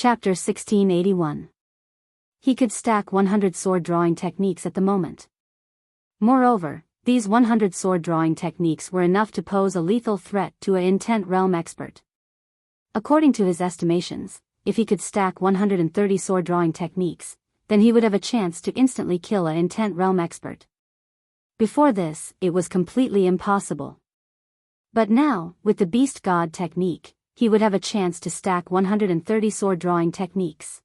Chapter 1681. He could stack 100 sword drawing techniques at the moment. Moreover, these 100 sword drawing techniques were enough to pose a lethal threat to an intent realm expert. According to his estimations, if he could stack 130 sword drawing techniques, then he would have a chance to instantly kill an intent realm expert. Before this, it was completely impossible. But now, with the Beast God technique, he would have a chance to stack 130 sword drawing techniques.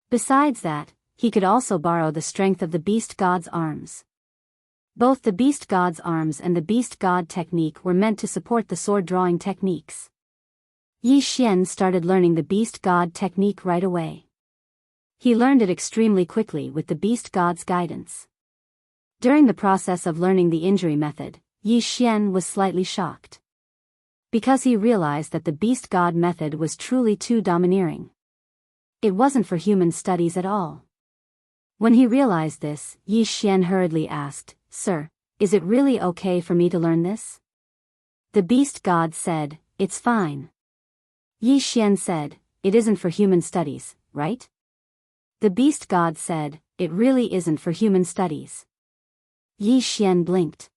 Besides that, he could also borrow the strength of the Beast God's arms. Both the Beast God's arms and the Beast God technique were meant to support the sword drawing techniques. Yi Xian started learning the Beast God technique right away. He learned it extremely quickly with the Beast God's guidance. During the process of learning the injury method, Yi Xian was slightly shocked. Because he realized that the Beast God method was truly too domineering. It wasn't for human studies at all. When he realized this, Yi Xian hurriedly asked, "Sir, is it really okay for me to learn this?" The Beast God said, "It's fine." Yi Xian said, "It isn't for human studies, right?" The Beast God said, "It really isn't for human studies." Yi Xian blinked.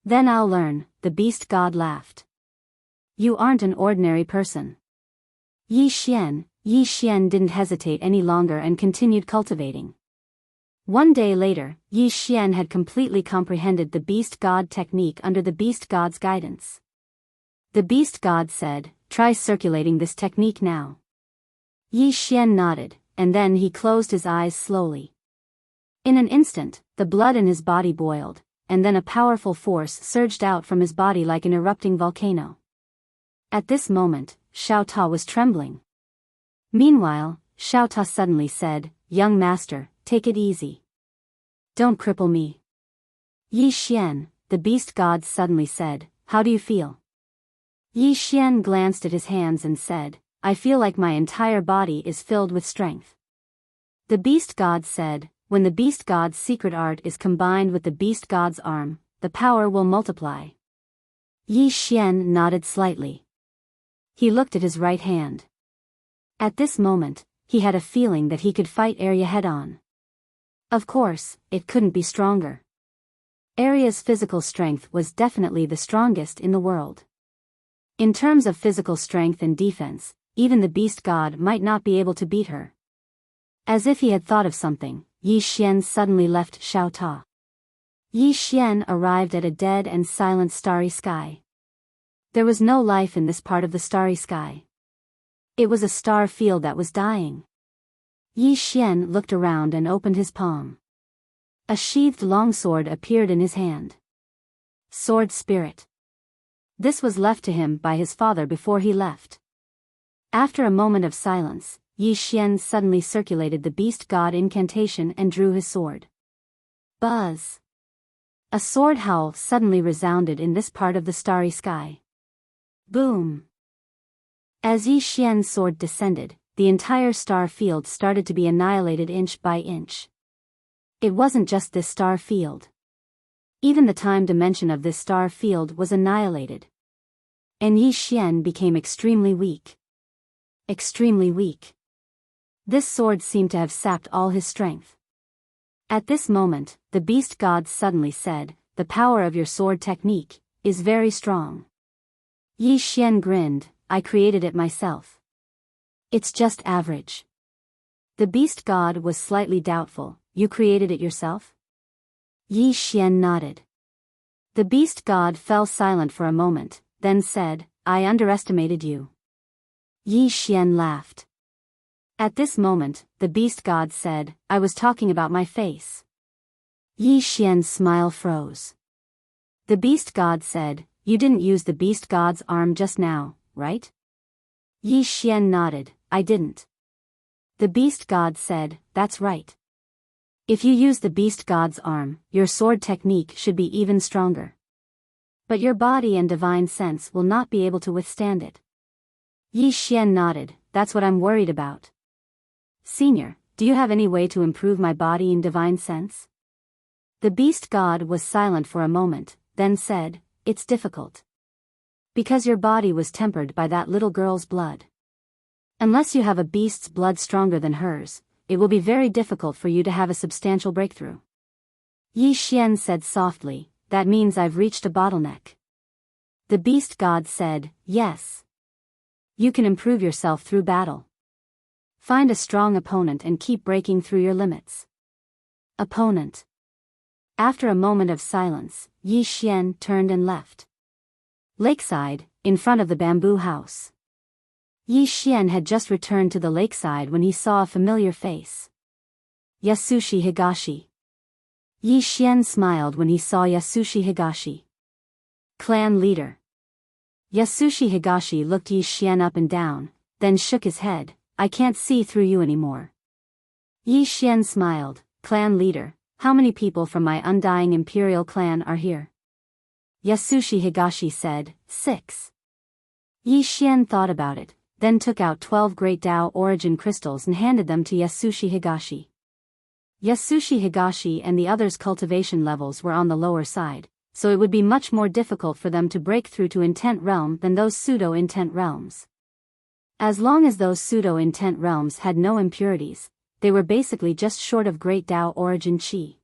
"Then I'll learn," the Beast God laughed. "You aren't an ordinary person." Yi Xian didn't hesitate any longer and continued cultivating. One day later, Yi Xian had completely comprehended the Beast God technique under the Beast God's guidance. The Beast God said, "Try circulating this technique now." Yi Xian nodded, and then he closed his eyes slowly. In an instant, the blood in his body boiled, and then a powerful force surged out from his body like an erupting volcano. At this moment, Xiao Ta was trembling. Meanwhile, Xiao Ta suddenly said, "Young master, take it easy. Don't cripple me." Yi Xian, the Beast God suddenly said, "How do you feel?" Yi Xian glanced at his hands and said, "I feel like my entire body is filled with strength." The Beast God said, "When the Beast God's secret art is combined with the Beast God's arm, the power will multiply." Yi Xian nodded slightly. He looked at his right hand. At this moment, he had a feeling that he could fight Arya head-on. Of course, it couldn't be stronger. Arya's physical strength was definitely the strongest in the world. In terms of physical strength and defense, even the Beast God might not be able to beat her. As if he had thought of something, Yi Xian suddenly left Xiao Ta. Yi Xian arrived at a dead and silent starry sky. There was no life in this part of the starry sky. It was a star field that was dying. Yi Xian looked around and opened his palm. A sheathed longsword appeared in his hand. Sword Spirit. This was left to him by his father before he left. After a moment of silence, Yi Xian suddenly circulated the Beast God incantation and drew his sword. Buzz! A sword howl suddenly resounded in this part of the starry sky. Boom! As Yi Xian's sword descended, the entire star field started to be annihilated inch by inch. It wasn't just this star field. Even the time dimension of this star field was annihilated. And Yi Xian became extremely weak. Extremely weak. This sword seemed to have sapped all his strength. At this moment, the Beast God suddenly said, "The power of your sword technique is very strong." Yi Xian grinned, "I created it myself. It's just average." The Beast God was slightly doubtful, "You created it yourself?" Yi Xian nodded. The Beast God fell silent for a moment, then said, "I underestimated you." Yi Xian laughed. At this moment, the Beast God said, "I was talking about my face." Yi Xian's smile froze. The Beast God said, "You didn't use the Beast God's arm just now, right?" Yi Xian nodded, "I didn't." The Beast God said, "That's right. If you use the Beast God's arm, your sword technique should be even stronger. But your body and divine sense will not be able to withstand it." Yi Xian nodded, "That's what I'm worried about. Senior, do you have any way to improve my body and divine sense?" The Beast God was silent for a moment, then said, "It's difficult. Because your body was tempered by that little girl's blood. Unless you have a beast's blood stronger than hers, it will be very difficult for you to have a substantial breakthrough. Yi Xian said softly, that means I've reached a bottleneck. The beast god said, yes. You can improve yourself through battle. Find a strong opponent and keep breaking through your limits. Opponent. After a moment of silence, Yi Xian turned and left. Lakeside, in front of the bamboo house. Yi Xian had just returned to the lakeside when he saw a familiar face. Yasushi Higashi. Yi Xian smiled when he saw Yasushi Higashi. Clan leader. Yasushi Higashi looked Yi Xian up and down, then shook his head, I can't see through you anymore. Yi Xian smiled, clan leader, how many people from my undying imperial clan are here? Yasushi Higashi said, 6. Yi Xian thought about it, then took out 12 Great Tao Origin crystals and handed them to Yasushi Higashi. Yasushi Higashi and the others' cultivation levels were on the lower side, so it would be much more difficult for them to break through to Intent Realm than those pseudo-Intent Realms. As long as those pseudo-Intent Realms had no impurities, they were basically just short of Great Tao Origin Qi.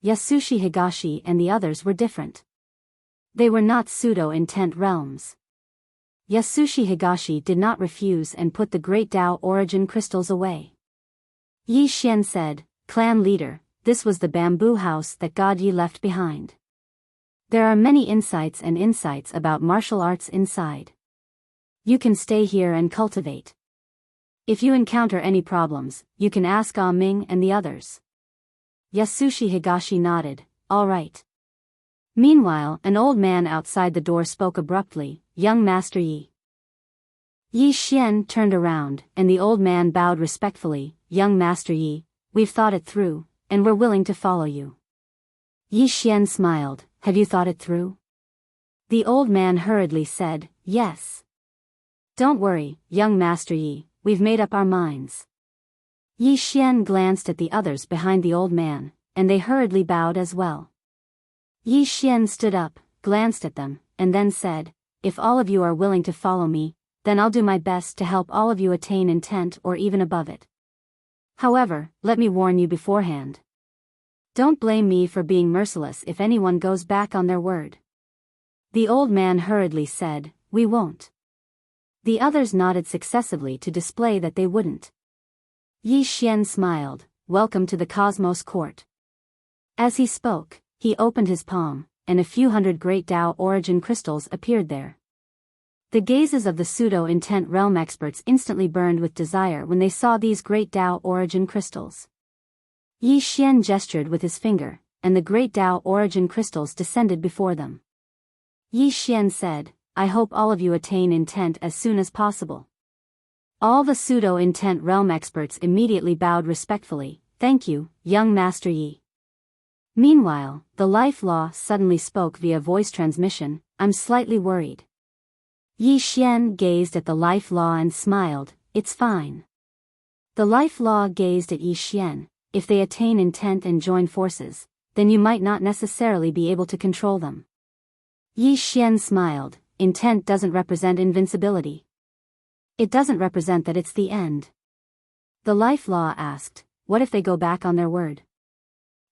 Yasushi Higashi and the others were different. They were not pseudo-Intent Realms. Yasushi Higashi did not refuse and put the Great Tao Origin crystals away. Yi Xian said, Clan leader, this was the bamboo house that God Yi left behind. There are many insights about martial arts inside. You can stay here and cultivate. If you encounter any problems, you can ask Ah Ming and the others. Yasushi Higashi nodded, all right. Meanwhile, an old man outside the door spoke abruptly, Young Master Yi. Yi Xian turned around, and the old man bowed respectfully, Young Master Yi, we've thought it through, and we're willing to follow you. Yi Xian smiled, have you thought it through? The old man hurriedly said, yes. Don't worry, Young Master Yi, we've made up our minds. Yi Xian glanced at the others behind the old man, and they hurriedly bowed as well. Yi Xian stood up, glanced at them, and then said, if all of you are willing to follow me, then I'll do my best to help all of you attain intent or even above it. However, let me warn you beforehand. Don't blame me for being merciless if anyone goes back on their word. The old man hurriedly said, we won't. The others nodded successively to display that they wouldn't. Yi Xian smiled, welcome to the Cosmos Court. As he spoke, he opened his palm, and a few hundred Great Tao Origin crystals appeared there. The gazes of the pseudo-intent realm experts instantly burned with desire when they saw these Great Tao Origin crystals. Yi Xian gestured with his finger, and the Great Tao Origin crystals descended before them. Yi Xian said, I hope all of you attain intent as soon as possible. All the pseudo-intent realm experts immediately bowed respectfully, thank you, Young Master Yi. Meanwhile, the Life Law suddenly spoke via voice transmission, I'm slightly worried. Yi Xian gazed at the Life Law and smiled, it's fine. The Life Law gazed at Yi Xian, if they attain intent and join forces, then you might not necessarily be able to control them. Yi Xian smiled, intent doesn't represent invincibility. It doesn't represent that it's the end. The Life Law asked, what if they go back on their word?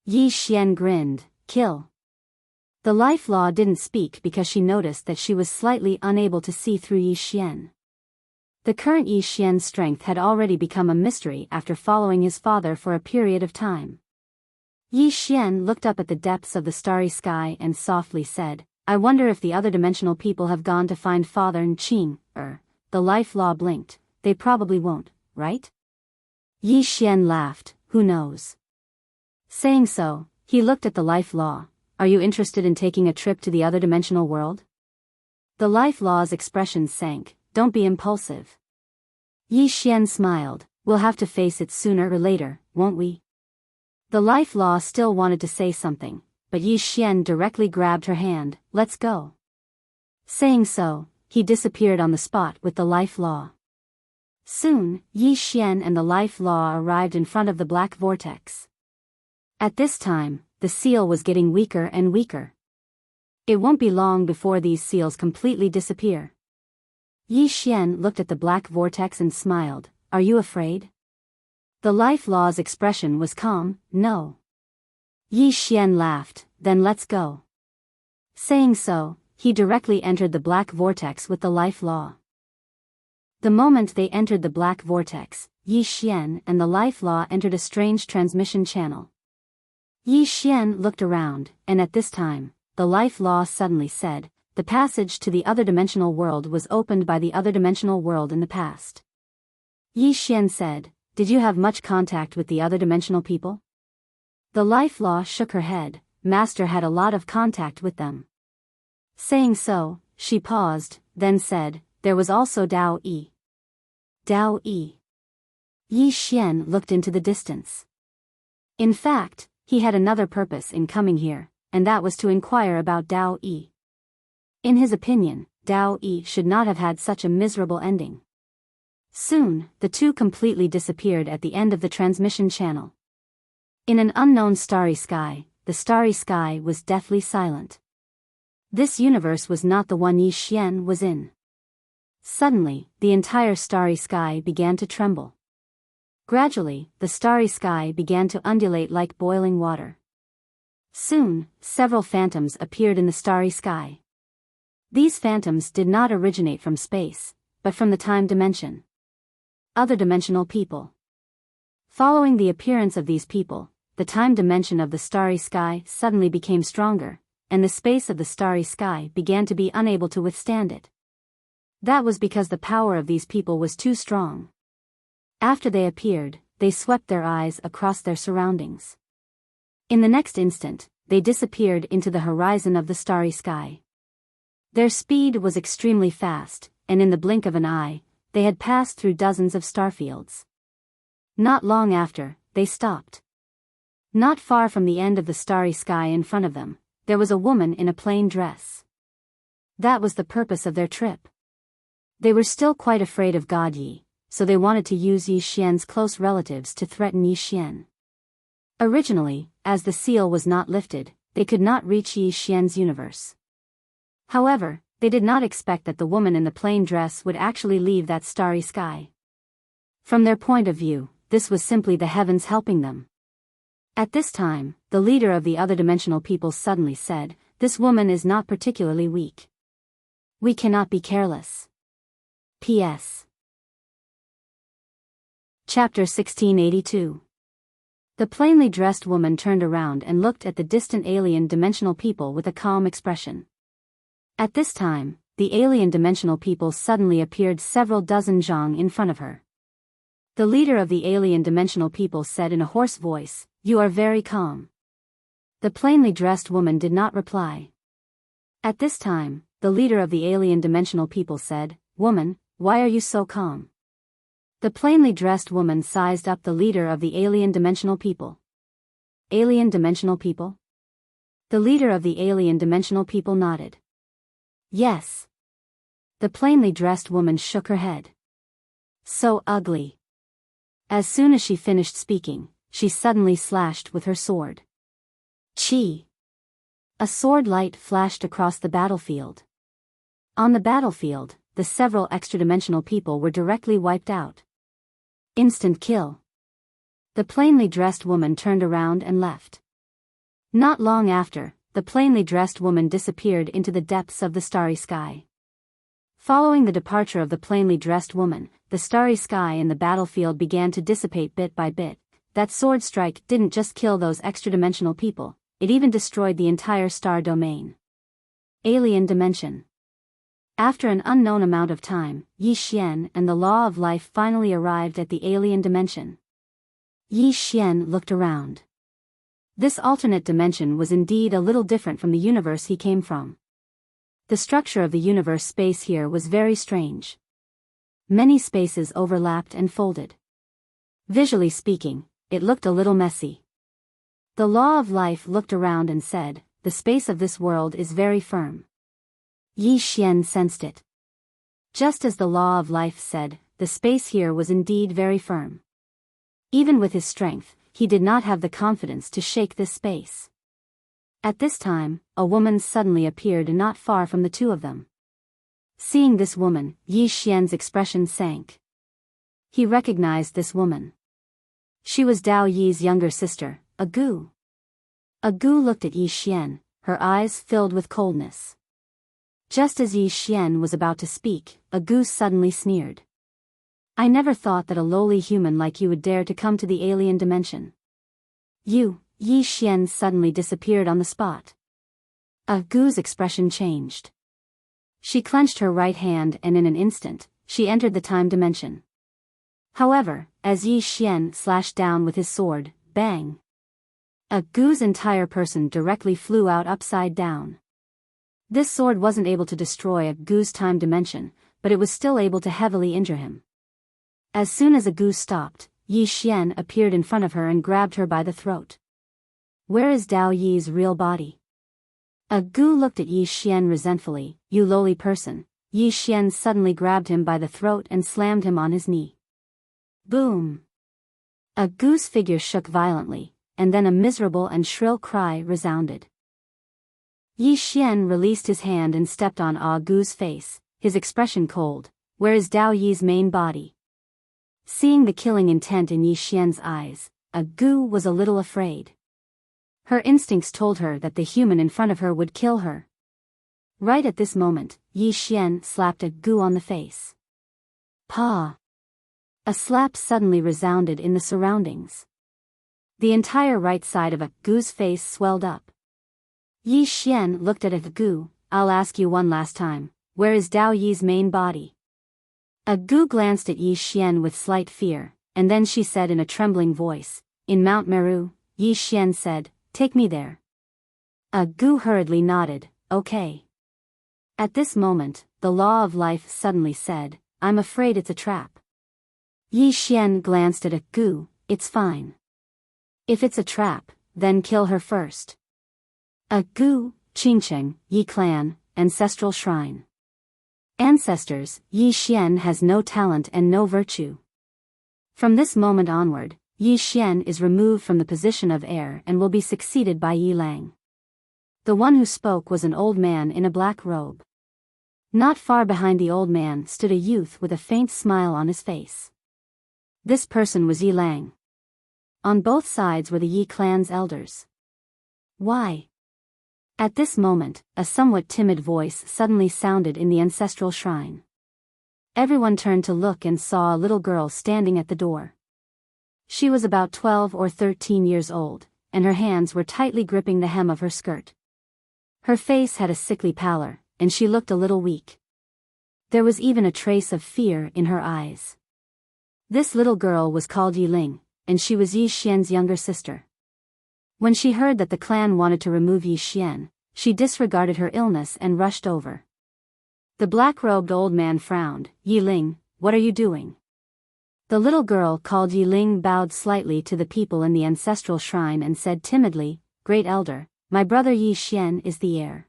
Yi Xian grinned, kill. The Life Law didn't speak because she noticed that she was slightly unable to see through Yi Xian. The current Yi Xian's strength had already become a mystery after following his father for a period of time. Yi Xian looked up at the depths of the starry sky and softly said, I wonder if the other dimensional people have gone to find Father Nqing, the Life Law blinked, they probably won't, right? Yi Xian laughed, who knows? Saying so, he looked at the Life Law, are you interested in taking a trip to the other dimensional world? The Life Law's expression sank, don't be impulsive. Yi Xian smiled, we'll have to face it sooner or later, won't we? The Life Law still wanted to say something, but Yi Xian directly grabbed her hand, let's go. Saying so, he disappeared on the spot with the Life Law. Soon, Yi Xian and the Life Law arrived in front of the black vortex. At this time, the seal was getting weaker and weaker. It won't be long before these seals completely disappear. Yi Xian looked at the black vortex and smiled. Are you afraid? The life law's expression was calm. No. Yi Xian laughed. Then let's go. Saying so, he directly entered the black vortex with the life law. The moment they entered the black vortex, Yi Xian and the life law entered a strange transmission channel. Yi Xian looked around, and at this time, the life law suddenly said, the passage to the other dimensional world was opened by the other dimensional world in the past. Yi Xian said, did you have much contact with the other dimensional people? The life law shook her head. Master had a lot of contact with them. Saying so, she paused, then said, there was also Dao Yi. Dao Yi. Yi Xian looked into the distance. In fact, he had another purpose in coming here, and that was to inquire about Dao Yi. In his opinion, Dao Yi should not have had such a miserable ending. Soon, the two completely disappeared at the end of the transmission channel. In an unknown starry sky, the starry sky was deathly silent. This universe was not the one Yi Xian was in. Suddenly, the entire starry sky began to tremble. Gradually, the starry sky began to undulate like boiling water. Soon, several phantoms appeared in the starry sky. These phantoms did not originate from space, but from the time dimension. Other dimensional people. Following the appearance of these people, the time dimension of the starry sky suddenly became stronger, and the space of the starry sky began to be unable to withstand it. That was because the power of these people was too strong. After they appeared, they swept their eyes across their surroundings. In the next instant, they disappeared into the horizon of the starry sky. Their speed was extremely fast, and in the blink of an eye, they had passed through dozens of starfields. Not long after, they stopped. Not far from the end of the starry sky in front of them, there was a woman in a plain dress. That was the purpose of their trip. They were still quite afraid of God Yi, so they wanted to use Yi Xian's close relatives to threaten Yi Xian. Originally, as the seal was not lifted, they could not reach Yi Xian's universe. However, they did not expect that the woman in the plain dress would actually leave that starry sky. From their point of view, this was simply the heavens helping them. At this time, the leader of the other dimensional people suddenly said, this woman is not particularly weak. We cannot be careless. P.S. Chapter 1682. The plainly dressed woman turned around and looked at the distant alien dimensional people with a calm expression. At this time, the alien dimensional people suddenly appeared several dozen zhang in front of her. The leader of the alien dimensional people said in a hoarse voice, you are very calm. The plainly dressed woman did not reply. At this time, the leader of the alien dimensional people said, woman, why are you so calm? The plainly dressed woman sized up the leader of the alien dimensional people. Alien dimensional people? The leader of the alien dimensional people nodded. Yes. The plainly dressed woman shook her head. So ugly. As soon as she finished speaking, she suddenly slashed with her sword. Chi. A sword light flashed across the battlefield. On the battlefield, the several extra-dimensional people were directly wiped out. Instant kill. The plainly dressed woman turned around and left. Not long after, the plainly dressed woman disappeared into the depths of the starry sky. Following the departure of the plainly dressed woman, the starry sky and the battlefield began to dissipate bit by bit. That sword strike didn't just kill those extra-dimensional people, it even destroyed the entire star domain. Alien dimension. After an unknown amount of time, Yi Xian and the law of life finally arrived at the alien dimension. Yi Xian looked around. This alternate dimension was indeed a little different from the universe he came from. The structure of the universe space here was very strange. Many spaces overlapped and folded. Visually speaking, it looked a little messy. The law of life looked around and said, the space of this world is very firm. Yi Xian sensed it. Just as the law of life said, the space here was indeed very firm. Even with his strength, he did not have the confidence to shake this space. At this time, a woman suddenly appeared not far from the two of them. Seeing this woman, Yi Xian's expression sank. He recognized this woman. She was Dao Yi's younger sister, Agu. Agu looked at Yi Xian, her eyes filled with coldness. Just as Yi Xian was about to speak, Agu suddenly sneered. I never thought that a lowly human like you would dare to come to the alien dimension. Yi Xian suddenly disappeared on the spot. Agu's expression changed. She clenched her right hand and in an instant, she entered the time dimension. However, as Yi Xian slashed down with his sword, bang! Agu's entire person directly flew out upside down. This sword wasn't able to destroy Agu's time dimension, but it was still able to heavily injure him. As soon as Agu stopped, Yi Xian appeared in front of her and grabbed her by the throat. Where is Dao Yi's real body? Agu looked at Yi Xian resentfully. You lowly person. Yi Xian suddenly grabbed him by the throat and slammed him on his knee. Boom! Agu's figure shook violently, and then a miserable and shrill cry resounded. Yi Xian released his hand and stepped on Agu's face, his expression cold. Where is Dao Yi's main body? Seeing the killing intent in Yi Xian's eyes, Agu was a little afraid. Her instincts told her that the human in front of her would kill her. Right at this moment, Yi Xian slapped Agu on the face. Pa! A slap suddenly resounded in the surroundings. The entire right side of Agu's face swelled up. Yi Xian looked at Agu. I'll ask you one last time, where is Dao Yi's main body? Agu glanced at Yi Xian with slight fear, and then she said in a trembling voice, in Mount Meru. Yi Xian said, take me there. Agu hurriedly nodded, okay. At this moment, the law of life suddenly said, I'm afraid it's a trap. Yi Xian glanced at Agu. It's fine. If it's a trap, then kill her first. Agu, Qingcheng, Yi Clan, Ancestral Shrine. Ancestors, Yi Xian has no talent and no virtue. From this moment onward, Yi Xian is removed from the position of heir and will be succeeded by Yi Lang. The one who spoke was an old man in a black robe. Not far behind the old man stood a youth with a faint smile on his face. This person was Yi Lang. On both sides were the Yi clan's elders. Why? At this moment, a somewhat timid voice suddenly sounded in the ancestral shrine. Everyone turned to look and saw a little girl standing at the door. She was about 12 or 13 years old, and her hands were tightly gripping the hem of her skirt. Her face had a sickly pallor, and she looked a little weak. There was even a trace of fear in her eyes. This little girl was called Yi Ling, and she was Yi Xian's younger sister. When she heard that the clan wanted to remove Yi Xian, she disregarded her illness and rushed over. The black-robed old man frowned. Yi Ling, what are you doing? The little girl called Yi Ling bowed slightly to the people in the ancestral shrine and said timidly, Great Elder, my brother Yi Xian is the heir.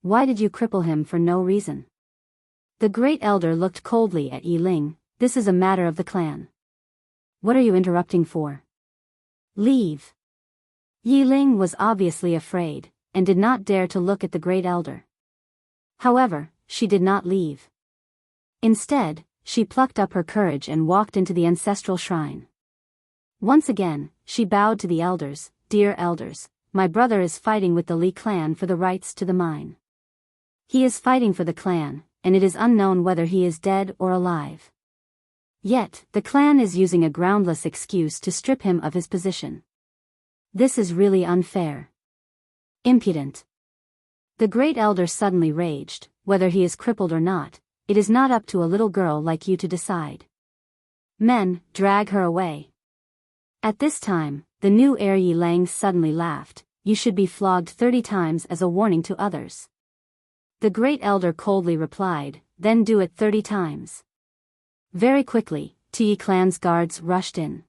Why did you cripple him for no reason? The Great Elder looked coldly at Yi Ling. This is a matter of the clan. What are you interrupting for? Leave. Yi Ling was obviously afraid, and did not dare to look at the Great Elder. However, she did not leave. Instead, she plucked up her courage and walked into the ancestral shrine. Once again, she bowed to the elders. Dear elders, my brother is fighting with the Li clan for the rights to the mine. He is fighting for the clan, and it is unknown whether he is dead or alive. Yet, the clan is using a groundless excuse to strip him of his position. This is really unfair. Impudent. The Great Elder suddenly raged. Whether he is crippled or not, it is not up to a little girl like you to decide. Men, drag her away. At this time, the new heir Yi Lang suddenly laughed. You should be flogged 30 times as a warning to others. The Great Elder coldly replied, then do it 30 times. Very quickly, Yi clan's guards rushed in.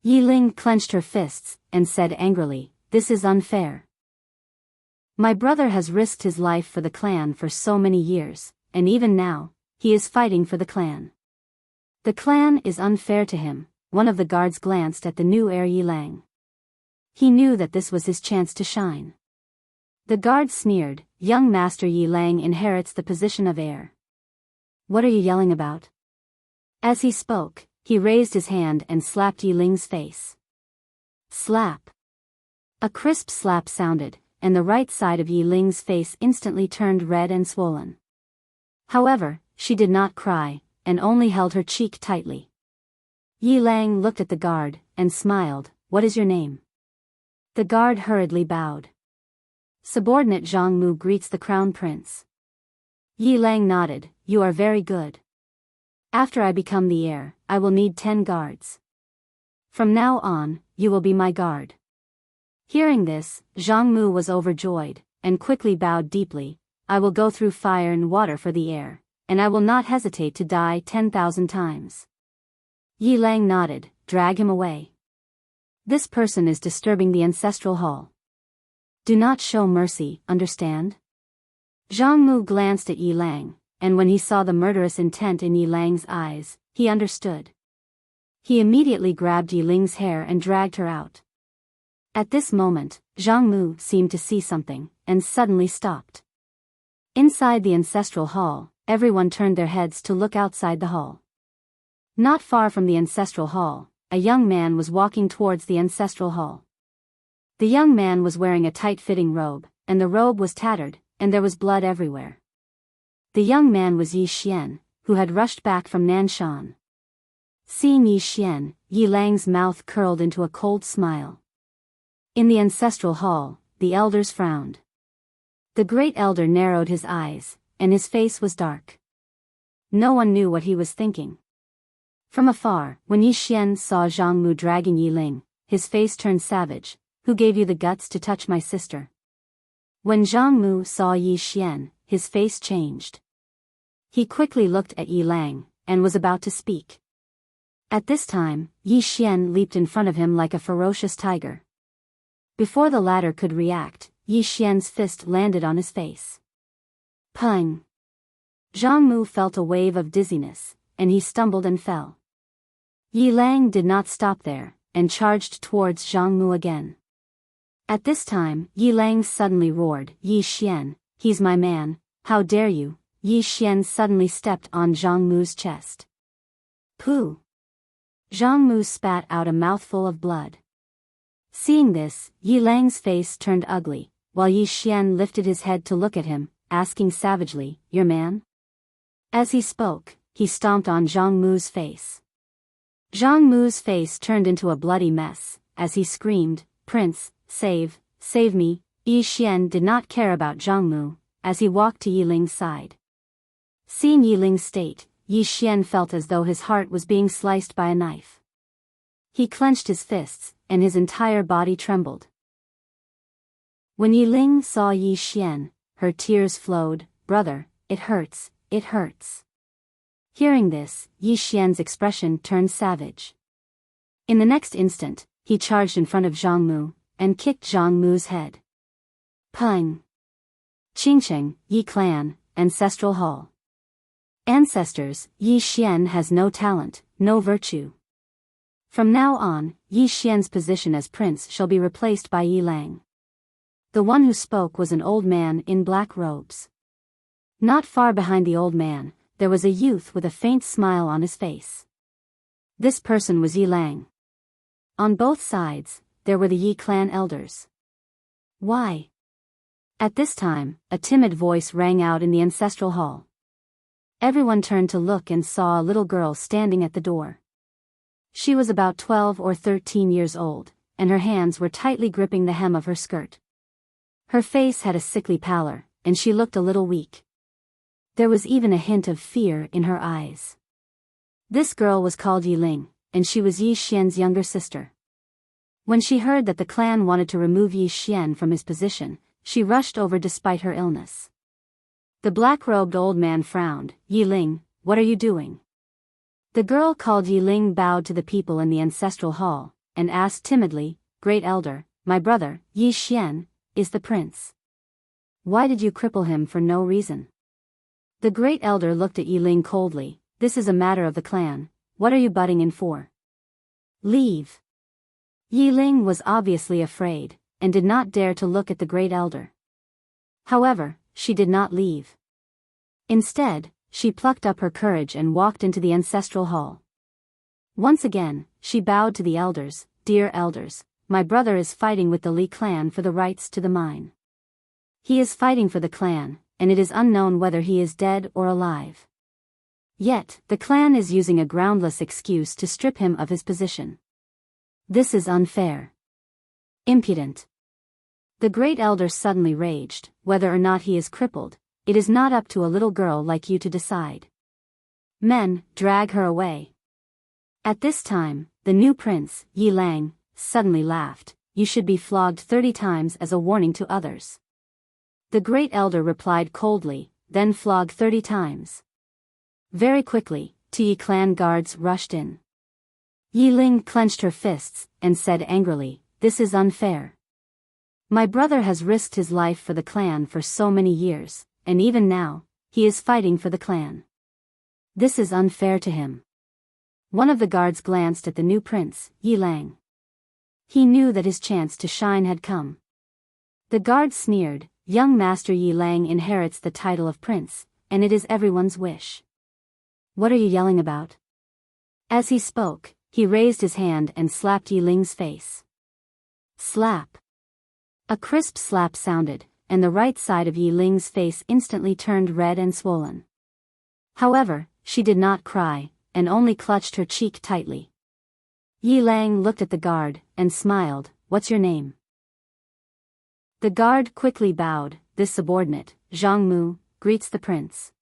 Yi Ling clenched her fists, and said angrily, this is unfair. My brother has risked his life for the clan for so many years, and even now, he is fighting for the clan. The clan is unfair to him. One of the guards glanced at the new heir Yi Lang. He knew that this was his chance to shine. The guard sneered, "Young Master Yi Lang inherits the position of heir. What are you yelling about?" As he spoke, he raised his hand and slapped Yi Ling's face. Slap. A crisp slap sounded, and the right side of Yi Ling's face instantly turned red and swollen. However, she did not cry, and only held her cheek tightly. Yi Lang looked at the guard, and smiled. "What is your name?" The guard hurriedly bowed. "Subordinate Zhang Mu greets the Crown Prince." Yi Lang nodded. "You are very good. After I become the heir, I will need 10 guards. From now on, you will be my guard." Hearing this, Zhang Mu was overjoyed, and quickly bowed deeply. "I will go through fire and water for the heir, and I will not hesitate to die 10,000 times." Yi Lang nodded. "Drag him away. This person is disturbing the ancestral hall. Do not show mercy, understand?" Zhang Mu glanced at Yi Lang, and when he saw the murderous intent in Yi Lang's eyes, he understood. He immediately grabbed Yi Ling's hair and dragged her out. At this moment, Zhang Mu seemed to see something, and suddenly stopped. Inside the ancestral hall, everyone turned their heads to look outside the hall. Not far from the ancestral hall, a young man was walking towards the ancestral hall. The young man was wearing a tight-fitting robe, and the robe was tattered, and there was blood everywhere. The young man was Yi Xian, who had rushed back from Nanshan. Seeing Yi Xian, Yi Lang's mouth curled into a cold smile. In the ancestral hall, the elders frowned. The great elder narrowed his eyes, and his face was dark. No one knew what he was thinking. From afar, when Yi Xian saw Zhang Mu dragging Yi Ling, his face turned savage. "Who gave you the guts to touch my sister?" When Zhang Mu saw Yi Xian, his face changed. He quickly looked at Yi Lang, and was about to speak. At this time, Yi Xian leaped in front of him like a ferocious tiger. Before the latter could react, Yi Xian's fist landed on his face. Pung! Zhang Mu felt a wave of dizziness, and he stumbled and fell. Yi Lang did not stop there, and charged towards Zhang Mu again. At this time, Yi Lang suddenly roared, "Yi Xian, he's my man, how dare you!" Yi Xian suddenly stepped on Zhang Mu's chest. Pooh! Zhang Mu spat out a mouthful of blood. Seeing this, Yi Lang's face turned ugly, while Yi Xian lifted his head to look at him, asking savagely, "Your man?" As he spoke, he stomped on Zhang Mu's face. Zhang Mu's face turned into a bloody mess, as he screamed, "Prince, save me!" Yi Xian did not care about Zhang Mu, as he walked to Yi Ling's side. Seeing Yi Ling's state, Yi Xian felt as though his heart was being sliced by a knife. He clenched his fists, and his entire body trembled. When Yi Ling saw Yi Xian, her tears flowed. "Brother, it hurts, it hurts." Hearing this, Yi Xian's expression turned savage. In the next instant, he charged in front of Zhang Mu, and kicked Zhang Mu's head. Pung! Qingcheng, Yi Clan, Ancestral Hall. Ancestors, Yi Xian has no talent, no virtue. From now on, Yi Xian's position as prince shall be replaced by Yi Lang. The one who spoke was an old man in black robes. Not far behind the old man, there was a youth with a faint smile on his face. This person was Yi Lang. On both sides, there were the Yi clan elders. Why? At this time, a timid voice rang out in the ancestral hall. Everyone turned to look and saw a little girl standing at the door. She was about 12 or 13 years old, and her hands were tightly gripping the hem of her skirt. Her face had a sickly pallor, and she looked a little weak. There was even a hint of fear in her eyes. This girl was called Yi Ling, and she was Yi Xian's younger sister. When she heard that the clan wanted to remove Yi Xian from his position, she rushed over despite her illness. The black-robed old man frowned. "Yi Ling, what are you doing?" The girl called Yi Ling bowed to the people in the ancestral hall, and asked timidly, "Great elder, my brother, Yi Xian, is the prince. Why did you cripple him for no reason?" The great elder looked at Yi Ling coldly. "This is a matter of the clan, what are you butting in for? Leave." Yi Ling was obviously afraid, and did not dare to look at the great elder. However, she did not leave. Instead, she plucked up her courage and walked into the ancestral hall. Once again, she bowed to the elders. Dear elders, my brother is fighting with the Li clan for the rights to the mine. He is fighting for the clan, and it is unknown whether he is dead or alive. Yet, the clan is using a groundless excuse to strip him of his position. This is unfair. Impudent. The great elder suddenly raged. Whether or not he is crippled, it is not up to a little girl like you to decide. Men, drag her away. At this time, the new prince, Yi Lang, suddenly laughed. You should be flogged 30 times as a warning to others. The great elder replied coldly, then flog 30 times. Very quickly, two Yi clan guards rushed in. Yi Ling clenched her fists, and said angrily, this is unfair. My brother has risked his life for the clan for so many years, and even now, he is fighting for the clan. This is unfair to him. One of the guards glanced at the new prince, Yi Lang. He knew that his chance to shine had come. The guard sneered, young master Yi Lang inherits the title of prince, and it is everyone's wish. What are you yelling about? As he spoke, he raised his hand and slapped Yi Ling's face. Slap. A crisp slap sounded, and the right side of Yi Ling's face instantly turned red and swollen. However, she did not cry, and only clutched her cheek tightly. Yi Lang looked at the guard, and smiled, what's your name? The guard quickly bowed, this subordinate, Zhang Mu, greets the prince.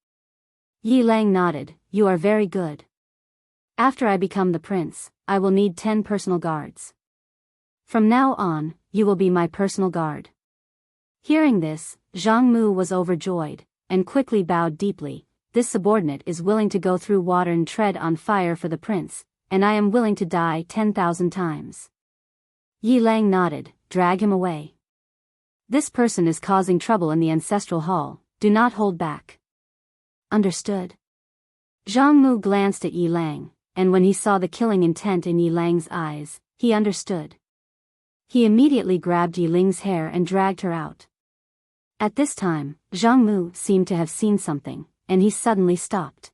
Yi Lang nodded, you are very good. After I become the prince, I will need 10 personal guards. From now on, you will be my personal guard. Hearing this, Zhang Mu was overjoyed, and quickly bowed deeply. This subordinate is willing to go through water and tread on fire for the prince, and I am willing to die 10,000 times. Yi Lang nodded, drag him away. This person is causing trouble in the ancestral hall, do not hold back. Understood. Zhang Mu glanced at Yi Lang, and when he saw the killing intent in Yi Lang's eyes, he understood. He immediately grabbed Yi Ling's hair and dragged her out. At this time, Zhang Mu seemed to have seen something, and he suddenly stopped.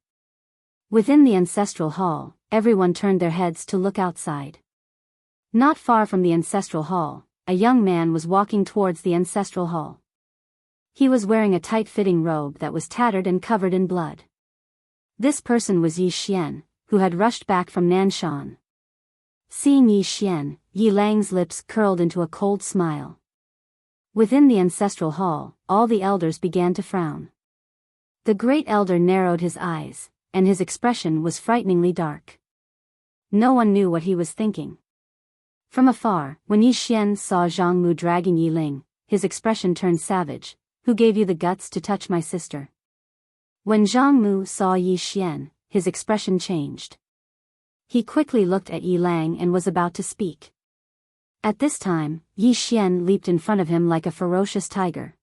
Within the ancestral hall, everyone turned their heads to look outside. Not far from the ancestral hall, a young man was walking towards the ancestral hall. He was wearing a tight-fitting robe that was tattered and covered in blood. This person was Yi Xian, who had rushed back from Nanshan. Seeing Yi Xian, Yi Lang's lips curled into a cold smile. Within the ancestral hall, all the elders began to frown. The great elder narrowed his eyes, and his expression was frighteningly dark. No one knew what he was thinking. From afar, when Yi Xian saw Zhang Mu dragging Yi Ling, his expression turned savage. Who gave you the guts to touch my sister? When Zhang Mu saw Yi Xian, his expression changed. He quickly looked at Yi Lang and was about to speak. At this time, Yi Xian leaped in front of him like a ferocious tiger.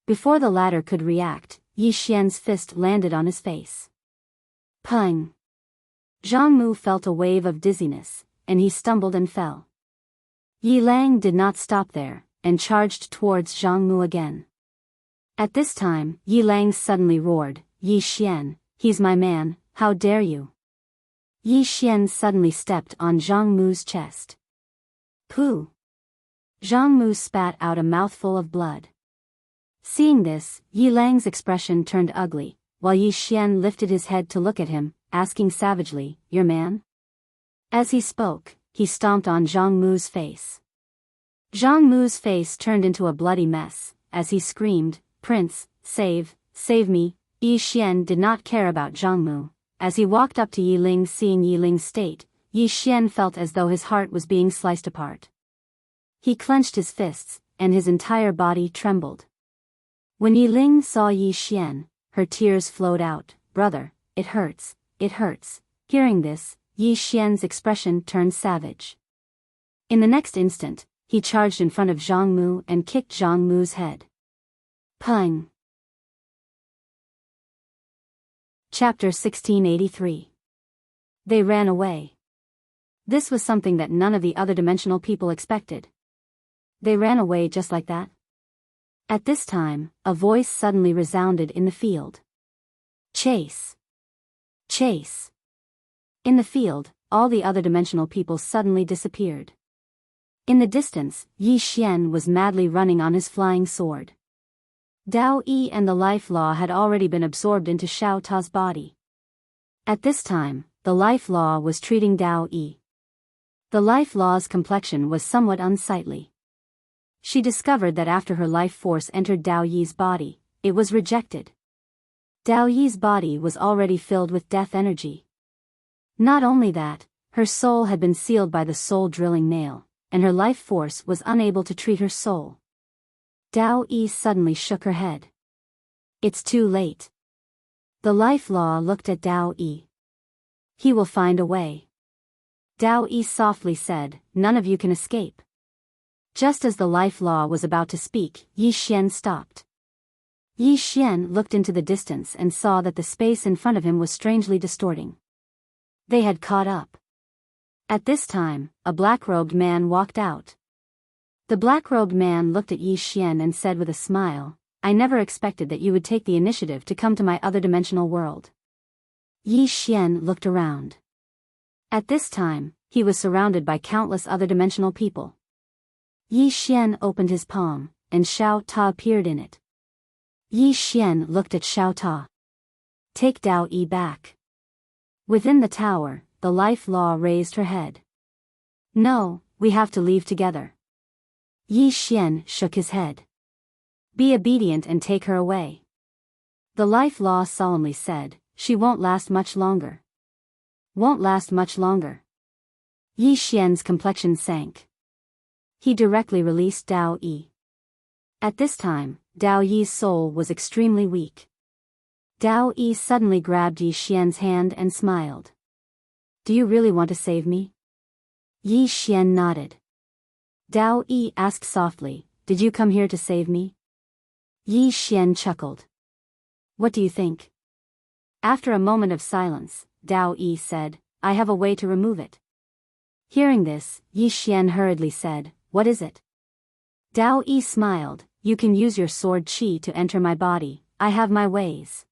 Before the latter could react, Yi Xian's fist landed on his face. Pung! Zhang Mu felt a wave of dizziness, and he stumbled and fell. Yi Lang did not stop there, and charged towards Zhang Mu again. At this time, Yi Lang suddenly roared, Yi Xian, he's my man, how dare you? Yi Xian suddenly stepped on Zhang Mu's chest. Pooh! Zhang Mu spat out a mouthful of blood. Seeing this, Yi Lang's expression turned ugly, while Yi Xian lifted his head to look at him, asking savagely, your man? As he spoke, he stomped on Zhang Mu's face. Zhang Mu's face turned into a bloody mess, as he screamed, Prince, save me. Yi Xian did not care about Zhang Mu. As he walked up to Yi Ling, seeing Yi Ling's state, Yi Xian felt as though his heart was being sliced apart. He clenched his fists, and his entire body trembled. When Yi Ling saw Yi Xian, her tears flowed out, brother, it hurts, it hurts. Hearing this, Yi Xian's expression turned savage. In the next instant, he charged in front of Zhang Mu and kicked Zhang Mu's head. Pung! Chapter 1683. They ran away. This was something that none of the other dimensional people expected. They ran away just like that. At this time, a voice suddenly resounded in the field. Chase! Chase! In the field, all the other dimensional people suddenly disappeared. In the distance, Yi Xian was madly running on his flying sword. Dao Yi and the life law had already been absorbed into Xiao Ta's body. At this time, the life law was treating Dao Yi. The life law's complexion was somewhat unsightly. She discovered that after her life force entered Dao Yi's body, it was rejected. Dao Yi's body was already filled with death energy. Not only that, her soul had been sealed by the soul-drilling nail, and her life force was unable to treat her soul. Dao Yi suddenly shook her head. It's too late. The life law looked at Dao Yi. He will find a way. Dao Yi softly said, none of you can escape. Just as the life law was about to speak, Yi Xian stopped. Yi Xian looked into the distance and saw that the space in front of him was strangely distorting. They had caught up. At this time, a black-robed man walked out. The black-robed man looked at Yi Xian and said with a smile, I never expected that you would take the initiative to come to my other dimensional world. Yi Xian looked around. At this time, he was surrounded by countless other dimensional people. Yi Xian opened his palm, and Xiao Ta appeared in it. Yi Xian looked at Xiao Ta. Take Dao Yi back. Within the tower, the life law raised her head. No, we have to leave together. Yi Xian shook his head. Be obedient and take her away. The life law solemnly said, she won't last much longer. Won't last much longer. Yi Xian's complexion sank. He directly released Dao Yi. At this time, Dao Yi's soul was extremely weak. Dao Yi suddenly grabbed Yi Xian's hand and smiled. Do you really want to save me? Yi Xian nodded. Dao Yi asked softly, did you come here to save me? Yi Xian chuckled. What do you think? After a moment of silence, Dao Yi said, I have a way to remove it. Hearing this, Yi Xian hurriedly said, what is it? Dao Yi smiled, you can use your sword qi to enter my body, I have my ways.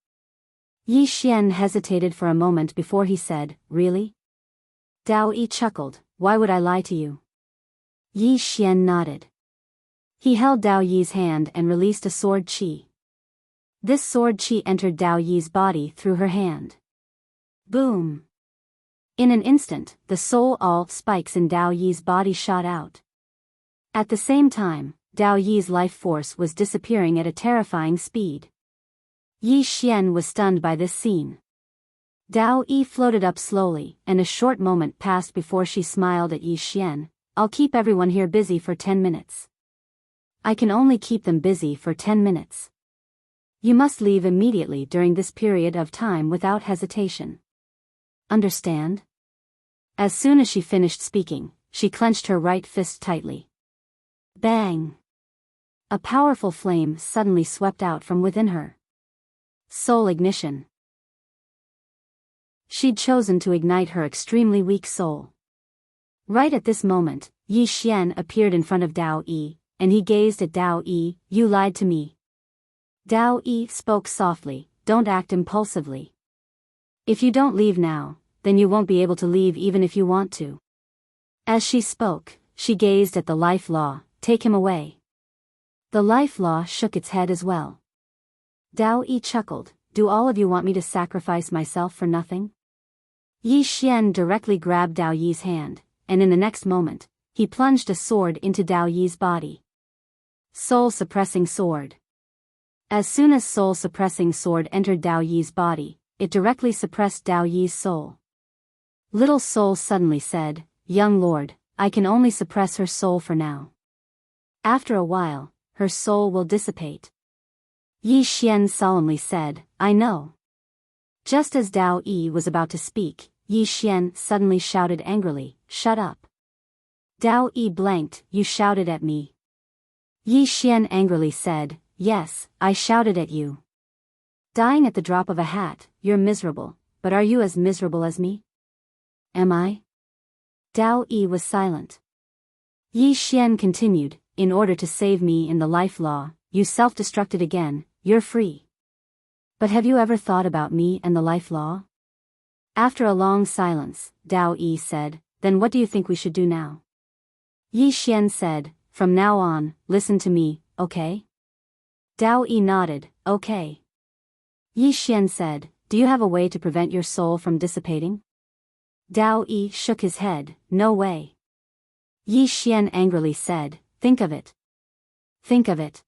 Yi Xian hesitated for a moment before he said, really? Dao Yi chuckled, why would I lie to you? Yi Xian nodded. He held Dao Yi's hand and released a sword qi. This sword qi entered Dao Yi's body through her hand. Boom! In an instant, the soul all spikes in Dao Yi's body shot out. At the same time, Dao Yi's life force was disappearing at a terrifying speed. Yi Xian was stunned by this scene. Dao Yi floated up slowly, and a short moment passed before she smiled at Yi Xian. I'll keep everyone here busy for 10 minutes. I can only keep them busy for 10 minutes. You must leave immediately during this period of time without hesitation. Understand? As soon as she finished speaking, she clenched her right fist tightly. Bang! A powerful flame suddenly swept out from within her. Soul ignition. She'd chosen to ignite her extremely weak soul. Right at this moment, Yi Xian appeared in front of Dao Yi, and he gazed at Dao Yi, you lied to me. Dao Yi spoke softly, don't act impulsively. If you don't leave now, then you won't be able to leave even if you want to. As she spoke, she gazed at the life law, take him away. The life law shook its head as well. Dao Yi chuckled, do all of you want me to sacrifice myself for nothing? Yi Xian directly grabbed Dao Yi's hand, and in the next moment, he plunged a sword into Dao Yi's body. Soul-suppressing sword. As soon as soul-suppressing sword entered Dao Yi's body, it directly suppressed Dao Yi's soul. Little soul suddenly said, young lord, I can only suppress her soul for now. After a while, her soul will dissipate. Yi Xian solemnly said, I know. Just as Dao Yi was about to speak, Yi Xian suddenly shouted angrily, shut up. Dao Yi blanked, you shouted at me. Yi Xian angrily said, yes, I shouted at you. Dying at the drop of a hat, you're miserable, but are you as miserable as me? Am I? Dao Yi was silent. Yi Xian continued, in order to save me in the life law, you self-destructed again, you're free. But have you ever thought about me and the life law? After a long silence, Dao Yi said, then what do you think we should do now? Yi Xian said, from now on, listen to me, okay? Dao Yi nodded, okay. Yi Xian said, do you have a way to prevent your soul from dissipating? Dao Yi shook his head, no way. Yi Xian angrily said, think of it. Think of it.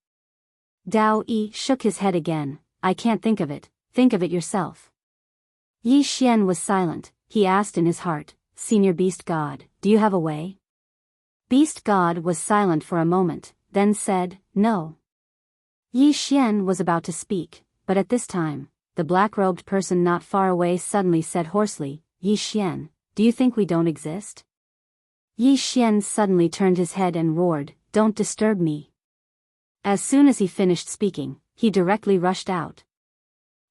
Dao Yi shook his head again, I can't think of it yourself. Yi Xian was silent, he asked in his heart, Senior Beast God, do you have a way? Beast God was silent for a moment, then said, no. Yi Xian was about to speak, but at this time, the black-robed person not far away suddenly said hoarsely, Yi Xian, do you think we don't exist? Yi Xian suddenly turned his head and roared, don't disturb me. As soon as he finished speaking, he directly rushed out.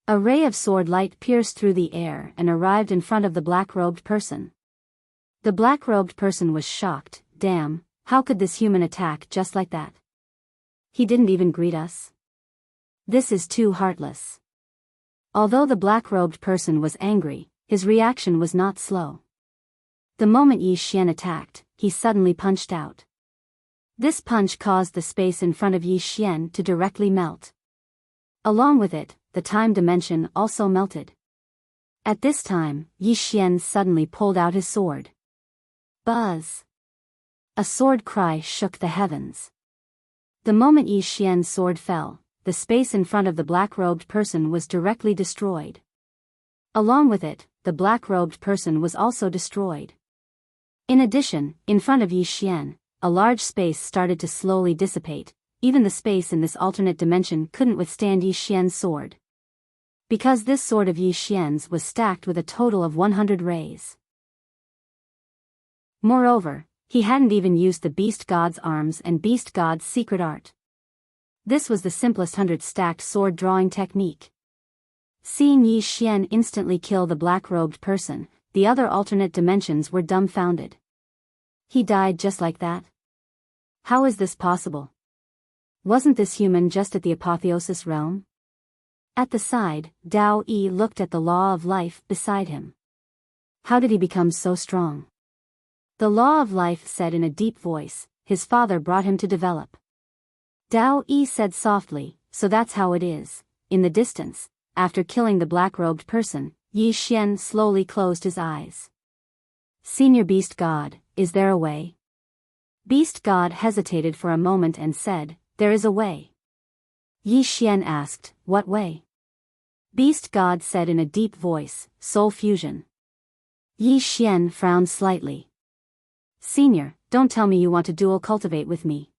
A ray of sword light pierced through the air and arrived in front of the black-robed person. The black-robed person was shocked, damn, how could this human attack just like that? He didn't even greet us? This is too heartless. Although the black-robed person was angry, his reaction was not slow. The moment Yi Xian attacked, he suddenly punched out. This punch caused the space in front of Yi Xian to directly melt. Along with it, the time dimension also melted. At this time, Yi Xian suddenly pulled out his sword. Buzz! A sword cry shook the heavens. The moment Yi Xian's sword fell, the space in front of the black-robed person was directly destroyed. Along with it, the black-robed person was also destroyed. In addition, in front of Yi Xian, a large space started to slowly dissipate. Even the space in this alternate dimension couldn't withstand Yi Xian's sword. Because this sword of Yi Xian's was stacked with a total of 100 rays. Moreover, he hadn't even used the Beast God's arms and Beast God's secret art. This was the simplest 100-stacked sword drawing technique. Seeing Yi Xian instantly kill the black-robed person, the other alternate dimensions were dumbfounded. He died just like that? How is this possible? Wasn't this human just at the apotheosis realm? At the side, Dao Yi looked at the law of life beside him. How did he become so strong? The law of life said in a deep voice, his father brought him to develop. Dao Yi said softly, so that's how it is. In the distance, after killing the black-robed person, Yi Xian slowly closed his eyes. Senior Beast God, is there a way? Beast God hesitated for a moment and said, there is a way. Yi Xian asked, what way? Beast God said in a deep voice, soul fusion. Yi Xian frowned slightly. Senior, don't tell me you want to dual cultivate with me.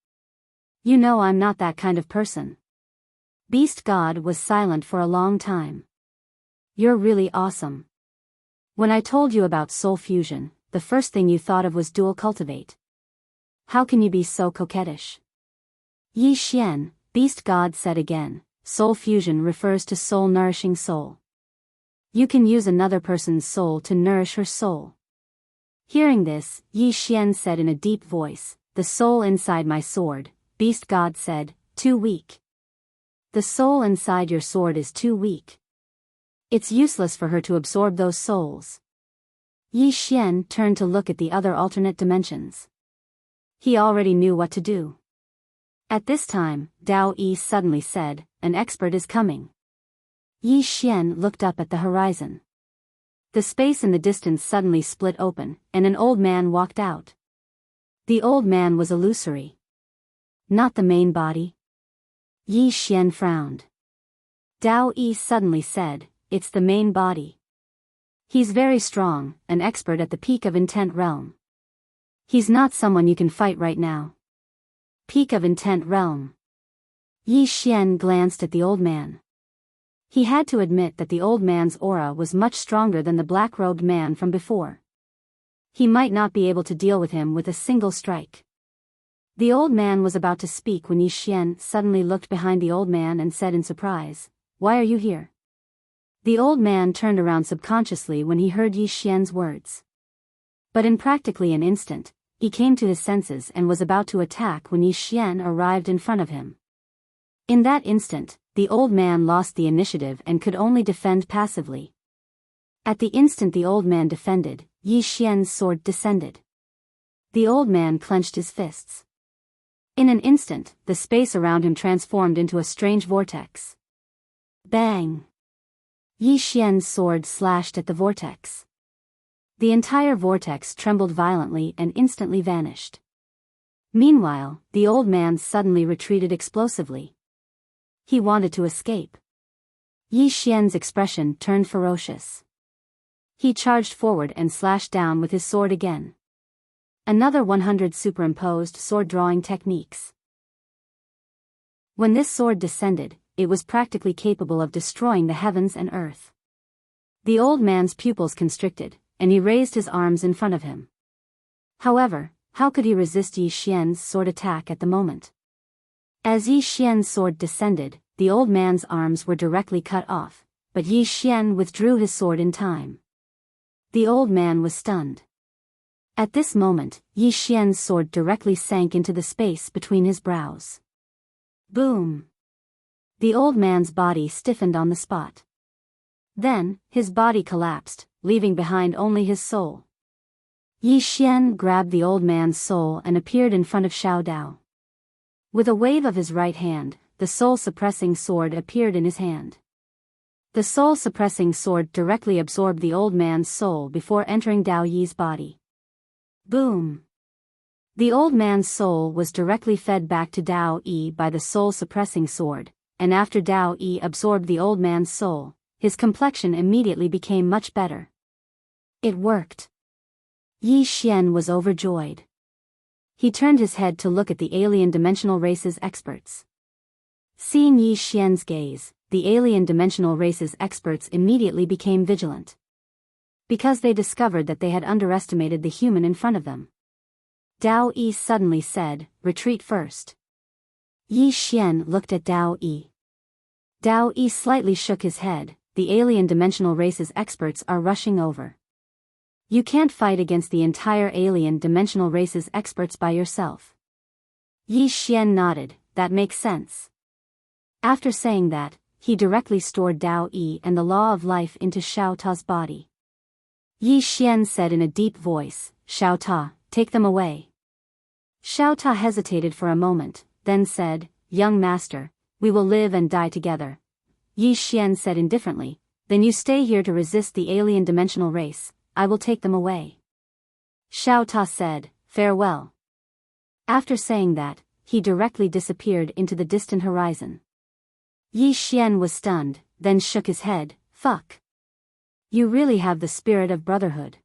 You know I'm not that kind of person. Beast God was silent for a long time. You're really awesome. When I told you about soul fusion, the first thing you thought of was dual cultivate. How can you be so coquettish? Yi Xian, Beast God said again, soul fusion refers to soul nourishing soul. You can use another person's soul to nourish her soul. Hearing this, Yi Xian said in a deep voice, the soul inside my sword, Beast God said, too weak. The soul inside your sword is too weak. It's useless for her to absorb those souls. Yi Xian turned to look at the other alternate dimensions. He already knew what to do. At this time, Dao Yi suddenly said, an expert is coming. Yi Xian looked up at the horizon. The space in the distance suddenly split open, and an old man walked out. The old man was illusory. Not the main body. Yi Xian frowned. Dao Yi suddenly said, it's the main body. He's very strong, an expert at the peak of intent realm. He's not someone you can fight right now. Peak of intent realm. Yi Xian glanced at the old man. He had to admit that the old man's aura was much stronger than the black-robed man from before. He might not be able to deal with him with a single strike. The old man was about to speak when Yi Xian suddenly looked behind the old man and said in surprise, why are you here? The old man turned around subconsciously when he heard Yi Xian's words. But in practically an instant, he came to his senses and was about to attack when Yi Xian arrived in front of him. In that instant, the old man lost the initiative and could only defend passively. At the instant the old man defended, Yi Xian's sword descended. The old man clenched his fists. In an instant, the space around him transformed into a strange vortex. Bang! Yi Xian's sword slashed at the vortex. The entire vortex trembled violently and instantly vanished. Meanwhile, the old man suddenly retreated explosively. He wanted to escape. Yi Xian's expression turned ferocious. He charged forward and slashed down with his sword again. Another 100 superimposed sword-drawing techniques. When this sword descended, it was practically capable of destroying the heavens and earth. The old man's pupils constricted, and he raised his arms in front of him. However, how could he resist Yi Xian's sword attack at the moment? As Yi Xian's sword descended, the old man's arms were directly cut off, but Yi Xian withdrew his sword in time. The old man was stunned. At this moment, Yi Xian's sword directly sank into the space between his brows. Boom! The old man's body stiffened on the spot. Then, his body collapsed, leaving behind only his soul. Yi Xian grabbed the old man's soul and appeared in front of Xiao Dao. With a wave of his right hand, the soul-suppressing sword appeared in his hand. The soul-suppressing sword directly absorbed the old man's soul before entering Dao Yi's body. Boom! The old man's soul was directly fed back to Dao Yi by the soul-suppressing sword, and after Dao Yi absorbed the old man's soul, his complexion immediately became much better. It worked. Yi Xian was overjoyed. He turned his head to look at the alien dimensional race's experts. Seeing Yi Xian's gaze, the alien dimensional race's experts immediately became vigilant. Because they discovered that they had underestimated the human in front of them. Dao Yi suddenly said, "Retreat first." Yi Xian looked at Dao Yi. Dao Yi slightly shook his head. The alien dimensional race's experts are rushing over. You can't fight against the entire alien dimensional race's experts by yourself. Yi Xian nodded, that makes sense. After saying that, he directly stored Dao Yi and the law of life into Xiao Ta's body. Yi Xian said in a deep voice, "Xiao Ta, take them away." Xiao Ta hesitated for a moment, then said, "Young master, we will live and die together." Yi Xian said indifferently, "Then you stay here to resist the alien dimensional race, I will take them away." Xiao Ta said, "Farewell." After saying that, he directly disappeared into the distant horizon. Yi Xian was stunned, then shook his head, "Fuck. You really have the spirit of brotherhood.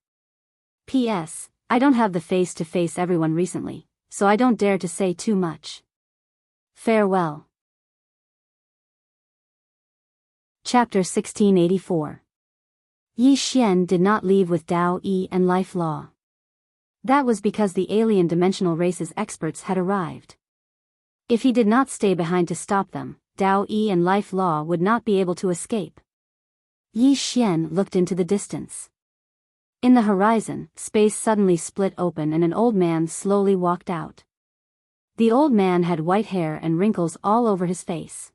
P.S. I don't have the face to face everyone recently, so I don't dare to say too much. Farewell." Chapter 1684. Yi Xian did not leave with Dao Yi and Life Law. That was because the alien dimensional race's experts had arrived. If he did not stay behind to stop them, Dao Yi and Life Law would not be able to escape. Yi Xian looked into the distance. In the horizon, space suddenly split open and an old man slowly walked out. The old man had white hair and wrinkles all over his face.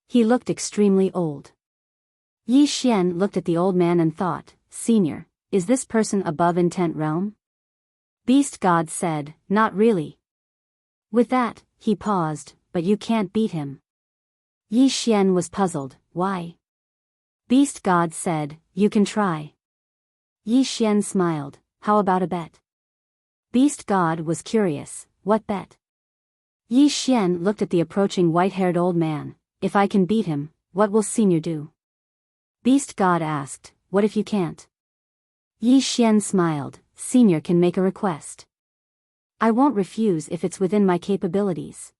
He looked extremely old. Yi Xian looked at the old man and thought, "Senior, is this person above Intent Realm?" Beast God said, "Not really." With that, he paused, "But you can't beat him." Yi Xian was puzzled, "Why?" Beast God said, "You can try." Yi Xian smiled, "How about a bet?" Beast God was curious, "What bet?" Yi Xian looked at the approaching white-haired old man, "If I can beat him, what will Senior do?" Beast God asked, "What if you can't?" Yi Xian smiled, "Senior can make a request. I won't refuse if it's within my capabilities."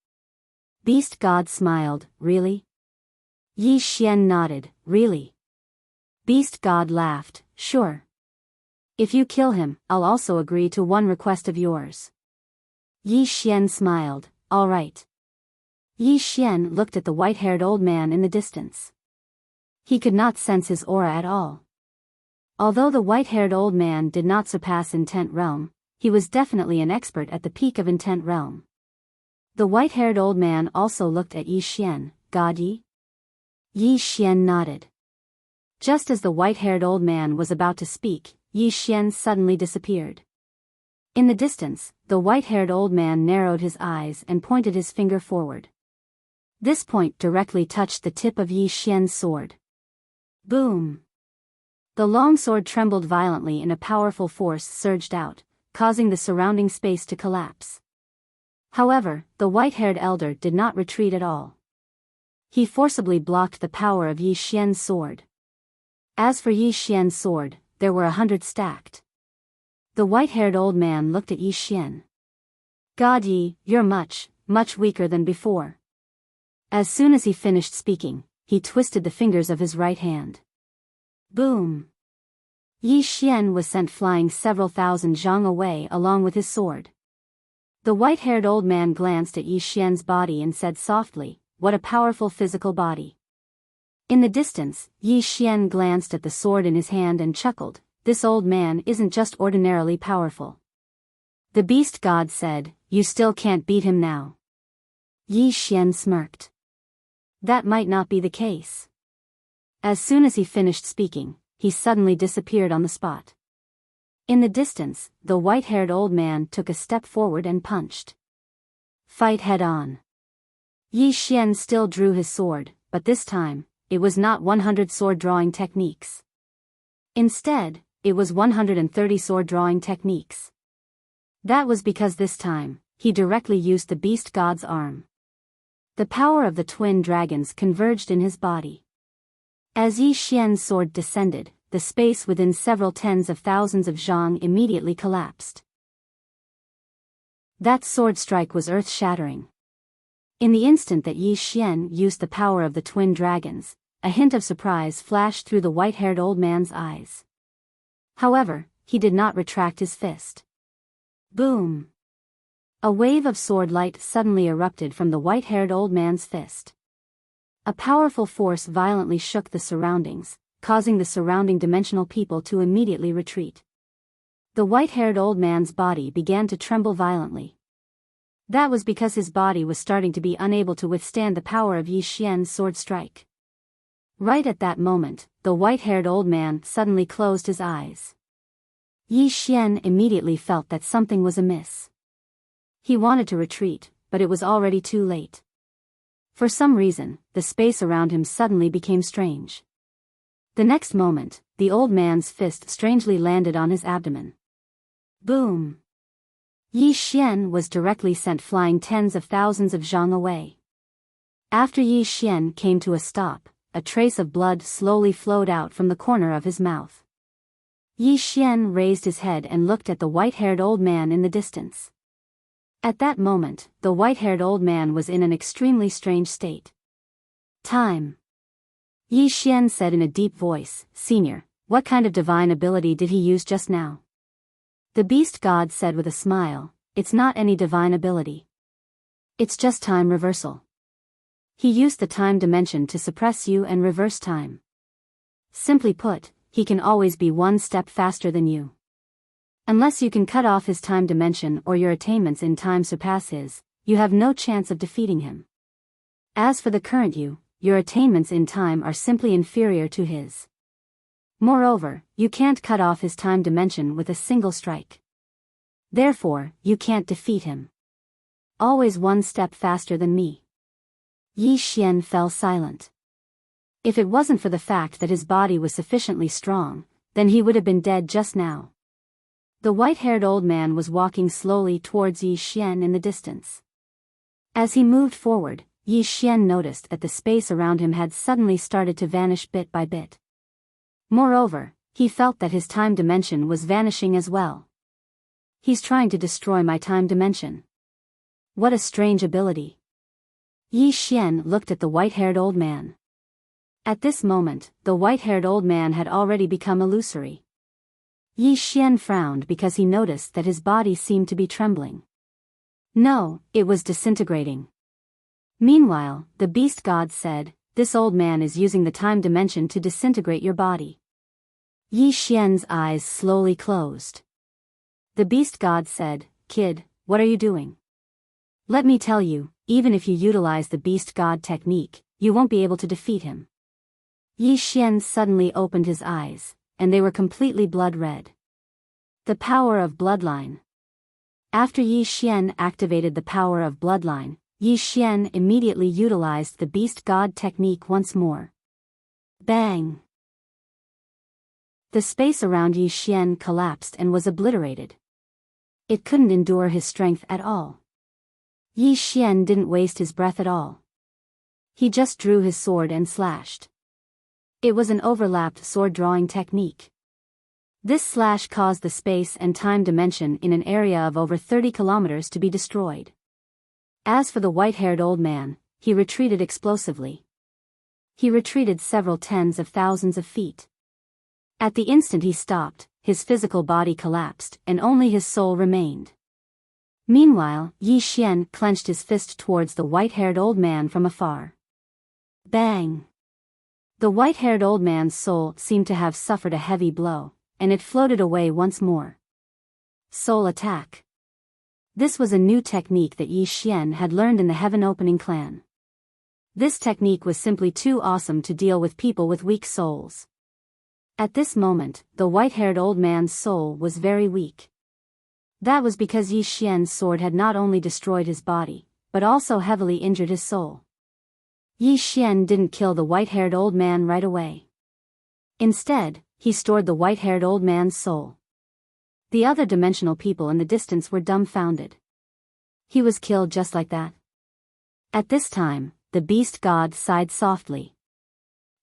Beast God smiled, "Really?" Yi Xian nodded, "Really?" Beast God laughed, "Sure. If you kill him, I'll also agree to one request of yours." Yi Xian smiled, "All right." Yi Xian looked at the white-haired old man in the distance. He could not sense his aura at all. Although the white-haired old man did not surpass Intent Realm, he was definitely an expert at the peak of Intent Realm. The white-haired old man also looked at Yi Xian. God Yi? Yi Xian nodded. Just as the white-haired old man was about to speak, Yi Xian suddenly disappeared. In the distance, the white-haired old man narrowed his eyes and pointed his finger forward. This point directly touched the tip of Yi Xian's sword. Boom! The long sword trembled violently and a powerful force surged out, causing the surrounding space to collapse. However, the white-haired elder did not retreat at all. He forcibly blocked the power of Yi Xian's sword. As for Yi Xian's sword, there were 100 stacked. The white-haired old man looked at Yi Xian. God Yi, you're much, much weaker than before. As soon as he finished speaking, he twisted the fingers of his right hand. Boom! Yi Xian was sent flying several thousand zhang away along with his sword. The white-haired old man glanced at Yi Xian's body and said softly, "What a powerful physical body." In the distance, Yi Xian glanced at the sword in his hand and chuckled, "This old man isn't just ordinarily powerful." The beast god said, "You still can't beat him now." Yi Xian smirked. That might not be the case. As soon as he finished speaking, he suddenly disappeared on the spot. In the distance, the white-haired old man took a step forward and punched. Fight head-on. Yi Xian still drew his sword, but this time, it was not 100 sword-drawing techniques. Instead, it was 130 sword-drawing techniques. That was because this time, he directly used the beast god's arm. The power of the twin dragons converged in his body. As Yi Xian's sword descended, the space within several tens of thousands of zhang immediately collapsed. That sword strike was earth-shattering. In the instant that Yi Xian used the power of the twin dragons, a hint of surprise flashed through the white-haired old man's eyes. However, he did not retract his fist. Boom! A wave of sword light suddenly erupted from the white-haired old man's fist. A powerful force violently shook the surroundings, causing the surrounding dimensional people to immediately retreat. The white-haired old man's body began to tremble violently. That was because his body was starting to be unable to withstand the power of Yi Xian's sword strike. Right at that moment, the white-haired old man suddenly closed his eyes. Yi Xian immediately felt that something was amiss. He wanted to retreat, but it was already too late. For some reason, the space around him suddenly became strange. The next moment, the old man's fist strangely landed on his abdomen. Boom! Yi Xian was directly sent flying tens of thousands of zhang away. After Yi Xian came to a stop, a trace of blood slowly flowed out from the corner of his mouth. Yi Xian raised his head and looked at the white-haired old man in the distance. At that moment, the white-haired old man was in an extremely strange state. Time. Yi Xian said in a deep voice, "Senior, what kind of divine ability did he use just now?" The beast god said with a smile, "It's not any divine ability. It's just time reversal. He used the time dimension to suppress you and reverse time. Simply put, he can always be one step faster than you. Unless you can cut off his time dimension or your attainments in time surpass his, you have no chance of defeating him. As for the current you, your attainments in time are simply inferior to his. Moreover, you can't cut off his time dimension with a single strike. Therefore, you can't defeat him. Always one step faster than me." Yi Xian fell silent. If it wasn't for the fact that his body was sufficiently strong, then he would have been dead just now. The white-haired old man was walking slowly towards Yi Xian in the distance. As he moved forward, Yi Xian noticed that the space around him had suddenly started to vanish bit by bit. Moreover, he felt that his time dimension was vanishing as well. "He's trying to destroy my time dimension. What a strange ability." Yi Xian looked at the white-haired old man. At this moment, the white-haired old man had already become illusory. Yi Xian frowned because he noticed that his body seemed to be trembling. No, it was disintegrating. Meanwhile, the beast god said, "This old man is using the time dimension to disintegrate your body." Yi Xian's eyes slowly closed. The beast god said, "Kid, what are you doing?" Let me tell you, even if you utilize the beast god technique, you won't be able to defeat him. Yi Xian suddenly opened his eyes, and they were completely blood red. The power of bloodline. After Yi Xian activated the power of bloodline, Yi Xian immediately utilized the beast god technique once more. Bang! The space around Yi Xian collapsed and was obliterated. It couldn't endure his strength at all. Yi Xian didn't waste his breath at all. He just drew his sword and slashed. It was an overlapped sword drawing technique. This slash caused the space and time dimension in an area of over 30 kilometers to be destroyed. As for the white-haired old man, he retreated explosively. He retreated several tens of thousands of feet. At the instant he stopped, his physical body collapsed and only his soul remained. Meanwhile, Yi Xian clenched his fist towards the white-haired old man from afar. Bang! The white-haired old man's soul seemed to have suffered a heavy blow, and it floated away once more. Soul attack. This was a new technique that Yi Xian had learned in the Heaven Opening clan. This technique was simply too awesome to deal with people with weak souls. At this moment, the white-haired old man's soul was very weak. That was because Yi Xian's sword had not only destroyed his body, but also heavily injured his soul. Yi Xian didn't kill the white-haired old man right away. Instead, he stored the white-haired old man's soul. The other dimensional people in the distance were dumbfounded. He was killed just like that. At this time, the beast god sighed softly.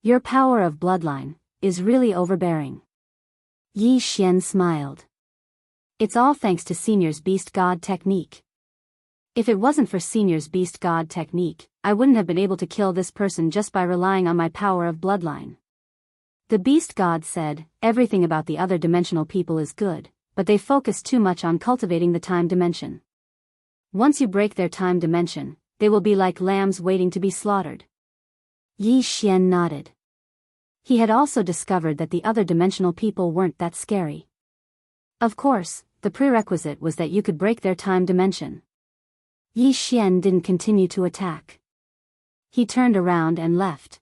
Your power of bloodline is really overbearing. Yi Xian smiled. It's all thanks to Senior's beast god technique. If it wasn't for Senior's beast god technique, I wouldn't have been able to kill this person just by relying on my power of bloodline. The beast god said, everything about the other dimensional people is good, but they focus too much on cultivating the time dimension. Once you break their time dimension, they will be like lambs waiting to be slaughtered. Yi Xian nodded. He had also discovered that the other dimensional people weren't that scary. Of course, the prerequisite was that you could break their time dimension. Yi Xian didn't continue to attack. He turned around and left.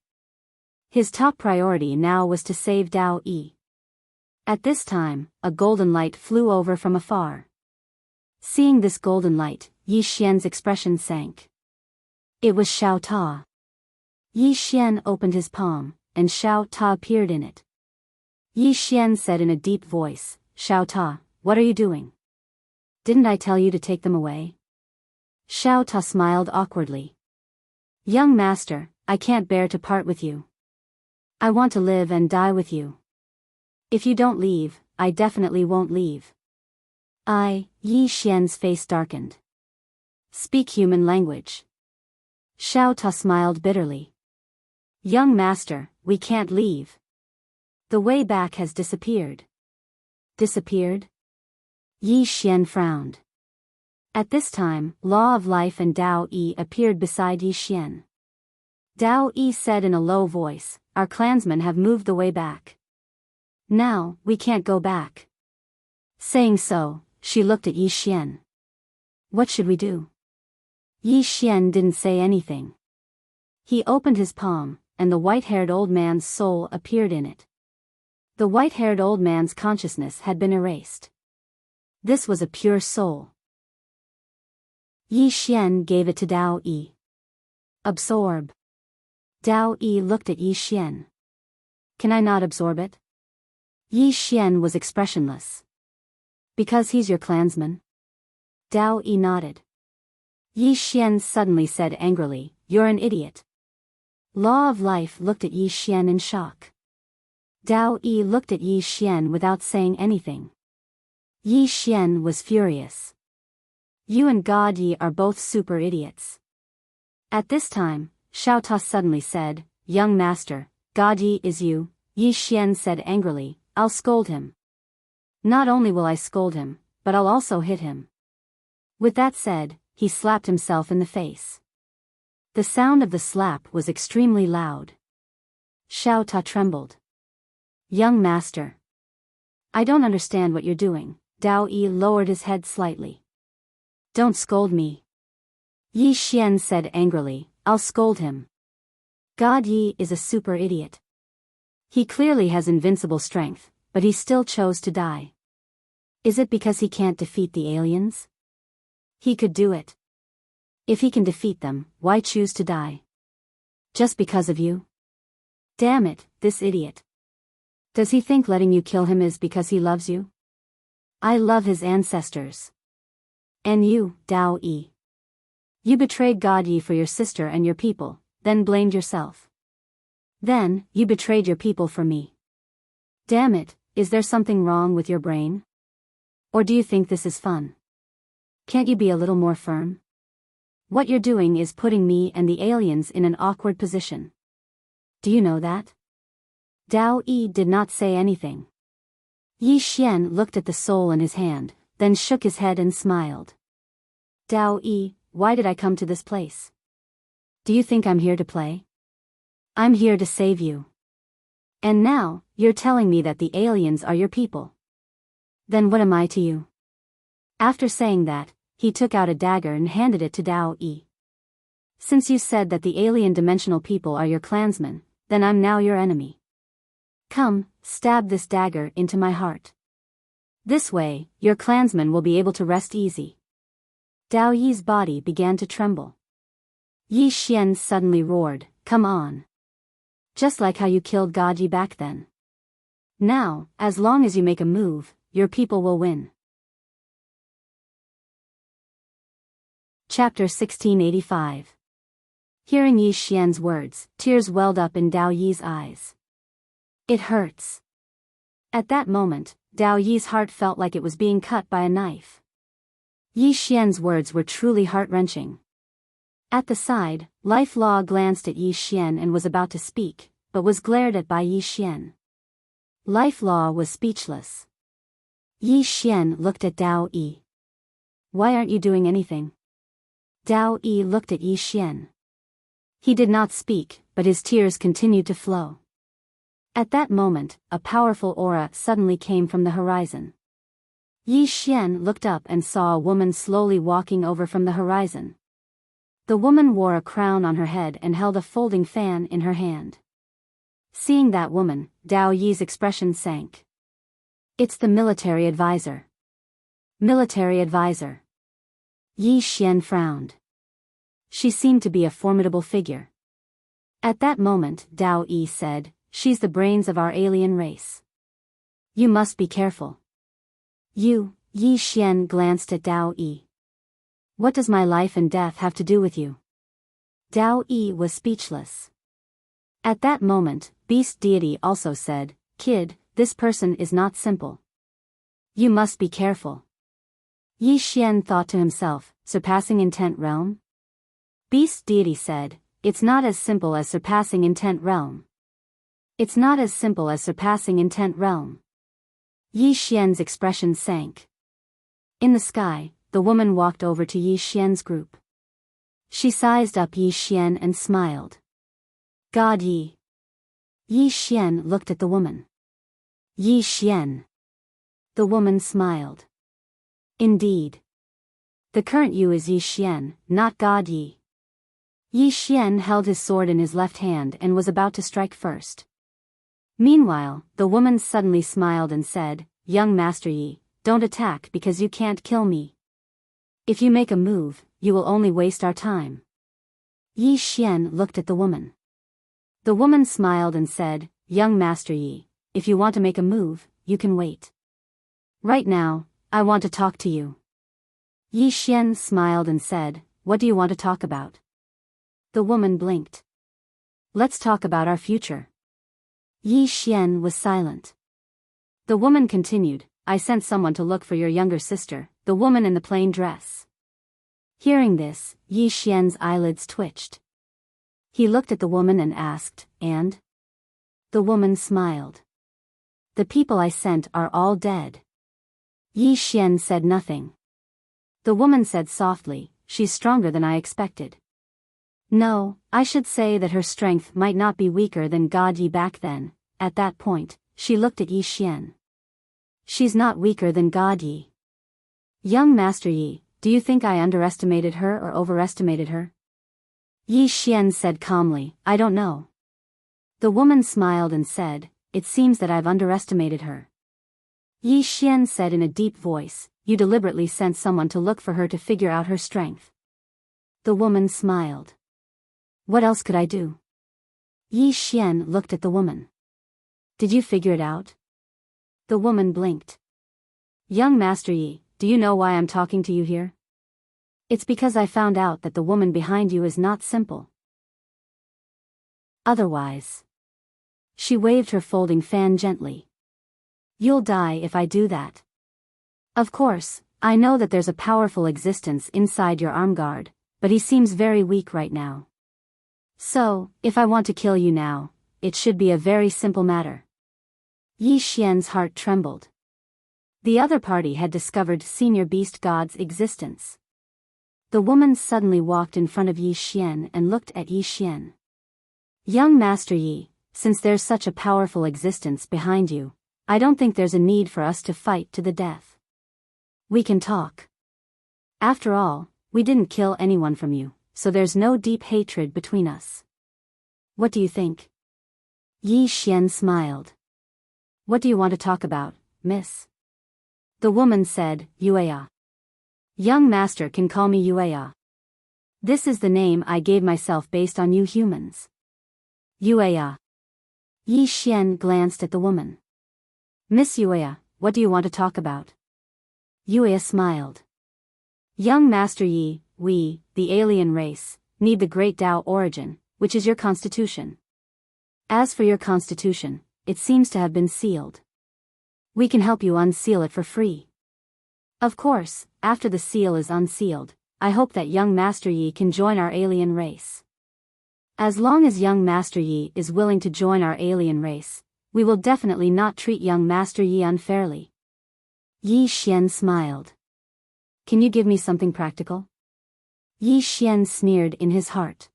His top priority now was to save Dao Yi. At this time, a golden light flew over from afar. Seeing this golden light, Yi Xian's expression sank. It was Xiao Ta. Yi Xian opened his palm, and Xiao Ta appeared in it. Yi Xian said in a deep voice, Xiao Ta, what are you doing? Didn't I tell you to take them away? Xiao Ta smiled awkwardly. Young master, I can't bear to part with you. I want to live and die with you. If you don't leave, I definitely won't leave. Yi Xian's face darkened. Speak human language. Xiao Ta smiled bitterly. Young master, we can't leave. The way back has disappeared. Disappeared? Yi Xian frowned. At this time, Law of Life and Dao Yi appeared beside Yi Xian. Dao Yi said in a low voice, our clansmen have moved the way back. Now, we can't go back. Saying so, she looked at Yi Xian. What should we do? Yi Xian didn't say anything. He opened his palm, and the white-haired old man's soul appeared in it. The white-haired old man's consciousness had been erased. This was a pure soul. Yi Xian gave it to Dao Yi. Absorb. Dao Yi looked at Yi Xian. Can I not absorb it? Yi Xian was expressionless. Because he's your clansman? Dao Yi nodded. Yi Xian suddenly said angrily, you're an idiot. Law of Life looked at Yi Xian in shock. Dao Yi looked at Yi Xian without saying anything. Yi Xian was furious. You and God Yi are both super idiots. At this time, Xiao Ta suddenly said, young master, God Yi is you. Yi Xian said angrily, I'll scold him. Not only will I scold him, but I'll also hit him. With that said, he slapped himself in the face. The sound of the slap was extremely loud. Xiao Ta trembled. Young master. I don't understand what you're doing. Dao Yi lowered his head slightly. Don't scold me. Yi Xian said angrily, I'll scold him. God Yi is a super idiot. He clearly has invincible strength, but he still chose to die. Is it because he can't defeat the aliens? He could do it. If he can defeat them, why choose to die? Just because of you? Damn it, this idiot. Does he think letting you kill him is because he loves you? I love his ancestors. And you, Dao Yi. You betrayed God Yi for your sister and your people, then blamed yourself. Then, you betrayed your people for me. Damn it, is there something wrong with your brain? Or do you think this is fun? Can't you be a little more firm? What you're doing is putting me and the aliens in an awkward position. Do you know that? Dao Yi did not say anything. Yi Xian looked at the soul in his hand, then shook his head and smiled. Dao Yi, why did I come to this place? Do you think I'm here to play? I'm here to save you. And now, you're telling me that the aliens are your people. Then what am I to you? After saying that, he took out a dagger and handed it to Dao Yi. Since you said that the alien dimensional people are your clansmen, then I'm now your enemy. Come, stab this dagger into my heart. This way, your clansmen will be able to rest easy. Dao Yi's body began to tremble. Yi Xian suddenly roared, come on. Just like how you killed God Yi back then. Now, as long as you make a move, your people will win. Chapter 1685. Hearing Yi Xian's words, tears welled up in Dao Yi's eyes. It hurts. At that moment, Dao Yi's heart felt like it was being cut by a knife. Yi Xian's words were truly heart-wrenching. At the side, Life Law glanced at Yi Xian and was about to speak, but was glared at by Yi Xian. Life Law was speechless. Yi Xian looked at Dao Yi. Why aren't you doing anything? Dao Yi looked at Yi Xian. He did not speak, but his tears continued to flow. At that moment, a powerful aura suddenly came from the horizon. Yi Xian looked up and saw a woman slowly walking over from the horizon. The woman wore a crown on her head and held a folding fan in her hand. Seeing that woman, Dao Yi's expression sank. It's the military advisor. Military advisor. Yi Xian frowned. She seemed to be a formidable figure. At that moment, Dao Yi said, she's the brains of our alien race. You must be careful. You, Yi Xian glanced at Dao Yi. What does my life and death have to do with you? Dao Yi was speechless. At that moment, Beast Deity also said, Kid, this person is not simple. You must be careful. Yi Xian thought to himself, surpassing intent realm? Beast Deity said, it's not as simple as surpassing intent realm. It's not as simple as surpassing intent realm. Yi Xian's expression sank. In the sky, the woman walked over to Yi Xian's group. She sized up Yi Xian and smiled. God Yi. Yi Xian looked at the woman. Yi Xian. The woman smiled. Indeed. The current you is Yi Xian, not God Yi. Yi Xian held his sword in his left hand and was about to strike first. Meanwhile, the woman suddenly smiled and said, Young Master Yi, don't attack because you can't kill me. If you make a move, you will only waste our time. Yi Xian looked at the woman. The woman smiled and said, Young Master Yi, if you want to make a move, you can wait. Right now, I want to talk to you. Yi Xian smiled and said, What do you want to talk about? The woman blinked. Let's talk about our future. Yi Xian was silent. The woman continued, I sent someone to look for your younger sister, the woman in the plain dress. Hearing this, Yi Xian's eyelids twitched. He looked at the woman and asked, And? The woman smiled. The people I sent are all dead. Yi Xian said nothing. The woman said softly, She's stronger than I expected. No, I should say that her strength might not be weaker than God Yi back then. At that point, she looked at Yi Xian. She's not weaker than God Yi. Young Master Yi, do you think I underestimated her or overestimated her? Yi Xian said calmly, I don't know. The woman smiled and said, it seems that I've underestimated her. Yi Xian said in a deep voice, you deliberately sent someone to look for her to figure out her strength. The woman smiled. What else could I do? Yi Xian looked at the woman. Did you figure it out? The woman blinked. Young Master Yi, do you know why I'm talking to you here? It's because I found out that the woman behind you is not simple. Otherwise. She waved her folding fan gently. You'll die if I do that. Of course, I know that there's a powerful existence inside your arm guard, but he seems very weak right now. So, if I want to kill you now, it should be a very simple matter. Yi Xian's heart trembled. The other party had discovered Senior Beast God's existence. The woman suddenly walked in front of Yi Xian and looked at Yi Xian. Young Master Yi, since there's such a powerful existence behind you, I don't think there's a need for us to fight to the death. We can talk. After all, we didn't kill anyone from you, so there's no deep hatred between us. What do you think? Yi Xian smiled. What do you want to talk about, miss? The woman said, Yueya. Young master can call me Yueya. This is the name I gave myself based on you humans. Yueya. Yi Xian glanced at the woman. Miss Yueya, what do you want to talk about? Yueya smiled. Young Master Yi, we, the alien race, need the Great Tao Origin, which is your constitution. As for your constitution, it seems to have been sealed. We can help you unseal it for free. Of course, after the seal is unsealed, I hope that young Master Yi can join our alien race. As long as young Master Yi is willing to join our alien race, we will definitely not treat young Master Yi unfairly. Yi Xian smiled. Can you give me something practical? Yi Xian sneered in his heart.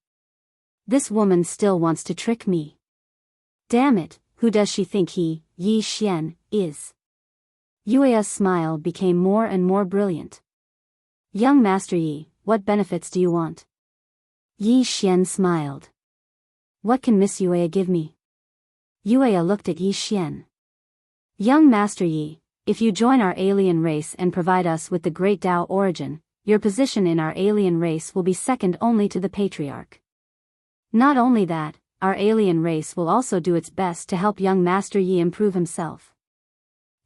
This woman still wants to trick me. Damn it, who does she think he, Yi Xian, is? Yueya's smile became more and more brilliant. Young Master Yi, what benefits do you want? Yi Xian smiled. What can Miss Yueya give me? Yueya looked at Yi Xian. Young Master Yi, if you join our alien race and provide us with the Great Tao Origin, your position in our alien race will be second only to the Patriarch. Not only that, our alien race will also do its best to help young Master Yi improve himself.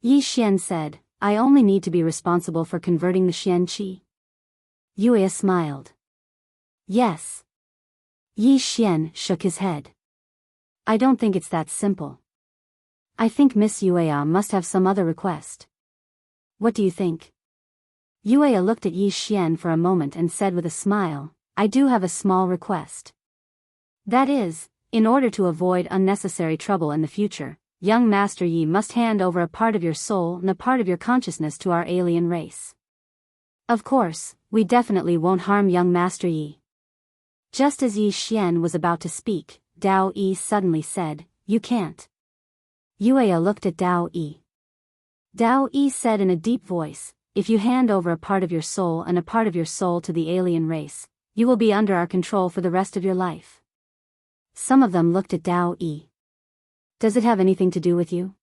Yi Xian said, I only need to be responsible for converting the Xian Qi. Yueya smiled. Yes. Yi Xian shook his head. I don't think it's that simple. I think Miss Yueya must have some other request. What do you think? Yueya looked at Yi Xian for a moment and said with a smile, I do have a small request. That is, in order to avoid unnecessary trouble in the future, young Master Yi must hand over a part of your soul and a part of your consciousness to our alien race. Of course, we definitely won't harm young Master Yi. Just as Yi Xian was about to speak, Dao Yi suddenly said, You can't. Yueya looked at Dao Yi. Dao Yi said in a deep voice, If you hand over a part of your soul and a part of your soul to the alien race, you will be under our control for the rest of your life. Some of them looked at Dao Yi. Does it have anything to do with you?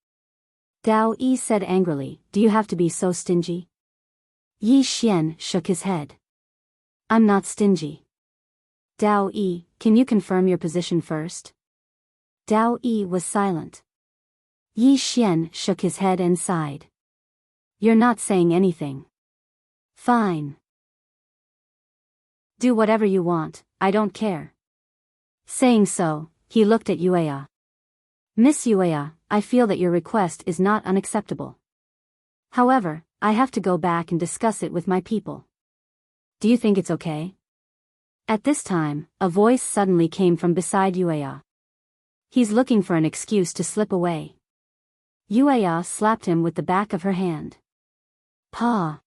Dao Yi said angrily, Do you have to be so stingy? Yi Xian shook his head. I'm not stingy. Dao Yi, can you confirm your position first? Dao Yi was silent. Yi Xian shook his head and sighed. You're not saying anything. Fine. Do whatever you want, I don't care. Saying so, he looked at Yueya. Miss Yueya, I feel that your request is not unacceptable. However, I have to go back and discuss it with my people. Do you think it's okay? At this time, a voice suddenly came from beside Yueya. He's looking for an excuse to slip away. Yueya slapped him with the back of her hand. Pa!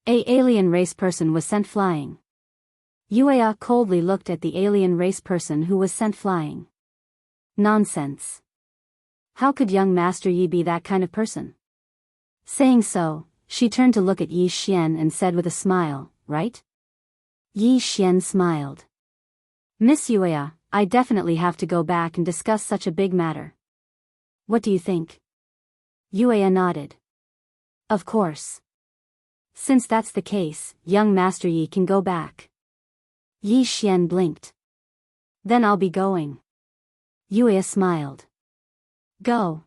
A alien race person was sent flying. Yueya coldly looked at the alien race person who was sent flying. Nonsense. How could young Master Yi be that kind of person? Saying so, she turned to look at Yi Xian and said with a smile, right? Yi Xian smiled. Miss Yuya, I definitely have to go back and discuss such a big matter. What do you think? Yuya nodded. Of course. Since that's the case, young Master Yi can go back. Yi Xian blinked. Then I'll be going. Yuya smiled. Go.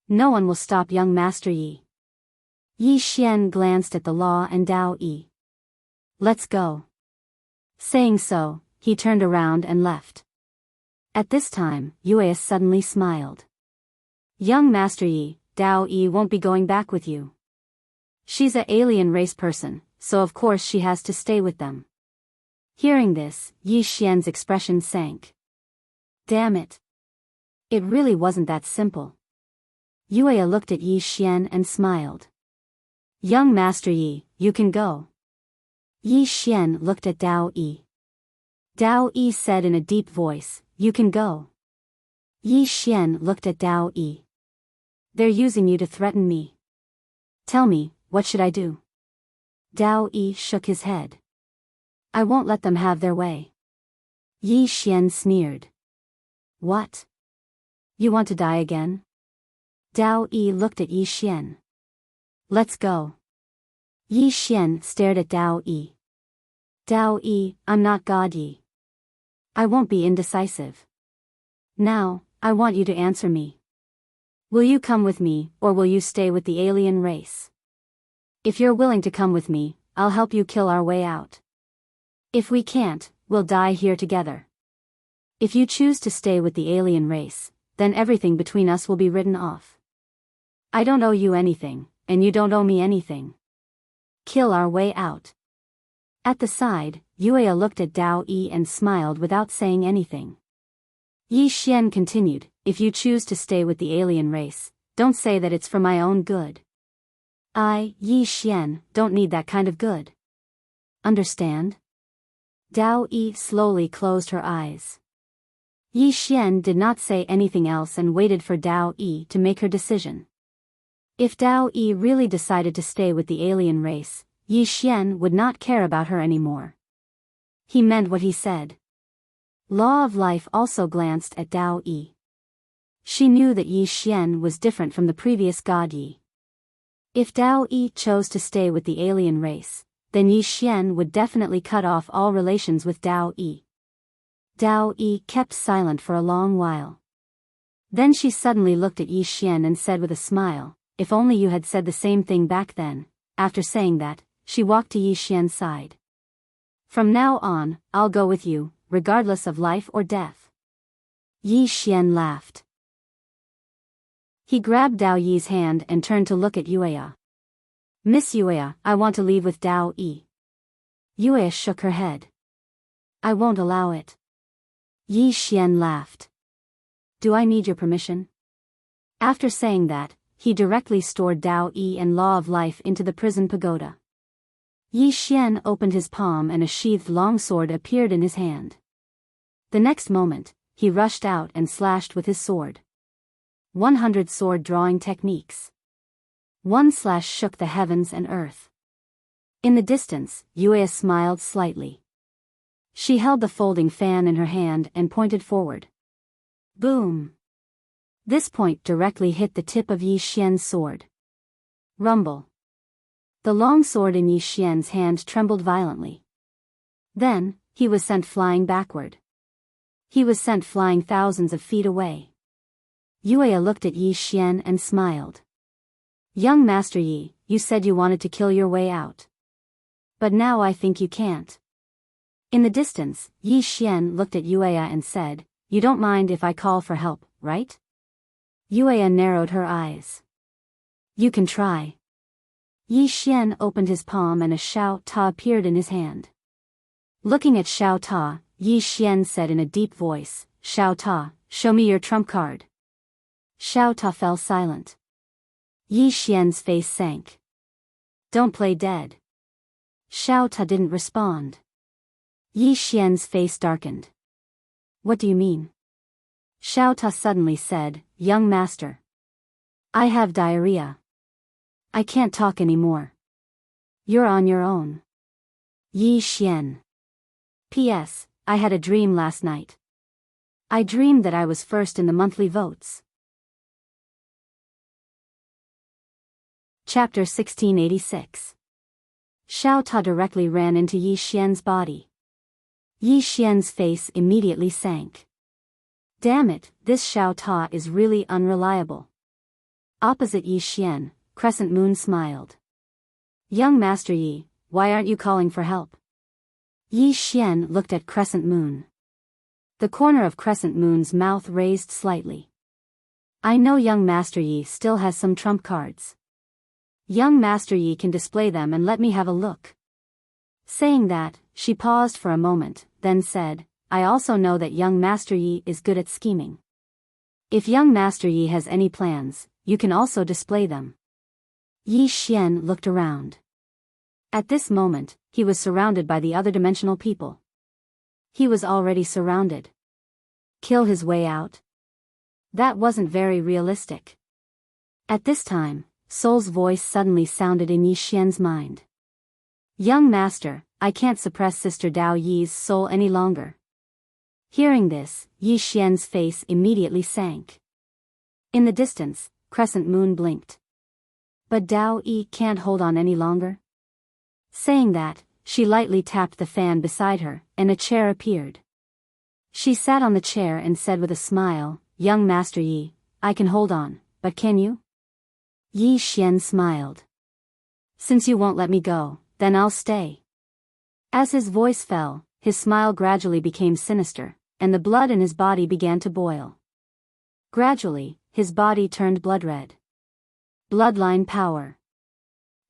No one will stop young Master Yi. Yi Xian glanced at the law and Dao Yi. Let's go. Saying so, he turned around and left. At this time, Yuya suddenly smiled. Young Master Yi, Dao Yi won't be going back with you. She's a alien race person, so of course she has to stay with them. Hearing this, Yi Xian's expression sank. Damn it. It really wasn't that simple. Yuya looked at Yi Xian and smiled. Young Master Yi, you can go. Yi Xian looked at Dao Yi. Dao Yi said in a deep voice, you can go. Yi Xian looked at Dao Yi. They're using you to threaten me. Tell me, what should I do? Dao Yi shook his head. I won't let them have their way. Yi Xian sneered. What? You want to die again? Dao Yi looked at Yi Xian. Let's go. Yi Xian stared at Dao Yi. Dao Yi, I'm not God Yi. I won't be indecisive. Now, I want you to answer me. Will you come with me, or will you stay with the alien race? If you're willing to come with me, I'll help you kill our way out. If we can't, we'll die here together. If you choose to stay with the alien race, then everything between us will be written off. I don't owe you anything, and you don't owe me anything. Kill our way out. At the side, Yuya looked at Dao Yi and smiled without saying anything. Yi Xian continued, if you choose to stay with the alien race, don't say that it's for my own good. I, Yi Xian, don't need that kind of good. Understand? Dao Yi slowly closed her eyes. Yi Xian did not say anything else and waited for Dao Yi to make her decision. If Dao Yi really decided to stay with the alien race, Yi Xian would not care about her anymore. He meant what he said. Law of Life also glanced at Dao Yi. She knew that Yi Xian was different from the previous God Yi. If Dao Yi chose to stay with the alien race, then Yi Xian would definitely cut off all relations with Dao Yi. Dao Yi kept silent for a long while. Then she suddenly looked at Yi Xian and said with a smile, if only you had said the same thing back then. After saying that, she walked to Yi Xian's side. From now on, I'll go with you, regardless of life or death. Yi Xian laughed. He grabbed Dao Yi's hand and turned to look at Yuya. Miss Yuya, I want to leave with Dao Yi. Yuya shook her head. I won't allow it. Yi Xian laughed. Do I need your permission? After saying that, he directly stored Dao Yi and Law of Life into the prison pagoda. Yi Xian opened his palm and a sheathed longsword appeared in his hand. The next moment, he rushed out and slashed with his sword. 100 sword drawing techniques. One slash shook the heavens and earth. In the distance, Yuya smiled slightly. She held the folding fan in her hand and pointed forward. Boom! This point directly hit the tip of Yi Xian's sword. Rumble. The long sword in Yi Xian's hand trembled violently. Then, he was sent flying backward. He was sent flying thousands of feet away. Yuya looked at Yi Xian and smiled. Young Master Yi, you said you wanted to kill your way out. But now I think you can't. In the distance, Yi Xian looked at Yuya and said, you don't mind if I call for help, right? Yuya narrowed her eyes. You can try. Yi Xian opened his palm and a Xiao Ta appeared in his hand. Looking at Xiao Ta, Yi Xian said in a deep voice, Xiao Ta, show me your trump card. Xiao Ta fell silent. Yi Xian's face sank. Don't play dead. Xiao Ta didn't respond. Yi Xian's face darkened. What do you mean? Xiao Ta suddenly said, young master. I have diarrhea. I can't talk anymore. You're on your own. Yi Xian. P.S. I had a dream last night. I dreamed that I was first in the monthly votes. Chapter 1686. Xiao Ta directly ran into Yi Xian's body. Yi Xian's face immediately sank. Damn it, this Xiao Ta is really unreliable. Opposite Yi Xian, Crescent Moon smiled. Young Master Yi, why aren't you calling for help? Yi Xian looked at Crescent Moon. The corner of Crescent Moon's mouth raised slightly. I know young Master Yi still has some trump cards. Young Master Yi can display them and let me have a look. Saying that, she paused for a moment, then said, I also know that young Master Yi is good at scheming. If young Master Yi has any plans, you can also display them. Yi Xian looked around. At this moment, he was surrounded by the other dimensional people. He was already surrounded. Kill his way out? That wasn't very realistic. At this time, Soul's voice suddenly sounded in Yi Xian's mind. Young Master, I can't suppress Sister Dao Yi's soul any longer. Hearing this, Yi Xian's face immediately sank. In the distance, Crescent Moon blinked. But Dao Yi can't hold on any longer? Saying that, she lightly tapped the fan beside her, and a chair appeared. She sat on the chair and said with a smile, Young Master Yi, I can hold on, but can you? Yi Xian smiled. Since you won't let me go, then I'll stay. As his voice fell, his smile gradually became sinister, and the blood in his body began to boil. Gradually, his body turned blood red. Bloodline power.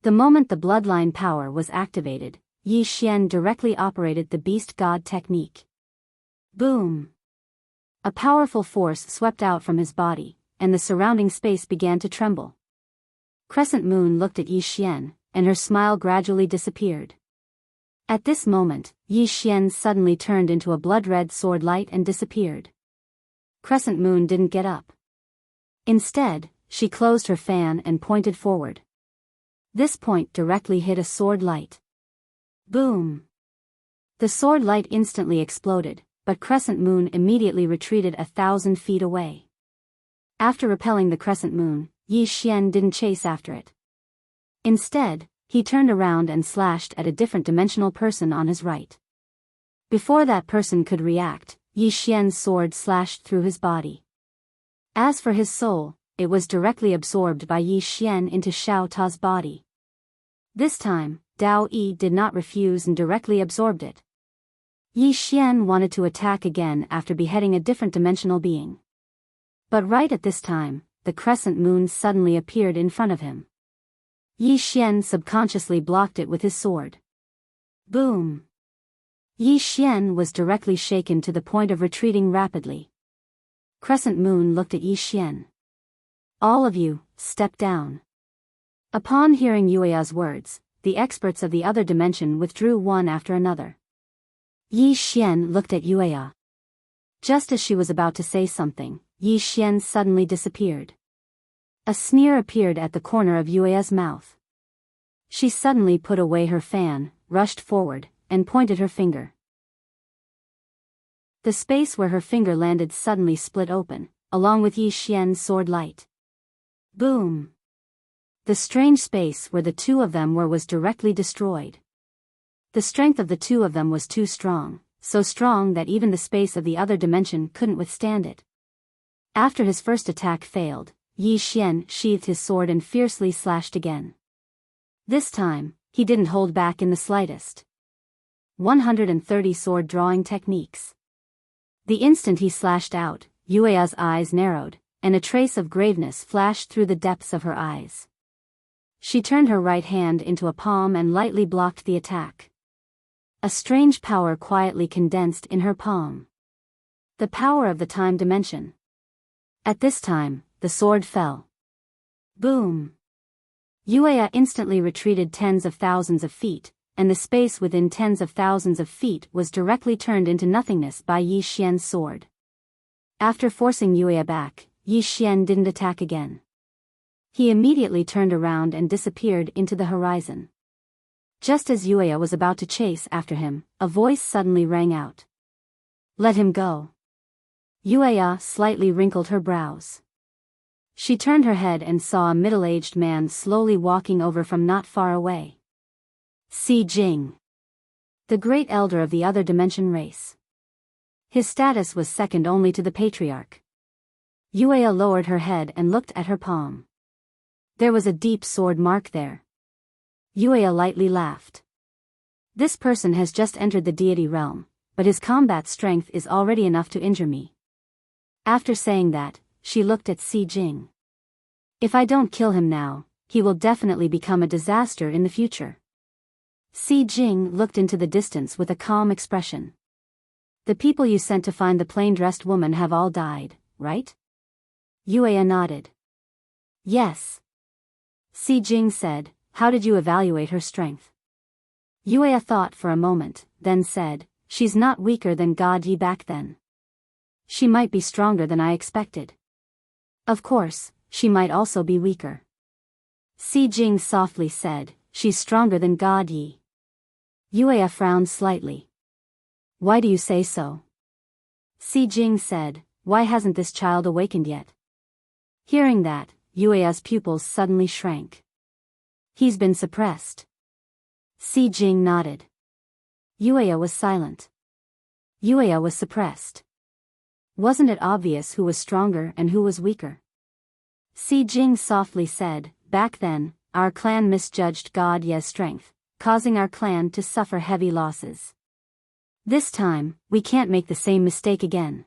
The moment the bloodline power was activated, Yi Xian directly operated the Beast God technique. Boom! A powerful force swept out from his body, and the surrounding space began to tremble. Crescent Moon looked at Yi Xian, and her smile gradually disappeared. At this moment, Yi Xian suddenly turned into a blood-red sword light and disappeared. Crescent Moon didn't get up. Instead, she closed her fan and pointed forward. This point directly hit a sword light. Boom! The sword light instantly exploded, but Crescent Moon immediately retreated 1,000 feet away. After repelling the Crescent Moon, Yi Xian didn't chase after it. Instead, he turned around and slashed at a different dimensional person on his right. Before that person could react, Yi Xian's sword slashed through his body. As for his soul, it was directly absorbed by Yi Xian into Xiao Ta's body. This time, Dao Yi did not refuse and directly absorbed it. Yi Xian wanted to attack again after beheading a different dimensional being. But right at this time, the Crescent Moon suddenly appeared in front of him. Yi Xian subconsciously blocked it with his sword. Boom! Yi Xian was directly shaken to the point of retreating rapidly. Crescent Moon looked at Yi Xian. All of you, step down. Upon hearing Yueya's words, the experts of the other dimension withdrew one after another. Yi Xian looked at Yueya. Just as she was about to say something, Yi Xian suddenly disappeared. A sneer appeared at the corner of Yueya's mouth. She suddenly put away her fan, rushed forward, and pointed her finger. The space where her finger landed suddenly split open, along with Yi Xian's sword light. Boom! The strange space where the two of them were was directly destroyed. The strength of the two of them was too strong, so strong that even the space of the other dimension couldn't withstand it. After his first attack failed, Yi Xian sheathed his sword and fiercely slashed again. This time, he didn't hold back in the slightest. 130 sword drawing techniques. The instant he slashed out, Yueya's eyes narrowed, and a trace of graveness flashed through the depths of her eyes. She turned her right hand into a palm and lightly blocked the attack. A strange power quietly condensed in her palm. The power of the time dimension. At this time, the sword fell. Boom! Yueya instantly retreated tens of thousands of feet, and the space within tens of thousands of feet was directly turned into nothingness by Yi Xian's sword. After forcing Yueya back, Yi Xian didn't attack again. He immediately turned around and disappeared into the horizon. Just as Yuya was about to chase after him, a voice suddenly rang out. Let him go. Yuya slightly wrinkled her brows. She turned her head and saw a middle-aged man slowly walking over from not far away. Si Jing, the great elder of the other dimension race. His status was second only to the patriarch. Yuya lowered her head and looked at her palm. There was a deep sword mark there. Yuya lightly laughed. This person has just entered the deity realm, but his combat strength is already enough to injure me. After saying that, she looked at Si Jing. If I don't kill him now, he will definitely become a disaster in the future. Si Jing looked into the distance with a calm expression. The people you sent to find the plain-dressed woman have all died, right? Yuya nodded. Yes. Si Jing said, how did you evaluate her strength? Yuya thought for a moment, then said, she's not weaker than God Yi back then. She might be stronger than I expected. Of course, she might also be weaker. Si Jing softly said, she's stronger than God Yi. Yuya frowned slightly. Why do you say so? Si Jing said, why hasn't this child awakened yet? Hearing that, Yuya's pupils suddenly shrank. He's been suppressed. Si Jing nodded. Yuya was silent. Yuya was suppressed. Wasn't it obvious who was stronger and who was weaker? Si Jing softly said, back then, our clan misjudged God Ye's strength, causing our clan to suffer heavy losses. This time, we can't make the same mistake again.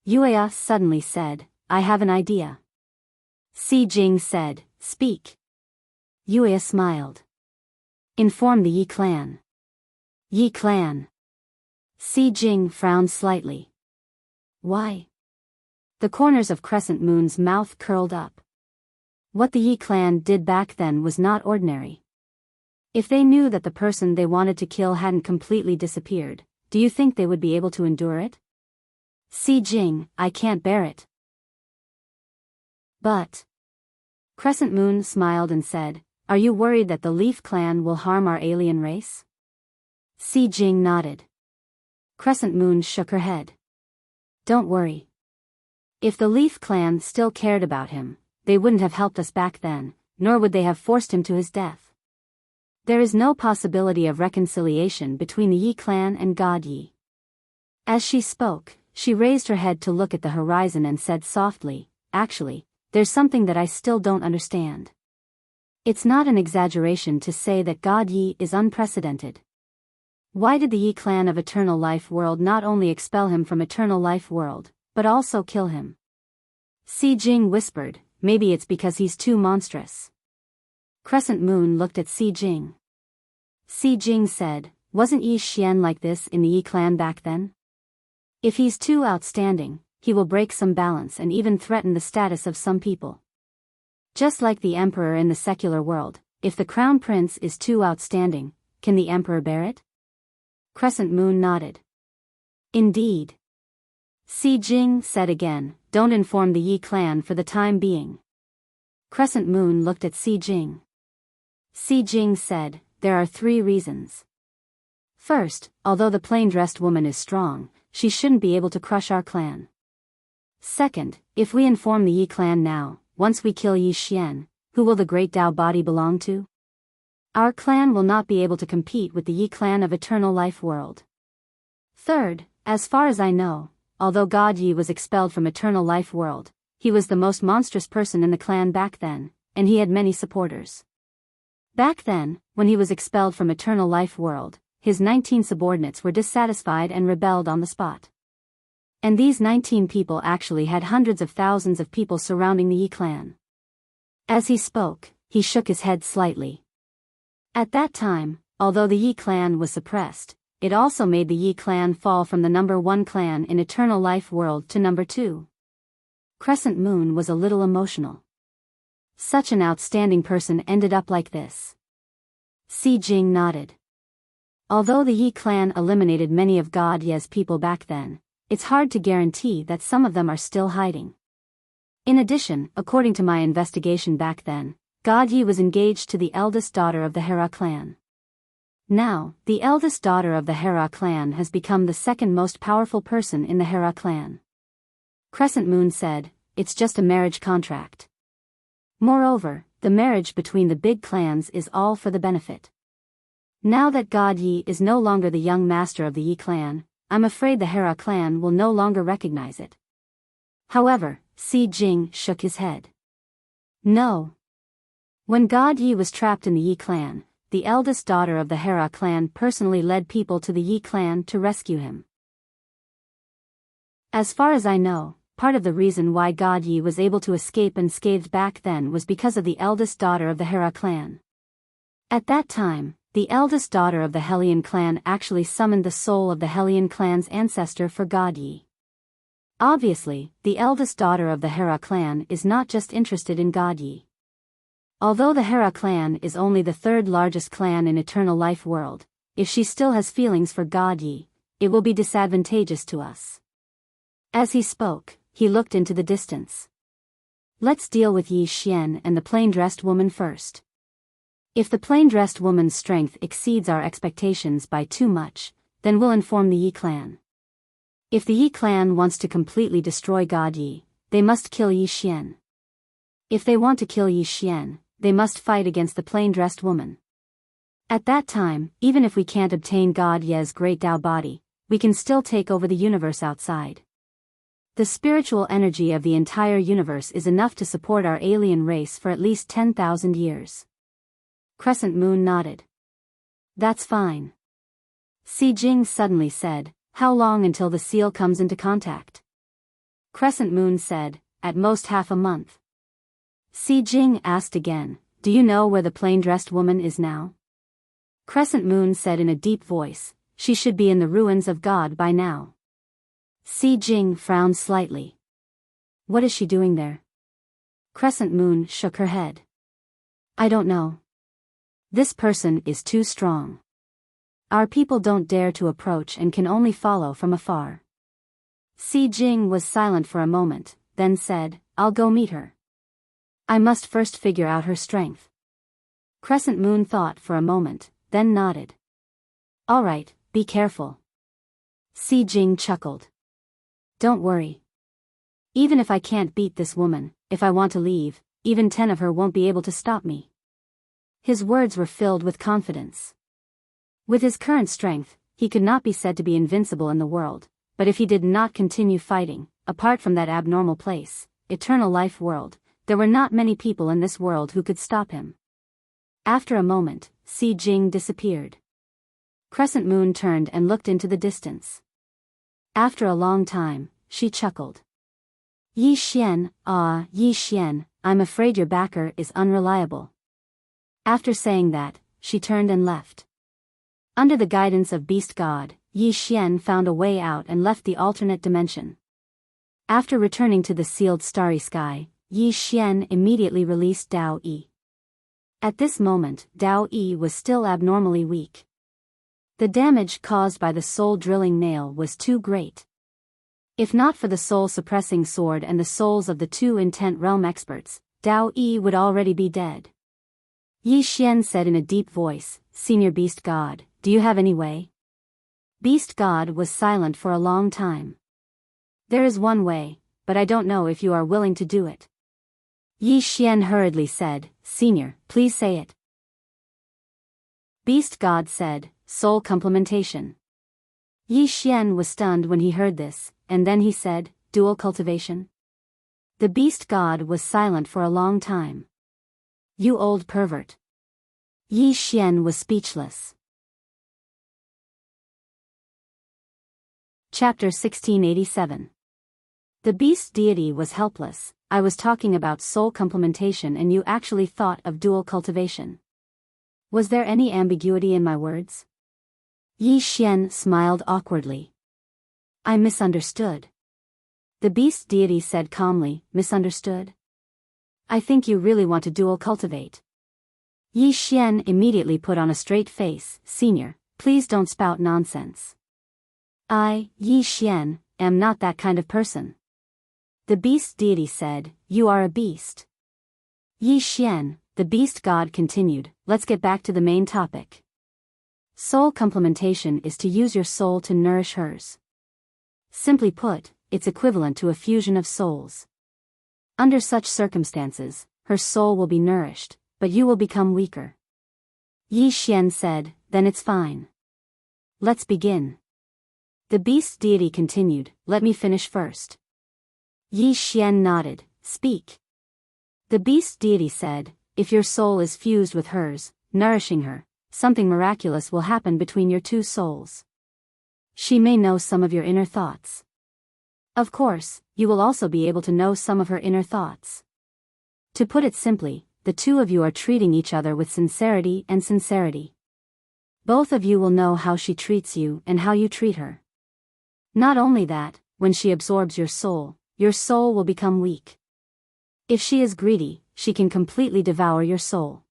Yuya suddenly said, I have an idea. Si Jing said, speak. Yuya smiled. Inform the Yi clan. Yi clan. Si Jing frowned slightly. Why? The corners of Crescent Moon's mouth curled up. What the Yi clan did back then was not ordinary. If they knew that the person they wanted to kill hadn't completely disappeared, do you think they would be able to endure it? Si Jing, I can't bear it. But. Crescent Moon smiled and said, are you worried that the Leaf clan will harm our alien race? Si Jing nodded. Crescent Moon shook her head. Don't worry. If the Leaf clan still cared about him, they wouldn't have helped us back then, nor would they have forced him to his death. There is no possibility of reconciliation between the Yi clan and God Yi. As she spoke, she raised her head to look at the horizon and said softly, actually, there's something that I still don't understand. It's not an exaggeration to say that God Yi is unprecedented. Why did the Yi clan of Eternal Life World not only expel him from Eternal Life World, but also kill him? Si Jing whispered, maybe it's because he's too monstrous. Crescent Moon looked at Si Jing. Si Jing said, wasn't Yi Xian like this in the Yi clan back then? If he's too outstanding, he will break some balance and even threaten the status of some people. Just like the emperor in the secular world, if the crown prince is too outstanding, can the emperor bear it? Crescent Moon nodded. Indeed. Si Jing said again, don't inform the Yi clan for the time being. Crescent Moon looked at Si Jing. Si Jing said, there are 3 reasons. First, although the plain-dressed woman is strong, she shouldn't be able to crush our clan. Second, if we inform the Yi clan now, once we kill Yi Xian, who will the great Dao body belong to? Our clan will not be able to compete with the Yi clan of Eternal Life World. Third, as far as I know, although God Yi was expelled from Eternal Life World, he was the most monstrous person in the clan back then, and he had many supporters. Back then, when he was expelled from Eternal Life World, his 19 subordinates were dissatisfied and rebelled on the spot. And these 19 people actually had hundreds of thousands of people surrounding the Yi clan. As he spoke, he shook his head slightly. At that time, although the Yi clan was suppressed, it also made the Yi clan fall from the number 1 clan in Eternal Life World to number 2. Crescent Moon was a little emotional. Such an outstanding person ended up like this. Si Jing nodded. Although the Yi clan eliminated many of God Ye's people back then, it's hard to guarantee that some of them are still hiding. In addition, according to my investigation back then, God Yi was engaged to the eldest daughter of the Hera clan. Now, the eldest daughter of the Hera clan has become the second most powerful person in the Hera clan. Crescent Moon said, it's just a marriage contract. Moreover, the marriage between the big clans is all for the benefit. Now that God Yi is no longer the young master of the Yi clan, I'm afraid the Hera clan will no longer recognize it. However, Si Jing shook his head. No. When God Yi was trapped in the Yi clan, the eldest daughter of the Hera clan personally led people to the Yi clan to rescue him. As far as I know, part of the reason why God Yi was able to escape unscathed back then was because of the eldest daughter of the Hera clan. At that time, the eldest daughter of the Hellion clan actually summoned the soul of the Hellion clan's ancestor for God Yi. Obviously, the eldest daughter of the Hera clan is not just interested in God Yi. Although the Hera clan is only the third largest clan in Eternal Life world, if she still has feelings for God Yi, it will be disadvantageous to us. As he spoke, he looked into the distance. Let's deal with Yi Xian and the plain-dressed woman first. If the plain-dressed woman's strength exceeds our expectations by too much, then we'll inform the Yi clan. If the Yi clan wants to completely destroy God Yi, they must kill Yi Xian. If they want to kill Yi Xian, they must fight against the plain-dressed woman. At that time, even if we can't obtain God Ye's great Tao body, we can still take over the universe outside. The spiritual energy of the entire universe is enough to support our alien race for at least 10,000 years. Crescent Moon nodded. That's fine. Si Jing suddenly said, how long until the seal comes into contact? Crescent Moon said, at most half a month. Si Jing asked again, do you know where the plain-dressed woman is now? Crescent Moon said in a deep voice, she should be in the ruins of God by now. Si Jing frowned slightly. What is she doing there? Crescent Moon shook her head. I don't know. This person is too strong. Our people don't dare to approach and can only follow from afar. Si Jing was silent for a moment, then said, I'll go meet her. I must first figure out her strength. Crescent Moon thought for a moment, then nodded. All right, be careful. Si Jing chuckled. Don't worry. Even if I can't beat this woman, if I want to leave, even 10 of her won't be able to stop me. His words were filled with confidence. With his current strength, he could not be said to be invincible in the world, but if he did not continue fighting, apart from that abnormal place, Eternal Life world, there were not many people in this world who could stop him. After a moment, Si Jing disappeared. Crescent Moon turned and looked into the distance. After a long time, she chuckled. Yi Xian, Yi Xian, I'm afraid your backer is unreliable. After saying that, she turned and left. Under the guidance of Beast God, Yi Xian found a way out and left the alternate dimension. After returning to the sealed starry sky, Yi Xian immediately released Dao Yi. At this moment, Dao Yi was still abnormally weak. The damage caused by the soul-drilling nail was too great. If not for the soul-suppressing sword and the souls of the two intent realm experts, Dao Yi would already be dead. Yi Xian said in a deep voice, Senior Beast God, do you have any way? Beast God was silent for a long time. There is one way, but I don't know if you are willing to do it. Yi Xian hurriedly said, Senior, please say it. Beast God said, Soul complementation. Yi Xian was stunned when he heard this, and then he said, Dual cultivation. The Beast God was silent for a long time. You old pervert. Yi Xian was speechless. Chapter 1687. The beast deity was helpless. I was talking about soul complementation and you actually thought of dual cultivation. Was there any ambiguity in my words? Yi Xian smiled awkwardly. I misunderstood. The beast deity said calmly, misunderstood? I think you really want to dual cultivate. Yi Xian immediately put on a straight face, Senior, please don't spout nonsense. I, Yi Xian, am not that kind of person. The beast deity said, "You are a beast." Yi Xian, the beast god continued, "Let's get back to the main topic. Soul complementation is to use your soul to nourish hers. Simply put, it's equivalent to a fusion of souls. Under such circumstances, her soul will be nourished, but you will become weaker." Yi Xian said, "Then it's fine. Let's begin." The beast deity continued, "Let me finish first." Yi Xian nodded, "Speak." The beast deity said, "If your soul is fused with hers, nourishing her, something miraculous will happen between your two souls. She may know some of your inner thoughts. Of course, you will also be able to know some of her inner thoughts. To put it simply, the two of you are treating each other with sincerity and sincerity. Both of you will know how she treats you and how you treat her. Not only that, when she absorbs your soul will become weak. If she is greedy, she can completely devour your soul."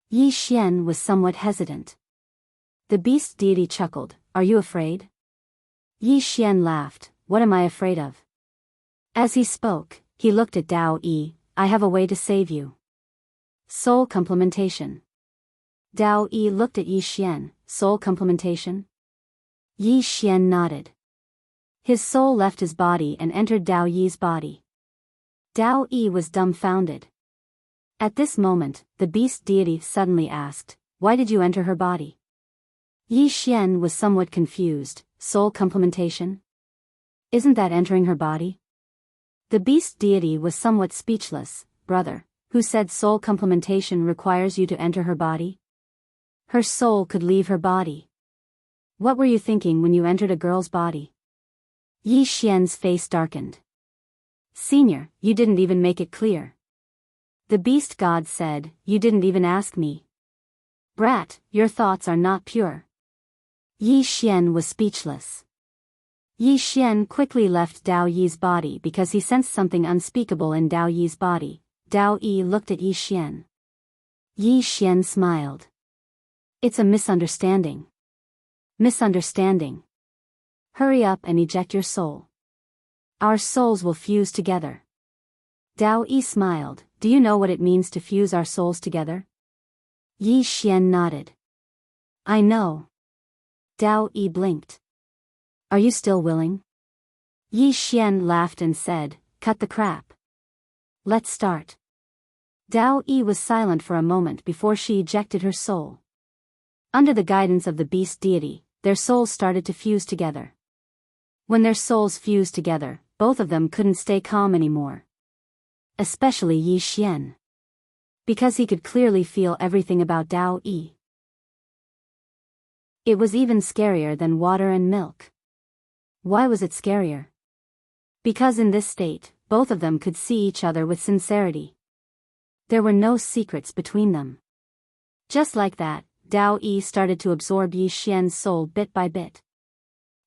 Yi Xian was somewhat hesitant. The beast deity chuckled, "Are you afraid?" Yi Xian laughed, "What am I afraid of?" As he spoke, he looked at Dao Yi, "I have a way to save you. Soul complementation." Dao Yi looked at Yi Xian, "Soul complementation?" Yi Xian nodded. His soul left his body and entered Dao Yi's body. Dao Yi was dumbfounded. At this moment, the beast deity suddenly asked, "Why did you enter her body?" Yi Xian was somewhat confused. "Soul complementation? Isn't that entering her body?" The beast deity was somewhat speechless. "Brother, who said soul complementation requires you to enter her body? Her soul could leave her body. What were you thinking when you entered a girl's body?" Yi Xian's face darkened. "Senior, you didn't even make it clear." The beast god said, "You didn't even ask me. Brat, your thoughts are not pure." Yi Xian was speechless. Yi Xian quickly left Dao Yi's body because he sensed something unspeakable in Dao Yi's body. Dao Yi looked at Yi Xian. Yi Xian smiled. "It's a misunderstanding." "Misunderstanding? Hurry up and eject your soul. Our souls will fuse together." Dao Yi smiled, "Do you know what it means to fuse our souls together?" Yi Xian nodded. "I know." Dao Yi blinked. "Are you still willing?" Yi Xian laughed and said, "Cut the crap. Let's start." Dao Yi was silent for a moment before she ejected her soul. Under the guidance of the beast deity, their souls started to fuse together. When their souls fused together, both of them couldn't stay calm anymore. Especially Yi Xian. Because he could clearly feel everything about Dao Yi. It was even scarier than water and milk. Why was it scarier? Because in this state, both of them could see each other with sincerity. There were no secrets between them. Just like that, Dao Yi started to absorb Yi Xian's soul bit by bit.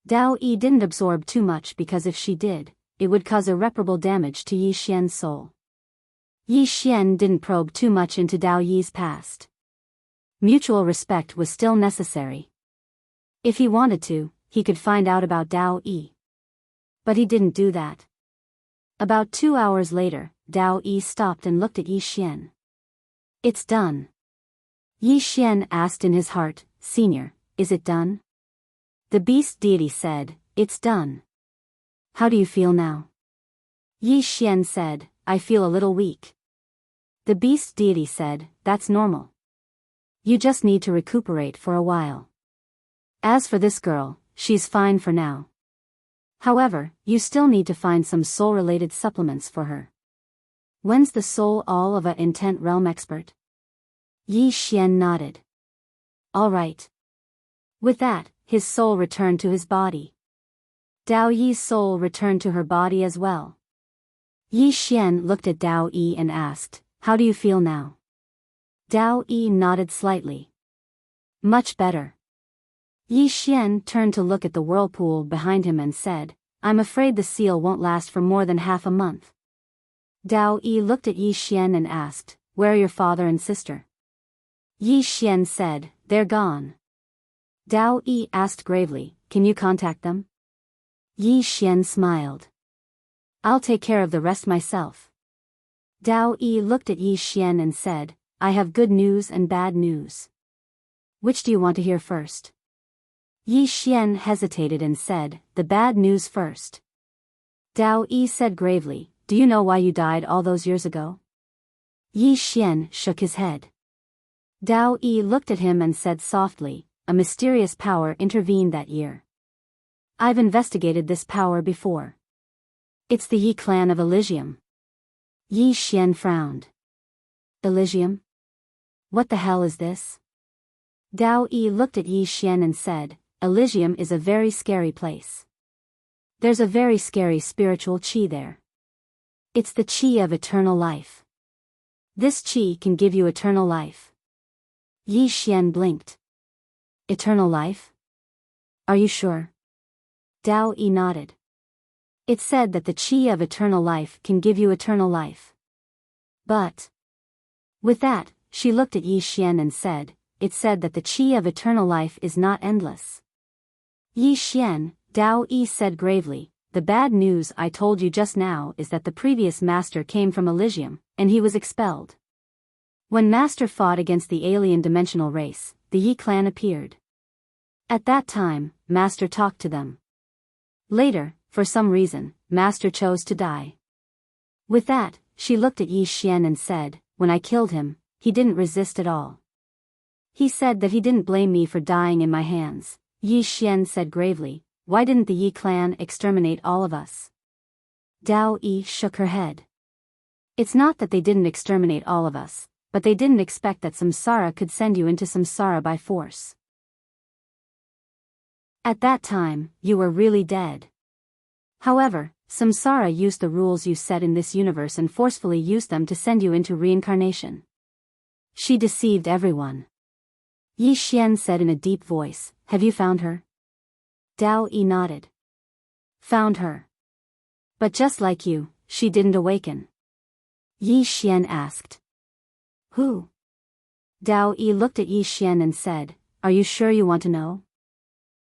Dao Yi didn't absorb too much because if she did, it would cause irreparable damage to Yi Xian's soul. Yi Xian didn't probe too much into Dao Yi's past. Mutual respect was still necessary. If he wanted to, he could find out about Dao Yi. But he didn't do that. About 2 hours later, Dao Yi stopped and looked at Yi Xian. "It's done." Yi Xian asked in his heart, "Senior, is it done?" The beast deity said, "It's done." "How do you feel now?" Yi Xian said, "I feel a little weak." The beast deity said, "That's normal. You just need to recuperate for a while. As for this girl, she's fine for now. However, you still need to find some soul-related supplements for her." "When's the soul all of a intent realm expert?" Yi Xian nodded. "All right." With that, his soul returned to his body. Dao Yi's soul returned to her body as well. Yi Xian looked at Dao Yi and asked, "How do you feel now?" Dao Yi nodded slightly. "Much better." Yi Xian turned to look at the whirlpool behind him and said, "I'm afraid the seal won't last for more than half a month." Dao Yi looked at Yi Xian and asked, "Where are your father and sister?" Yi Xian said, "They're gone." Dao Yi asked gravely, "Can you contact them?" Yi Xian smiled. I'll take care of the rest myself. Dao Yi looked at Yi Xian and said, I have good news and bad news. Which do you want to hear first? Yi Xian hesitated and said, the bad news first. Dao Yi said gravely, do you know why you died all those years ago? Yi Xian shook his head. Dao Yi looked at him and said softly, a mysterious power intervened that year. I've investigated this power before. It's the Yi clan of Elysium. Yi Xian frowned. Elysium? What the hell is this? Dao Yi looked at Yi Xian and said, Elysium is a very scary place. There's a very scary spiritual qi there. It's the qi of eternal life. This qi can give you eternal life. Yi Xian blinked. Eternal life? Are you sure? Dao Yi nodded. It said that the qi of eternal life can give you eternal life. But. With that, she looked at Yi Xian and said, it said that the qi of eternal life is not endless. Yi Xian, Dao Yi said gravely, the bad news I told you just now is that the previous master came from Elysium, and he was expelled. When Master fought against the alien dimensional race, the Yi clan appeared. At that time, Master talked to them. Later, for some reason, Master chose to die. With that, she looked at Yi Xian and said, when I killed him, he didn't resist at all. He said that he didn't blame me for dying in my hands. Yi Xian said gravely, why didn't the Yi clan exterminate all of us? Dao Yi shook her head. It's not that they didn't exterminate all of us, but they didn't expect that samsara could send you into samsara by force. At that time, you were really dead. However, samsara used the rules you set in this universe and forcefully used them to send you into reincarnation. She deceived everyone. Yi Xian said in a deep voice, have you found her? Dao Yi nodded. Found her. But just like you, she didn't awaken. Yi Xian asked. Who? Dao Yi looked at Yi Xian and said, are you sure you want to know?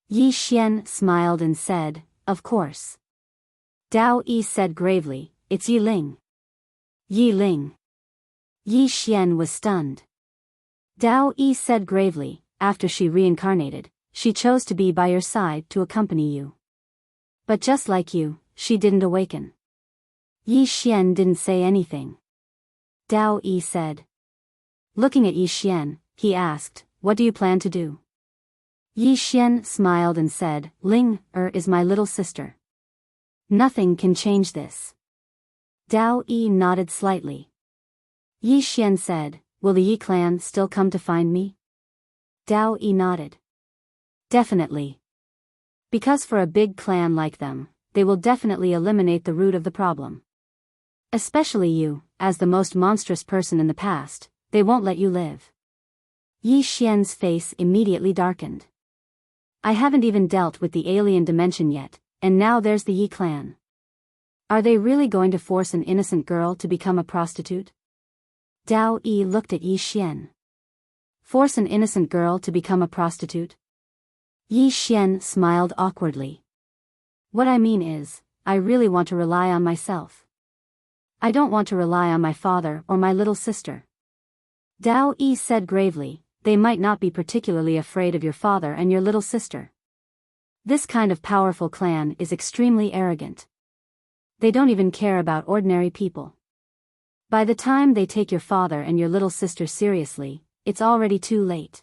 Yi Xian smiled and said, of course. Dao Yi said gravely, it's Yi Ling. Yi Ling. Yi Xian was stunned. Dao Yi said gravely, after she reincarnated, she chose to be by your side to accompany you. But just like you, she didn't awaken. Yi Xian didn't say anything. Dao Yi said. Looking at Yi Xian, he asked, what do you plan to do? Yi Xian smiled and said, Ling is my little sister. Nothing can change this. Dao Yi nodded slightly. Yi Xian said, will the Yi clan still come to find me? Dao Yi nodded. Definitely. Because for a big clan like them, they will definitely eliminate the root of the problem. Especially you, as the most monstrous person in the past, they won't let you live. Yi Xian's face immediately darkened. I haven't even dealt with the alien dimension yet, and now there's the Yi clan. Are they really going to force an innocent girl to become a prostitute? Dao Yi looked at Yi Xian. Force an innocent girl to become a prostitute? Yi Xian smiled awkwardly. What I mean is, I really want to rely on myself. I don't want to rely on my father or my little sister. Dao Yi said gravely, they might not be particularly afraid of your father and your little sister. This kind of powerful clan is extremely arrogant. They don't even care about ordinary people. By the time they take your father and your little sister seriously, it's already too late.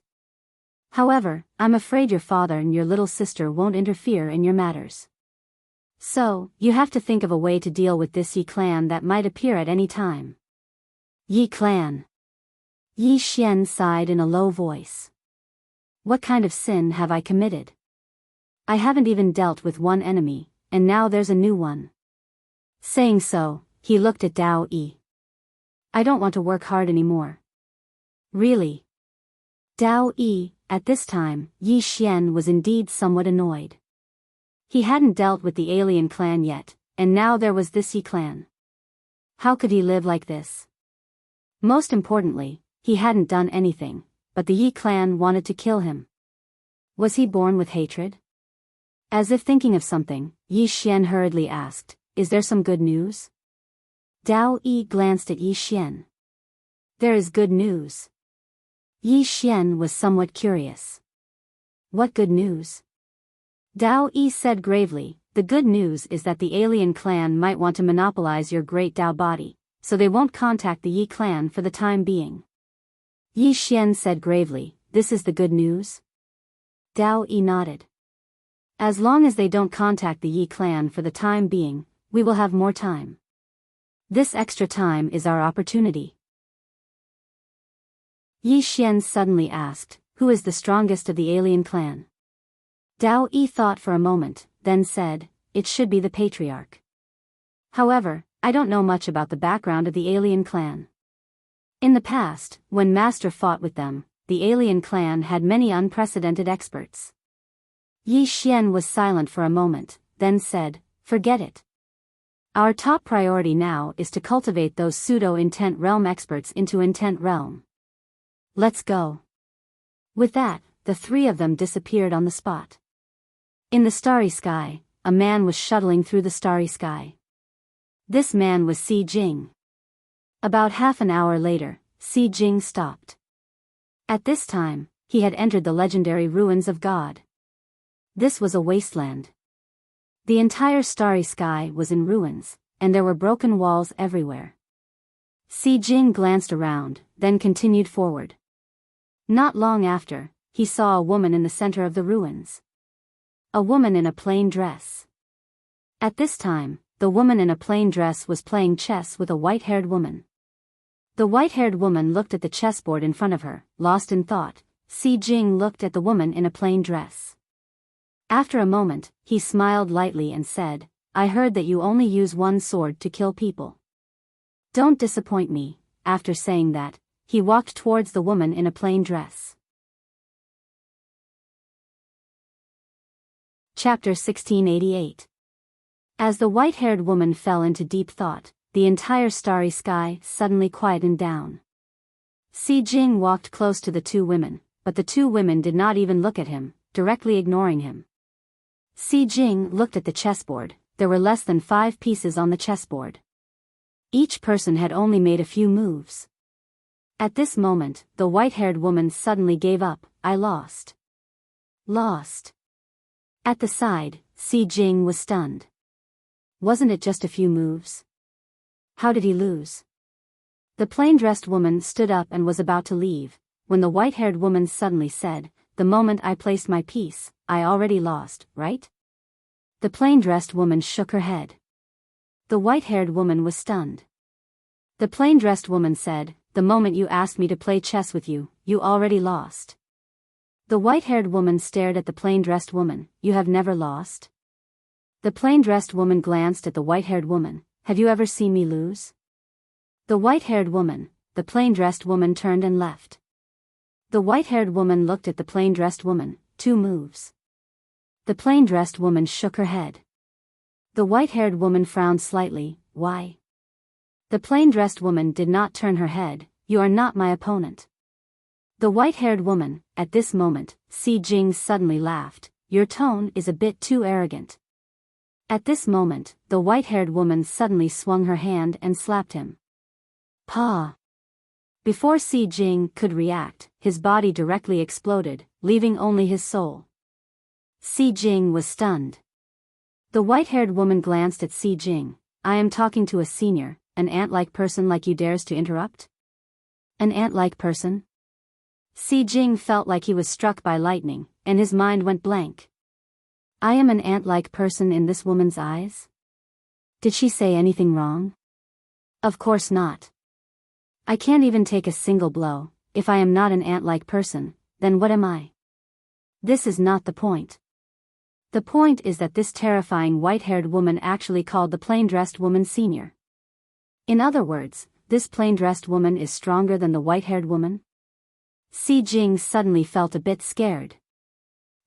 However, I'm afraid your father and your little sister won't interfere in your matters. So, you have to think of a way to deal with this Yi clan that might appear at any time. Yi clan. Yi Xian sighed in a low voice. What kind of sin have I committed? I haven't even dealt with one enemy, and now there's a new one. Saying so, he looked at Dao Yi. I don't want to work hard anymore. Really? Dao Yi, at this time, Yi Xian was indeed somewhat annoyed. He hadn't dealt with the alien clan yet, and now there was this Yi clan. How could he live like this? Most importantly, he hadn't done anything, but the Yi clan wanted to kill him. Was he born with hatred? As if thinking of something, Yi Xian hurriedly asked, is there some good news? Dao Yi glanced at Yi Xian. There is good news. Yi Xian was somewhat curious. What good news? Dao Yi said gravely, the good news is that the alien clan might want to monopolize your great Dao body, so they won't contact the Yi clan for the time being. Yi Xian said gravely, this is the good news? Dao Yi nodded. As long as they don't contact the Yi clan for the time being, we will have more time. This extra time is our opportunity. Yi Xian suddenly asked, who is the strongest of the alien clan? Dao Yi thought for a moment, then said, it should be the patriarch. However, I don't know much about the background of the alien clan. In the past, when Master fought with them, the alien clan had many unprecedented experts. Yi Xian was silent for a moment, then said, forget it. Our top priority now is to cultivate those pseudo-intent realm experts into intent realm. Let's go. With that, the three of them disappeared on the spot. In the starry sky, a man was shuttling through the starry sky. This man was Si Jing. About half an hour later, Si Jing stopped. At this time, he had entered the legendary ruins of God. This was a wasteland. The entire starry sky was in ruins, and there were broken walls everywhere. Si Jing glanced around, then continued forward. Not long after, he saw a woman in the center of the ruins. A woman in a plain dress. At this time, the woman in a plain dress was playing chess with a white-haired woman. The white-haired woman looked at the chessboard in front of her, lost in thought. Si Jing looked at the woman in a plain dress. After a moment, he smiled lightly and said, I heard that you only use one sword to kill people. Don't disappoint me. After saying that, he walked towards the woman in a plain dress. Chapter 1688. As the white-haired woman fell into deep thought, the entire starry sky suddenly quietened down. Si Jing walked close to the two women, but the two women did not even look at him, directly ignoring him. Si Jing looked at the chessboard. There were less than 5 pieces on the chessboard. Each person had only made a few moves. At this moment, the white-haired woman suddenly gave up. I lost. Lost. At the side, Si Jing was stunned. Wasn't it just a few moves? How did he lose? The plain-dressed woman stood up and was about to leave, when the white-haired woman suddenly said, the moment I placed my piece, I already lost, right? The plain-dressed woman shook her head. The white-haired woman was stunned. The plain-dressed woman said, the moment you asked me to play chess with you, you already lost. The white-haired woman stared at the plain-dressed woman. You have never lost? The plain-dressed woman glanced at the white-haired woman. Have you ever seen me lose? The white-haired woman, the plain-dressed woman turned and left. The white-haired woman looked at the plain-dressed woman. 2 moves. The plain-dressed woman shook her head. The white-haired woman frowned slightly. Why? The plain-dressed woman did not turn her head. You are not my opponent. The white-haired woman, at this moment, Si Jing suddenly laughed. Your tone is a bit too arrogant. At this moment, the white-haired woman suddenly swung her hand and slapped him. Pa! Before Si Jing could react, his body directly exploded, leaving only his soul. Si Jing was stunned. The white-haired woman glanced at Si Jing. I am talking to a senior, an ant-like person like you dares to interrupt? An ant-like person? Si Jing felt like he was struck by lightning, and his mind went blank. I am an ant-like person in this woman's eyes? Did she say anything wrong? Of course not. I can't even take a single blow. If I am not an ant-like person, then what am I? This is not the point. The point is that this terrifying white-haired woman actually called the plain-dressed woman senior. In other words, this plain-dressed woman is stronger than the white-haired woman? Si Jing suddenly felt a bit scared.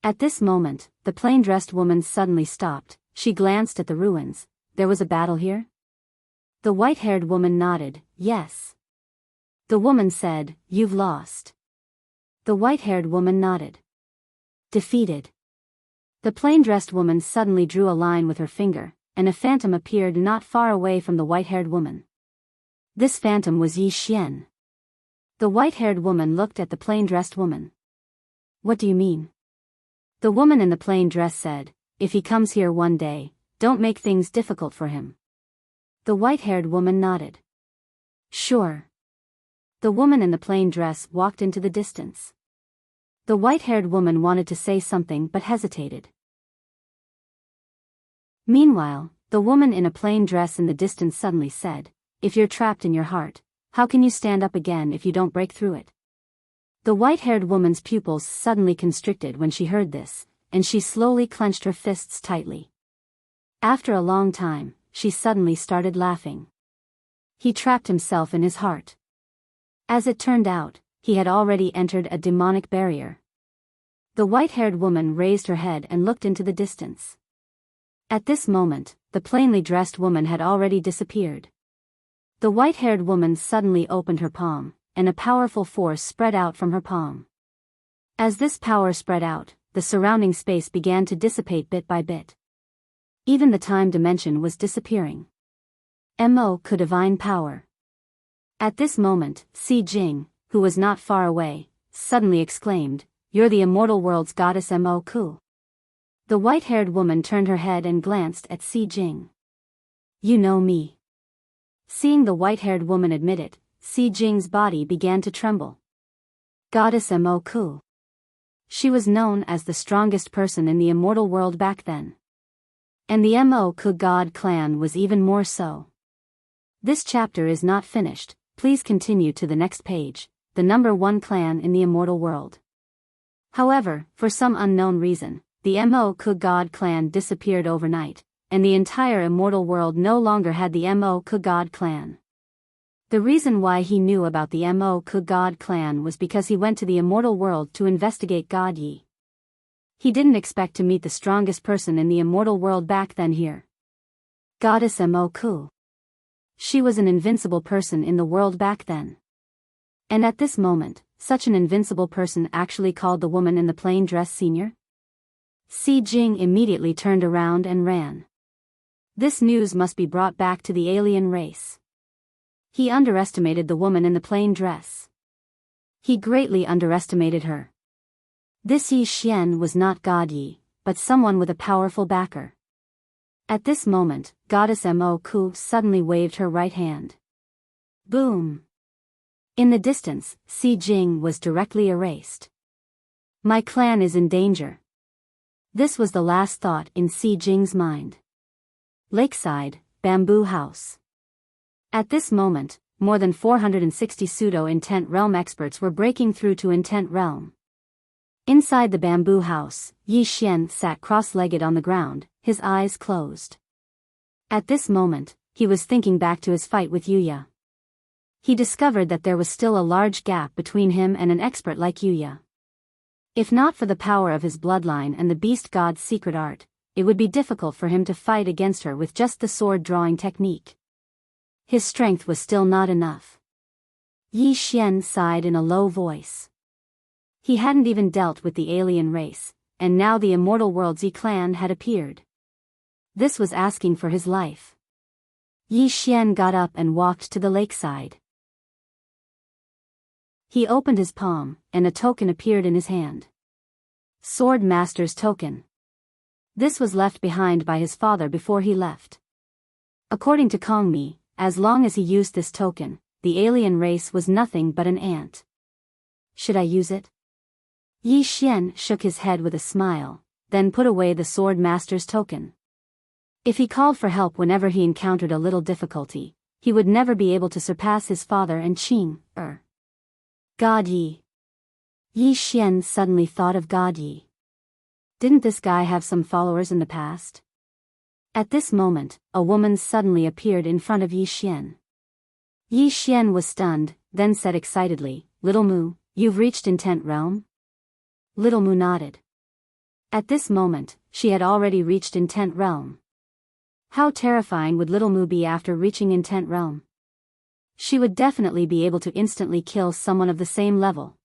At this moment, the plain-dressed woman suddenly stopped. She glanced at the ruins. There was a battle here? The white-haired woman nodded. Yes. The woman said, You've lost. The white-haired woman nodded. Defeated. The plain-dressed woman suddenly drew a line with her finger, and a phantom appeared not far away from the white-haired woman. This phantom was Yi Xian. The white-haired woman looked at the plain-dressed woman. "What do you mean?" The woman in the plain dress said, "If he comes here one day, don't make things difficult for him." The white-haired woman nodded. "Sure." The woman in the plain dress walked into the distance. The white-haired woman wanted to say something but hesitated. Meanwhile, the woman in a plain dress in the distance suddenly said, "If you're trapped in your heart, how can you stand up again if you don't break through it?" The white-haired woman's pupils suddenly constricted when she heard this, and she slowly clenched her fists tightly. After a long time, she suddenly started laughing. He trapped himself in his heart. As it turned out, he had already entered a demonic barrier. The white-haired woman raised her head and looked into the distance. At this moment, the plainly dressed woman had already disappeared. The white-haired woman suddenly opened her palm, and a powerful force spread out from her palm. As this power spread out, the surrounding space began to dissipate bit by bit. Even the time dimension was disappearing. Mo Ku divine power. At this moment, Si Jing, who was not far away, suddenly exclaimed, "You're the immortal world's goddess Mo Ku." The white-haired woman turned her head and glanced at Si Jing. "You know me." Seeing the white-haired woman admit it, Si Jing's body began to tremble. Goddess Mo Ku. She was known as the strongest person in the immortal world back then. And the Mo Ku god clan was even more so. This chapter is not finished. Please continue to the next page, the number 1 clan in the immortal world. However, for some unknown reason, the Mo Ku god clan disappeared overnight, and the entire immortal world no longer had the Mo Ku god clan. The reason why he knew about the Mo Ku god clan was because he went to the immortal world to investigate God Yi. He didn't expect to meet the strongest person in the immortal world back then here. Goddess Mo Ku. She was an invincible person in the world back then. And at this moment, such an invincible person actually called the woman in the plain dress senior? Si Jing immediately turned around and ran. This news must be brought back to the alien race. He underestimated the woman in the plain dress. He greatly underestimated her. This Yi Xian was not God Yi, but someone with a powerful backer. At this moment, Goddess Mo Ku suddenly waved her right hand. Boom! In the distance, Si Jing was directly erased. My clan is in danger. This was the last thought in Si Jing's mind. Lakeside, Bamboo House. At this moment, more than 460 pseudo-intent realm experts were breaking through to intent realm. Inside the bamboo house, Yi Xian sat cross-legged on the ground, his eyes closed. At this moment, he was thinking back to his fight with Yuya. He discovered that there was still a large gap between him and an expert like Yuya. If not for the power of his bloodline and the beast god's secret art, it would be difficult for him to fight against her with just the sword-drawing technique. His strength was still not enough. Yi Xian sighed in a low voice. He hadn't even dealt with the alien race, and now the immortal world's Yi clan had appeared. This was asking for his life. Yi Xian got up and walked to the lakeside. He opened his palm, and a token appeared in his hand. Sword Master's token. This was left behind by his father before he left. According to Kongmi, as long as he used this token, the alien race was nothing but an ant. Should I use it? Yi Xian shook his head with a smile, then put away the Sword Master's token. If he called for help whenever he encountered a little difficulty, he would never be able to surpass his father and Qing, God Yi. Yi Xian suddenly thought of God Yi. Didn't this guy have some followers in the past? At this moment, a woman suddenly appeared in front of Yi Xian. Yi Xian was stunned, then said excitedly, "Little Mu, you've reached intent realm?" Little Mu nodded. At this moment, she had already reached intent realm. How terrifying would Little Mu be after reaching intent realm? She would definitely be able to instantly kill someone of the same level.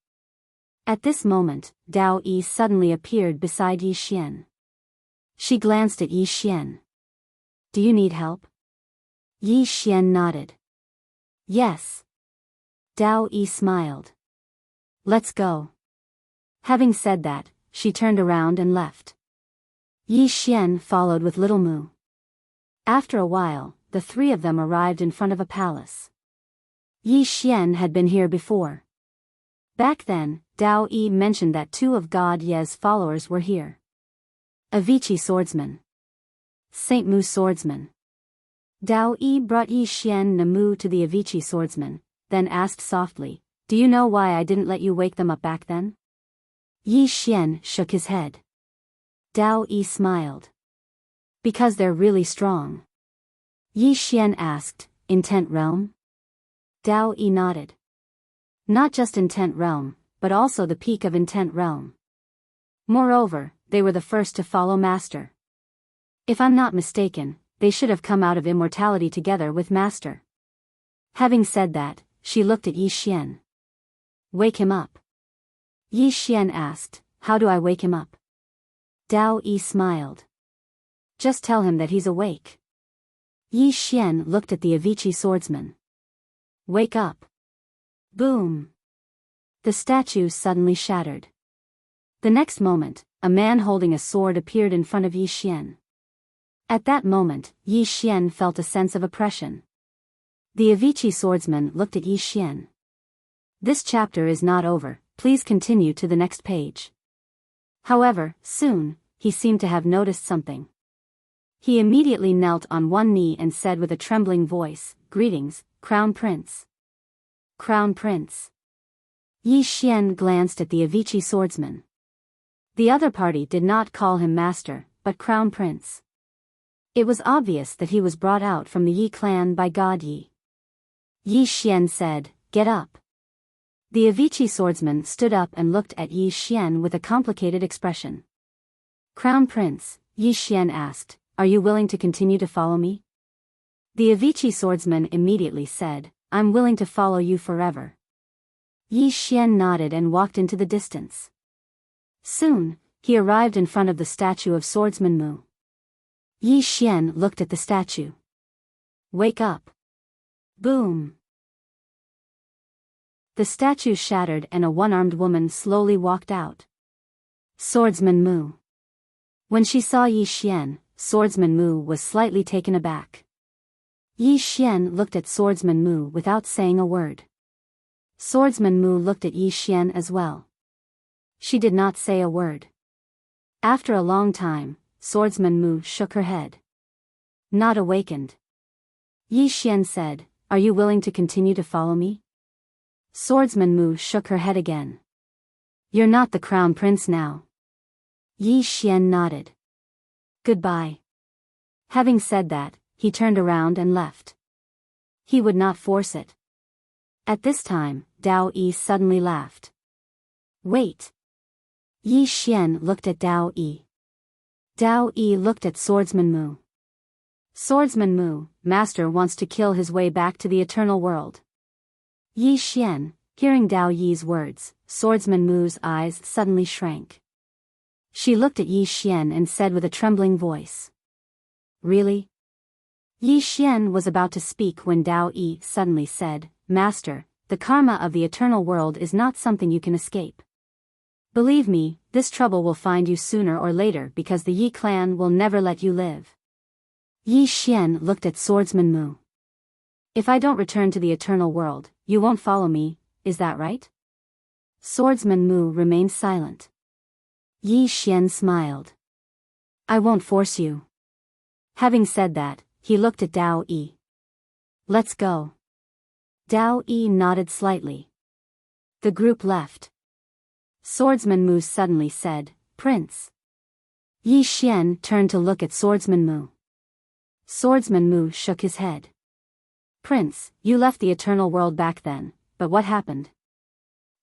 At this moment, Dao Yi suddenly appeared beside Yi Xian. She glanced at Yi Xian. Do you need help? Yi Xian nodded. Yes. Dao Yi smiled. Let's go. Having said that, she turned around and left. Yi Xian followed with Little Mu. After a while, the three of them arrived in front of a palace. Yi Xian had been here before. Back then, Dao Yi mentioned that two of God Ye's followers were here. Avicii Swordsman. Saint Mu Swordsman. Dao Yi brought Yi Xian Namu to the Avicii Swordsman, then asked softly, "Do you know why I didn't let you wake them up back then?" Yi Xian shook his head. Dao Yi smiled. Because they're really strong. Yi Xian asked, "Intent Realm?" Dao Yi nodded. Not just Intent Realm, but also the peak of Intent Realm. Moreover, they were the first to follow Master. If I'm not mistaken, they should have come out of immortality together with Master. Having said that, she looked at Yi Xian. Wake him up. Yi Xian asked, "How do I wake him up?" Dao Yi smiled. Just tell him that he's awake. Yi Xian looked at the Avicii Swordsman. Wake up. Boom. The statue suddenly shattered. The next moment, a man holding a sword appeared in front of Yi Xian. At that moment, Yi Xian felt a sense of oppression. The Avicii Swordsman looked at Yi Xian. This chapter is not over, please continue to the next page. However, soon, he seemed to have noticed something. He immediately knelt on one knee and said with a trembling voice, "Greetings, Crown Prince." Crown Prince. Yi Xian glanced at the Avicii Swordsman. The other party did not call him Master, but Crown Prince. It was obvious that he was brought out from the Yi clan by God Yi. Yi Xian said, "Get up." The Avicii Swordsman stood up and looked at Yi Xian with a complicated expression. "Crown Prince," Yi Xian asked, "are you willing to continue to follow me?" The Avicii Swordsman immediately said, "I'm willing to follow you forever." Yi Xian nodded and walked into the distance. Soon, he arrived in front of the statue of Swordsman Mu. Yi Xian looked at the statue. Wake up. Boom. The statue shattered and a one-armed woman slowly walked out. Swordsman Mu. When she saw Yi Xian, Swordsman Mu was slightly taken aback. Yi Xian looked at Swordsman Mu without saying a word. Swordsman Mu looked at Yi Xian as well. She did not say a word. After a long time, Swordsman Mu shook her head. Not awakened. Yi Xian said, "Are you willing to continue to follow me?" Swordsman Mu shook her head again. "You're not the Crown Prince now." Yi Xian nodded. "Goodbye." Having said that, he turned around and left. He would not force it. At this time, Dao Yi suddenly laughed. Wait. Yi Xian looked at Dao Yi. Dao Yi looked at Swordsman Mu. Swordsman Mu, Master wants to kill his way back to the eternal world. Yi Xian, hearing Dao Yi's words, Swordsman Mu's eyes suddenly shrank. She looked at Yi Xian and said with a trembling voice. Really? Yi Xian was about to speak when Dao Yi suddenly said, "Master, the karma of the eternal world is not something you can escape. Believe me, this trouble will find you sooner or later because the Yi clan will never let you live." Yi Xian looked at Swordsman Mu. "If I don't return to the eternal world, you won't follow me, is that right?" Swordsman Mu remained silent. Yi Xian smiled. "I won't force you." Having said that, he looked at Dao Yi. "Let's go." Dao Yi nodded slightly. The group left. Swordsman Mu suddenly said, "Prince." Yi Xian turned to look at Swordsman Mu. Swordsman Mu shook his head. "Prince, you left the eternal world back then, but what happened?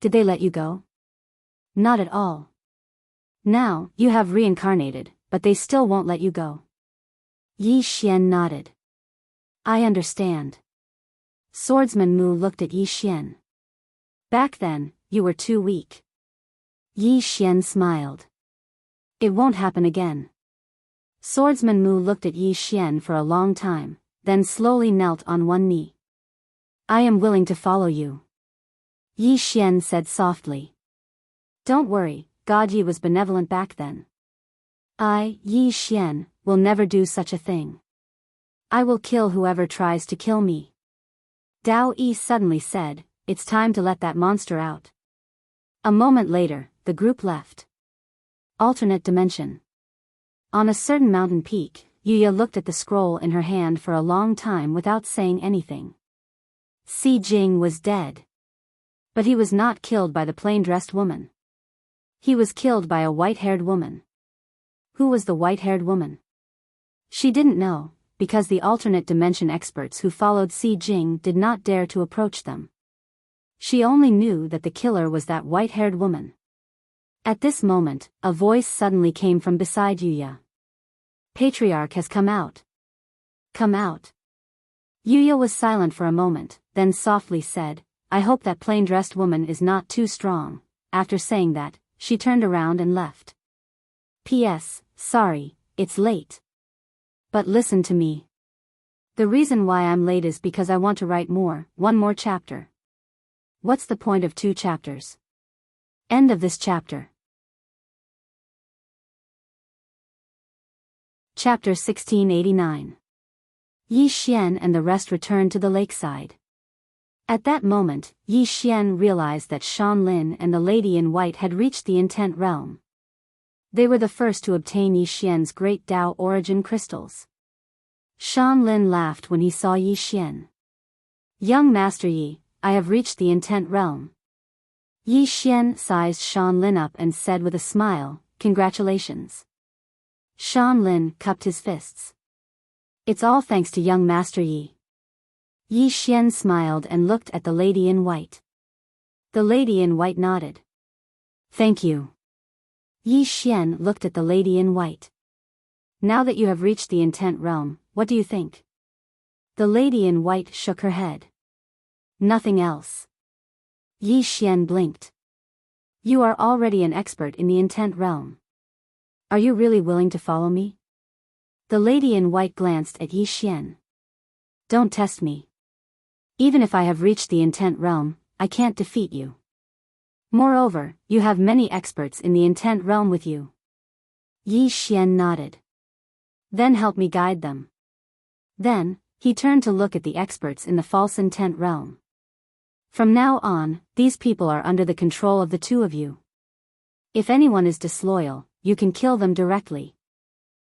Did they let you go?" "Not at all. Now, you have reincarnated, but they still won't let you go." Yi Xian nodded. "I understand." Swordsman Mu looked at Yi Xian. "Back then, you were too weak." Yi Xian smiled. "It won't happen again." Swordsman Mu looked at Yi Xian for a long time, then slowly knelt on one knee. I am willing to follow you. Yi Xian said softly. Don't worry, God Yi was benevolent back then. I, Yi Xian, will never do such a thing. I will kill whoever tries to kill me. Dao Yi suddenly said, it's time to let that monster out. A moment later, the group left. Alternate dimension. On a certain mountain peak, Yuya looked at the scroll in her hand for a long time without saying anything. Si Jing was dead. But he was not killed by the plain-dressed woman. He was killed by a white-haired woman. Who was the white-haired woman? She didn't know, because the alternate dimension experts who followed Si Jing did not dare to approach them. She only knew that the killer was that white-haired woman. At this moment, a voice suddenly came from beside Yuya. Patriarch has come out. Come out. Yuya was silent for a moment, then softly said, I hope that plain-dressed woman is not too strong. After saying that, she turned around and left. P.S. Sorry, it's late. But listen to me. The reason why I'm late is because I want to write one more chapter. What's the point of 2 chapters? End of this chapter. Chapter 1689. Yi Xian and the rest returned to the lakeside. At that moment, Yi Xian realized that Shan Lin and the lady in white had reached the intent realm. They were the first to obtain Yi Xian's great Dao origin crystals. Shan Lin laughed when he saw Yi Xian. Young Master Yi, I have reached the intent realm. Yi Xian sized Shan Lin up and said with a smile, Congratulations. Shan Lin cupped his fists. It's all thanks to young Master Yi. Yi Xian smiled and looked at the lady in white. The lady in white nodded. Thank you. Yi Xian looked at the lady in white. Now that you have reached the intent realm, what do you think? The lady in white shook her head. Nothing else. Yi Xian blinked. You are already an expert in the intent realm. Are you really willing to follow me? The lady in white glanced at Yi Xian. Don't test me. Even if I have reached the intent realm, I can't defeat you. Moreover, you have many experts in the intent realm with you. Yi Xian nodded. Then help me guide them. Then, he turned to look at the experts in the false intent realm. From now on, these people are under the control of the 2 of you. If anyone is disloyal, you can kill them directly.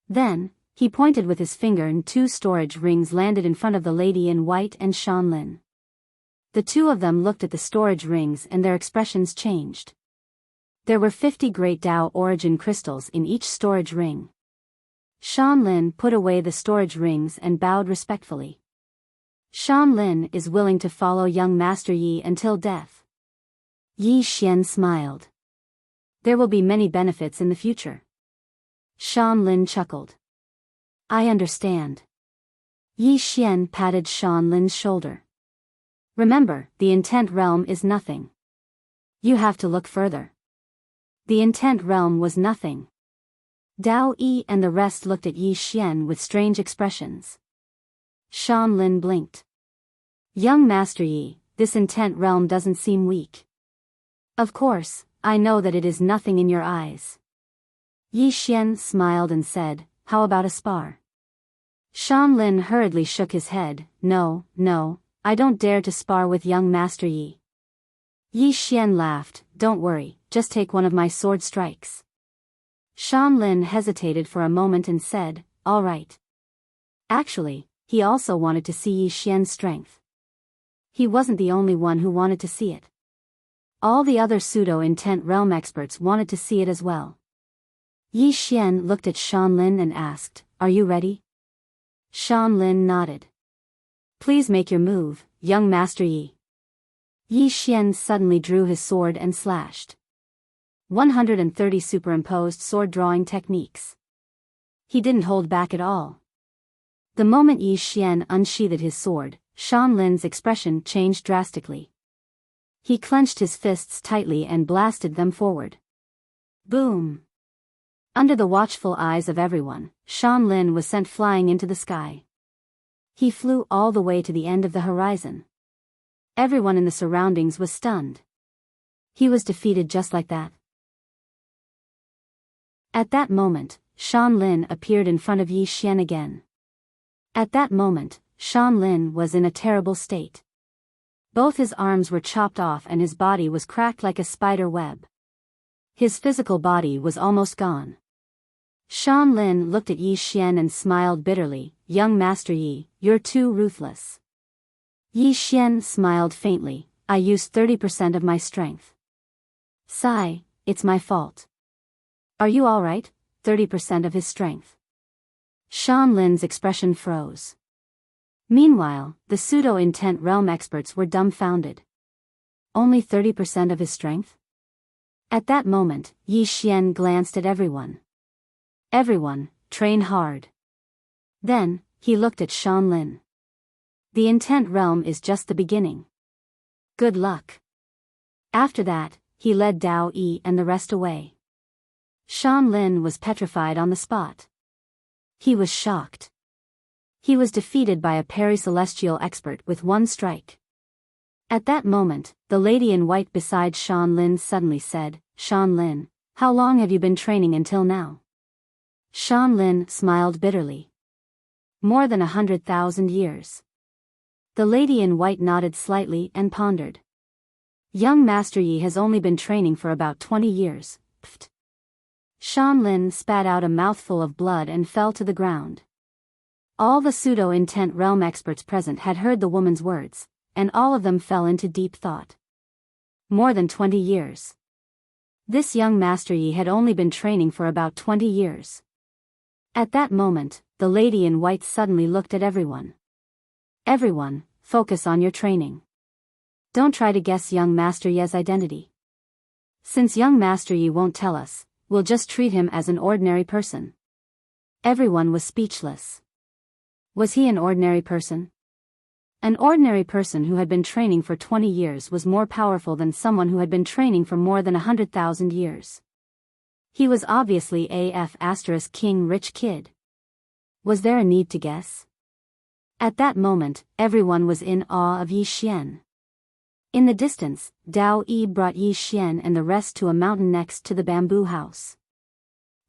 Then, he pointed with his finger and 2 storage rings landed in front of the lady in white and Shan Lin. The 2 of them looked at the storage rings and their expressions changed. There were 50 great Dao origin crystals in each storage ring. Shan Lin put away the storage rings and bowed respectfully. Shan Lin is willing to follow young Master Yi until death. Yi Xian smiled. There will be many benefits in the future. Shan Lin chuckled. I understand. Yi Xian patted Shan Lin's shoulder. Remember, the intent realm is nothing. You have to look further. The intent realm was nothing. Dao Yi and the rest looked at Yi Xian with strange expressions. Shan Lin blinked. Young Master Yi, this intent realm doesn't seem weak. Of course, I know that it is nothing in your eyes. Yi Xian smiled and said, how about a spar? Shan Lin hurriedly shook his head, no, I don't dare to spar with young Master Yi. Yi Xian laughed, don't worry, just take one of my sword strikes. Shan Lin hesitated for a moment and said, all right. Actually, he also wanted to see Yi Xian's strength. He wasn't the only one who wanted to see it. All the other pseudo-intent realm experts wanted to see it as well. Yi Xian looked at Shan Lin and asked, are you ready? Shan Lin nodded. Please make your move, young Master Yi. Yi Xian suddenly drew his sword and slashed. 130 superimposed sword drawing techniques. He didn't hold back at all. The moment Yi Xian unsheathed his sword, Shan Lin's expression changed drastically. He clenched his fists tightly and blasted them forward. Boom! Under the watchful eyes of everyone, Shan Lin was sent flying into the sky. He flew all the way to the end of the horizon. Everyone in the surroundings was stunned. He was defeated just like that. At that moment, Shan Lin appeared in front of Yi Xian again. At that moment, Shan Lin was in a terrible state. Both his arms were chopped off and his body was cracked like a spider web. His physical body was almost gone. Shan Lin looked at Yi Xian and smiled bitterly. "Young Master Yi, you're too ruthless." Yi Xian smiled faintly. "I used 30% of my strength." "Sigh, it's my fault." "Are you all right?" 30% of his strength. Shan Lin's expression froze. Meanwhile, the pseudo-intent realm experts were dumbfounded. Only 30% of his strength? At that moment, Yi Xian glanced at everyone. "Everyone, train hard." Then, he looked at Shan Lin. "The intent realm is just the beginning. Good luck." After that, he led Dao Yi and the rest away. Shan Lin was petrified on the spot. He was shocked. He was defeated by a peri-celestial expert with one strike. At that moment, the lady in white beside Shan Lin suddenly said, "Shan Lin, how long have you been training until now?" Shan Lin smiled bitterly. "More than 100,000 years." The lady in white nodded slightly and pondered. "Young Master Yi has only been training for about 20 years. Pfft." Shan Lin spat out a mouthful of blood and fell to the ground. All the pseudo-intent realm experts present had heard the woman's words, and all of them fell into deep thought. More than 20 years. This young Master Yi had only been training for about 20 years. At that moment, the lady in white suddenly looked at everyone. "Everyone, focus on your training. Don't try to guess young Master Yi's identity. Since young Master Yi won't tell us, we'll just treat him as an ordinary person." Everyone was speechless. Was he an ordinary person? An ordinary person who had been training for 20 years was more powerful than someone who had been training for more than 100,000 years. He was obviously a king rich kid. Was there a need to guess? At that moment, everyone was in awe of Yi Xian. In the distance, Dao Yi brought Yi Xian and the rest to a mountain next to the bamboo house.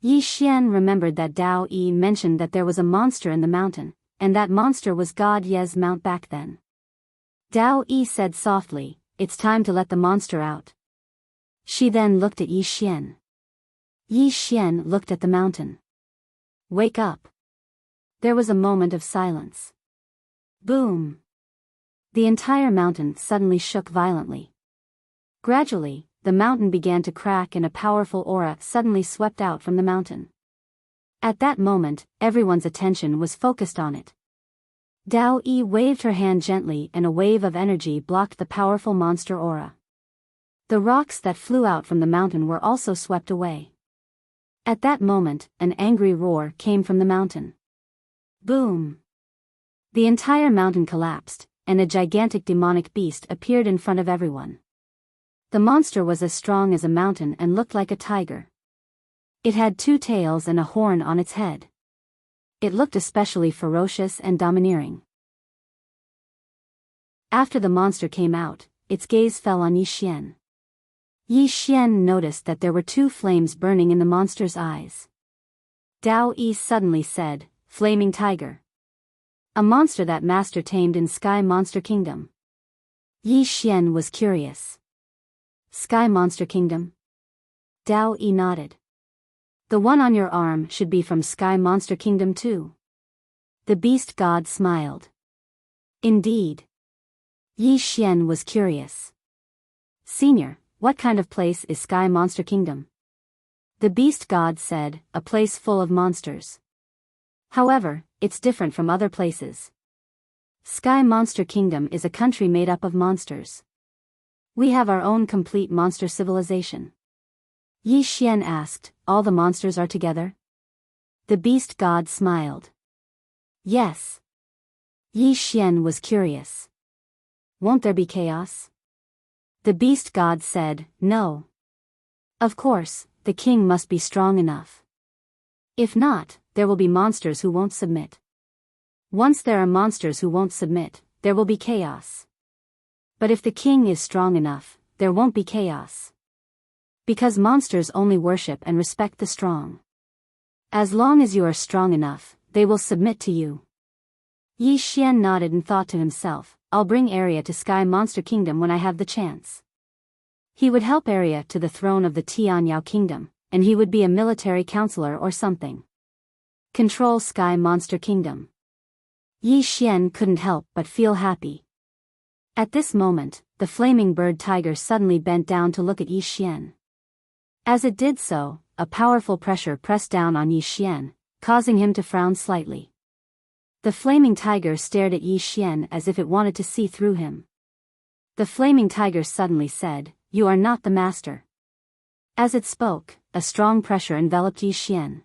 Yi Xian remembered that Dao Yi mentioned that there was a monster in the mountain, and that monster was God Ye's mount back then. Dao Yi said softly, "It's time to let the monster out." She then looked at Yi Xian. Yi Xian looked at the mountain. "Wake up." There was a moment of silence. Boom! The entire mountain suddenly shook violently. Gradually, the mountain began to crack and a powerful aura suddenly swept out from the mountain. At that moment, everyone's attention was focused on it. Dao Yi waved her hand gently and a wave of energy blocked the powerful monster aura. The rocks that flew out from the mountain were also swept away. At that moment, an angry roar came from the mountain. Boom! The entire mountain collapsed, and a gigantic demonic beast appeared in front of everyone. The monster was as strong as a mountain and looked like a tiger. It had 2 tails and a horn on its head. It looked especially ferocious and domineering. After the monster came out, its gaze fell on Yi Xian. Yi Xian noticed that there were 2 flames burning in the monster's eyes. Dao Yi suddenly said, "Flaming tiger." A monster that master tamed in Sky Monster Kingdom. Yi Xian was curious. Sky Monster Kingdom? Dao Yi nodded. The one on your arm should be from Sky Monster Kingdom too. The beast god smiled. Indeed. Yi Xian was curious. Senior, what kind of place is Sky Monster Kingdom? The beast god said, a place full of monsters. However, it's different from other places. Sky Monster Kingdom is a country made up of monsters. We have our own complete monster civilization. Yi Xian asked, all the monsters are together? The beast god smiled. Yes. Yi Xian was curious. Won't there be chaos? The beast god said, no. Of course, the king must be strong enough. If not, there will be monsters who won't submit. Once there are monsters who won't submit, there will be chaos. But if the king is strong enough, there won't be chaos. Because monsters only worship and respect the strong. As long as you are strong enough, they will submit to you. Yi Xian nodded and thought to himself, I'll bring Arya to Sky Monster Kingdom when I have the chance. He would help Arya to the throne of the Tianyao Kingdom, and he would be a military counselor or something. Control Sky Monster Kingdom. Yi Xian couldn't help but feel happy. At this moment, the flaming bird tiger suddenly bent down to look at Yi Xian. As it did so, a powerful pressure pressed down on Yi Xian, causing him to frown slightly. The flaming tiger stared at Yi Xian as if it wanted to see through him. The flaming tiger suddenly said, You are not the master. As it spoke, a strong pressure enveloped Yi Xian.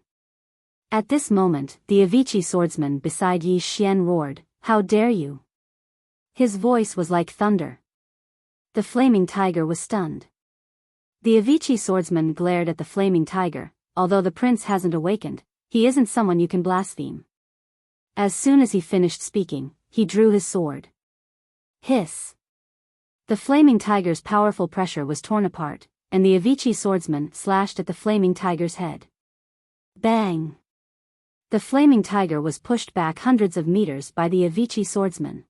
At this moment, the Avicii swordsman beside Yi Xian roared, How dare you! His voice was like thunder. The flaming tiger was stunned. The Avicii swordsman glared at the flaming tiger, although the prince hasn't awakened, he isn't someone you can blaspheme. As soon as he finished speaking, he drew his sword. Hiss! The flaming tiger's powerful pressure was torn apart, and the Avicii swordsman slashed at the flaming tiger's head. Bang! The flaming tiger was pushed back hundreds of meters by the Avicii swordsman.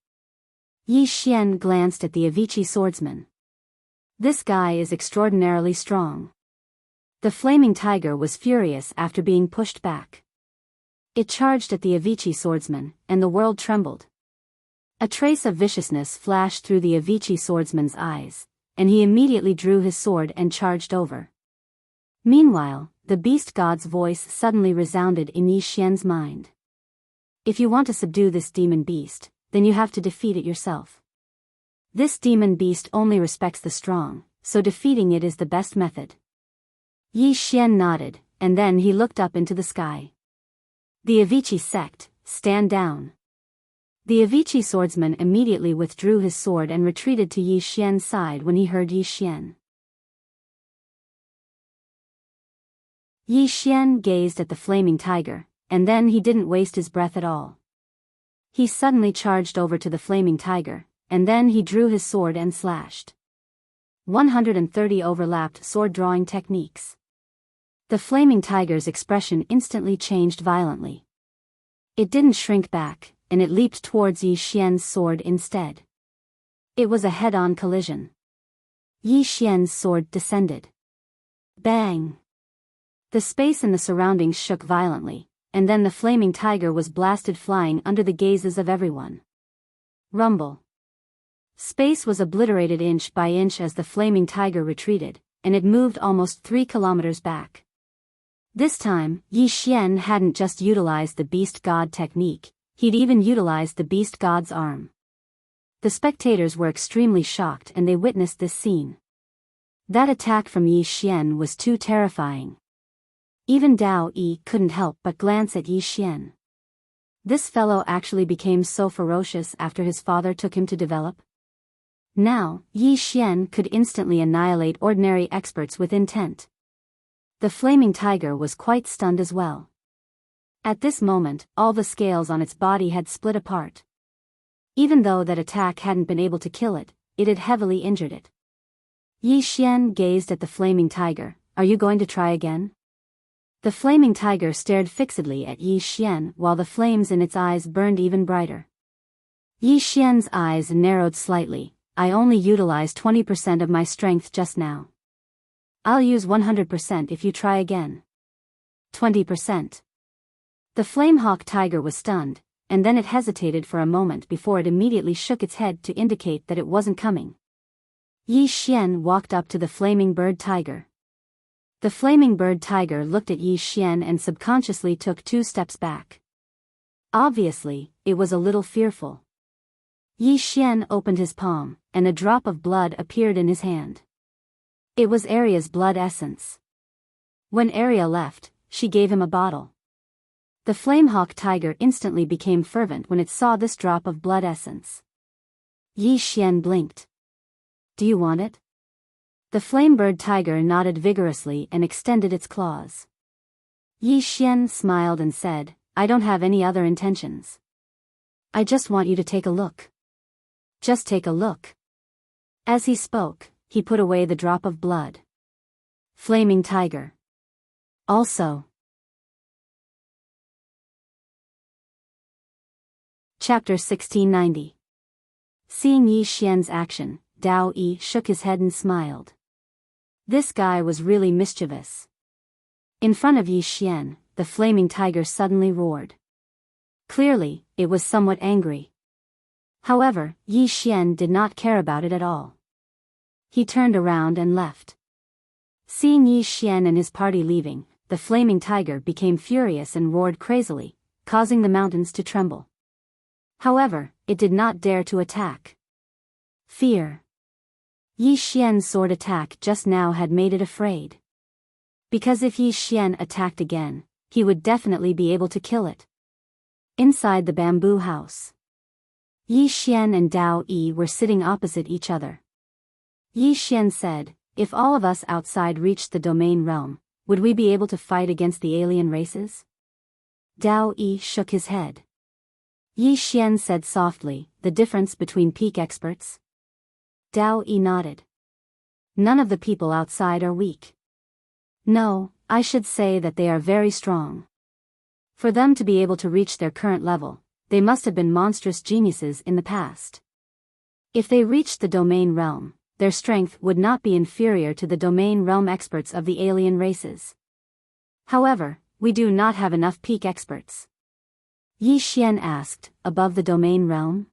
Yi Xian glanced at the Avicii swordsman. This guy is extraordinarily strong. The flaming tiger was furious after being pushed back. It charged at the Avicii swordsman, and the world trembled. A trace of viciousness flashed through the Avicii swordsman's eyes, and he immediately drew his sword and charged over. Meanwhile, the beast god's voice suddenly resounded in Yi Xian's mind. If you want to subdue this demon beast, then you have to defeat it yourself. This demon beast only respects the strong, so defeating it is the best method. Yi Xian nodded, and then he looked up into the sky. The Avicii sect, stand down. The Avicii swordsman immediately withdrew his sword and retreated to Yi Xian's side when he heard Yi Xian. Yi Xian gazed at the flaming tiger, and then he didn't waste his breath at all. He suddenly charged over to the flaming tiger, and then he drew his sword and slashed. 130 overlapped sword-drawing techniques. The flaming tiger's expression instantly changed violently. It didn't shrink back, and it leaped towards Yi Xian's sword instead. It was a head-on collision. Yi Xian's sword descended. Bang! The space in the surroundings shook violently, and then the flaming tiger was blasted flying under the gazes of everyone. Rumble. Space was obliterated inch by inch as the flaming tiger retreated, and it moved almost 3 kilometers back. This time, Yi Xian hadn't just utilized the beast god technique, he'd even utilized the beast god's arm. The spectators were extremely shocked and they witnessed this scene. That attack from Yi Xian was too terrifying. Even Dao Yi couldn't help but glance at Yi Xian. This fellow actually became so ferocious after his father took him to develop. Now, Yi Xian could instantly annihilate ordinary experts with intent. The flaming tiger was quite stunned as well. At this moment, all the scales on its body had split apart. Even though that attack hadn't been able to kill it, it had heavily injured it. Yi Xian gazed at the flaming tiger. Are you going to try again? The flaming tiger stared fixedly at Yi Xian while the flames in its eyes burned even brighter. Yi Xian's eyes narrowed slightly. I only utilized 20% of my strength just now. I'll use 100% if you try again. 20%. The flamehawk tiger was stunned, and then it hesitated for a moment before it immediately shook its head to indicate that it wasn't coming. Yi Xian walked up to the flaming bird tiger. The flaming bird tiger looked at Yi Xian and subconsciously took 2 steps back. Obviously, it was a little fearful. Yi Xian opened his palm, and a drop of blood appeared in his hand. It was Arya's blood essence. When Arya left, she gave him a bottle. The flamehawk tiger instantly became fervent when it saw this drop of blood essence. Yi Xian blinked. Do you want it? The flamebird tiger nodded vigorously and extended its claws. Yi Xian smiled and said, I don't have any other intentions. I just want you to take a look. Just take a look. As he spoke, he put away the drop of blood. Flaming tiger. Also. Chapter 1690. Seeing Yi Xian's action, Dao Yi shook his head and smiled. This guy was really mischievous. In front of Yi Xian, the flaming tiger suddenly roared. Clearly, it was somewhat angry. However, Yi Xian did not care about it at all. He turned around and left. Seeing Yi Xian and his party leaving, the flaming tiger became furious and roared crazily, causing the mountains to tremble. However, it did not dare to attack. Fear. Yi Xian's sword attack just now had made it afraid. Because if Yi Xian attacked again, he would definitely be able to kill it. Inside the bamboo house, Yi Xian and Dao Yi were sitting opposite each other. Yi Xian said, if all of us outside reached the domain realm, would we be able to fight against the alien races? Dao Yi shook his head. Yi Xian said softly, the difference between peak experts? Dao Yi nodded. None of the people outside are weak. No, I should say that they are very strong. For them to be able to reach their current level, they must have been monstrous geniuses in the past. If they reached the domain realm, their strength would not be inferior to the domain realm experts of the alien races. However, we do not have enough peak experts. Yi Xian asked, above the domain realm?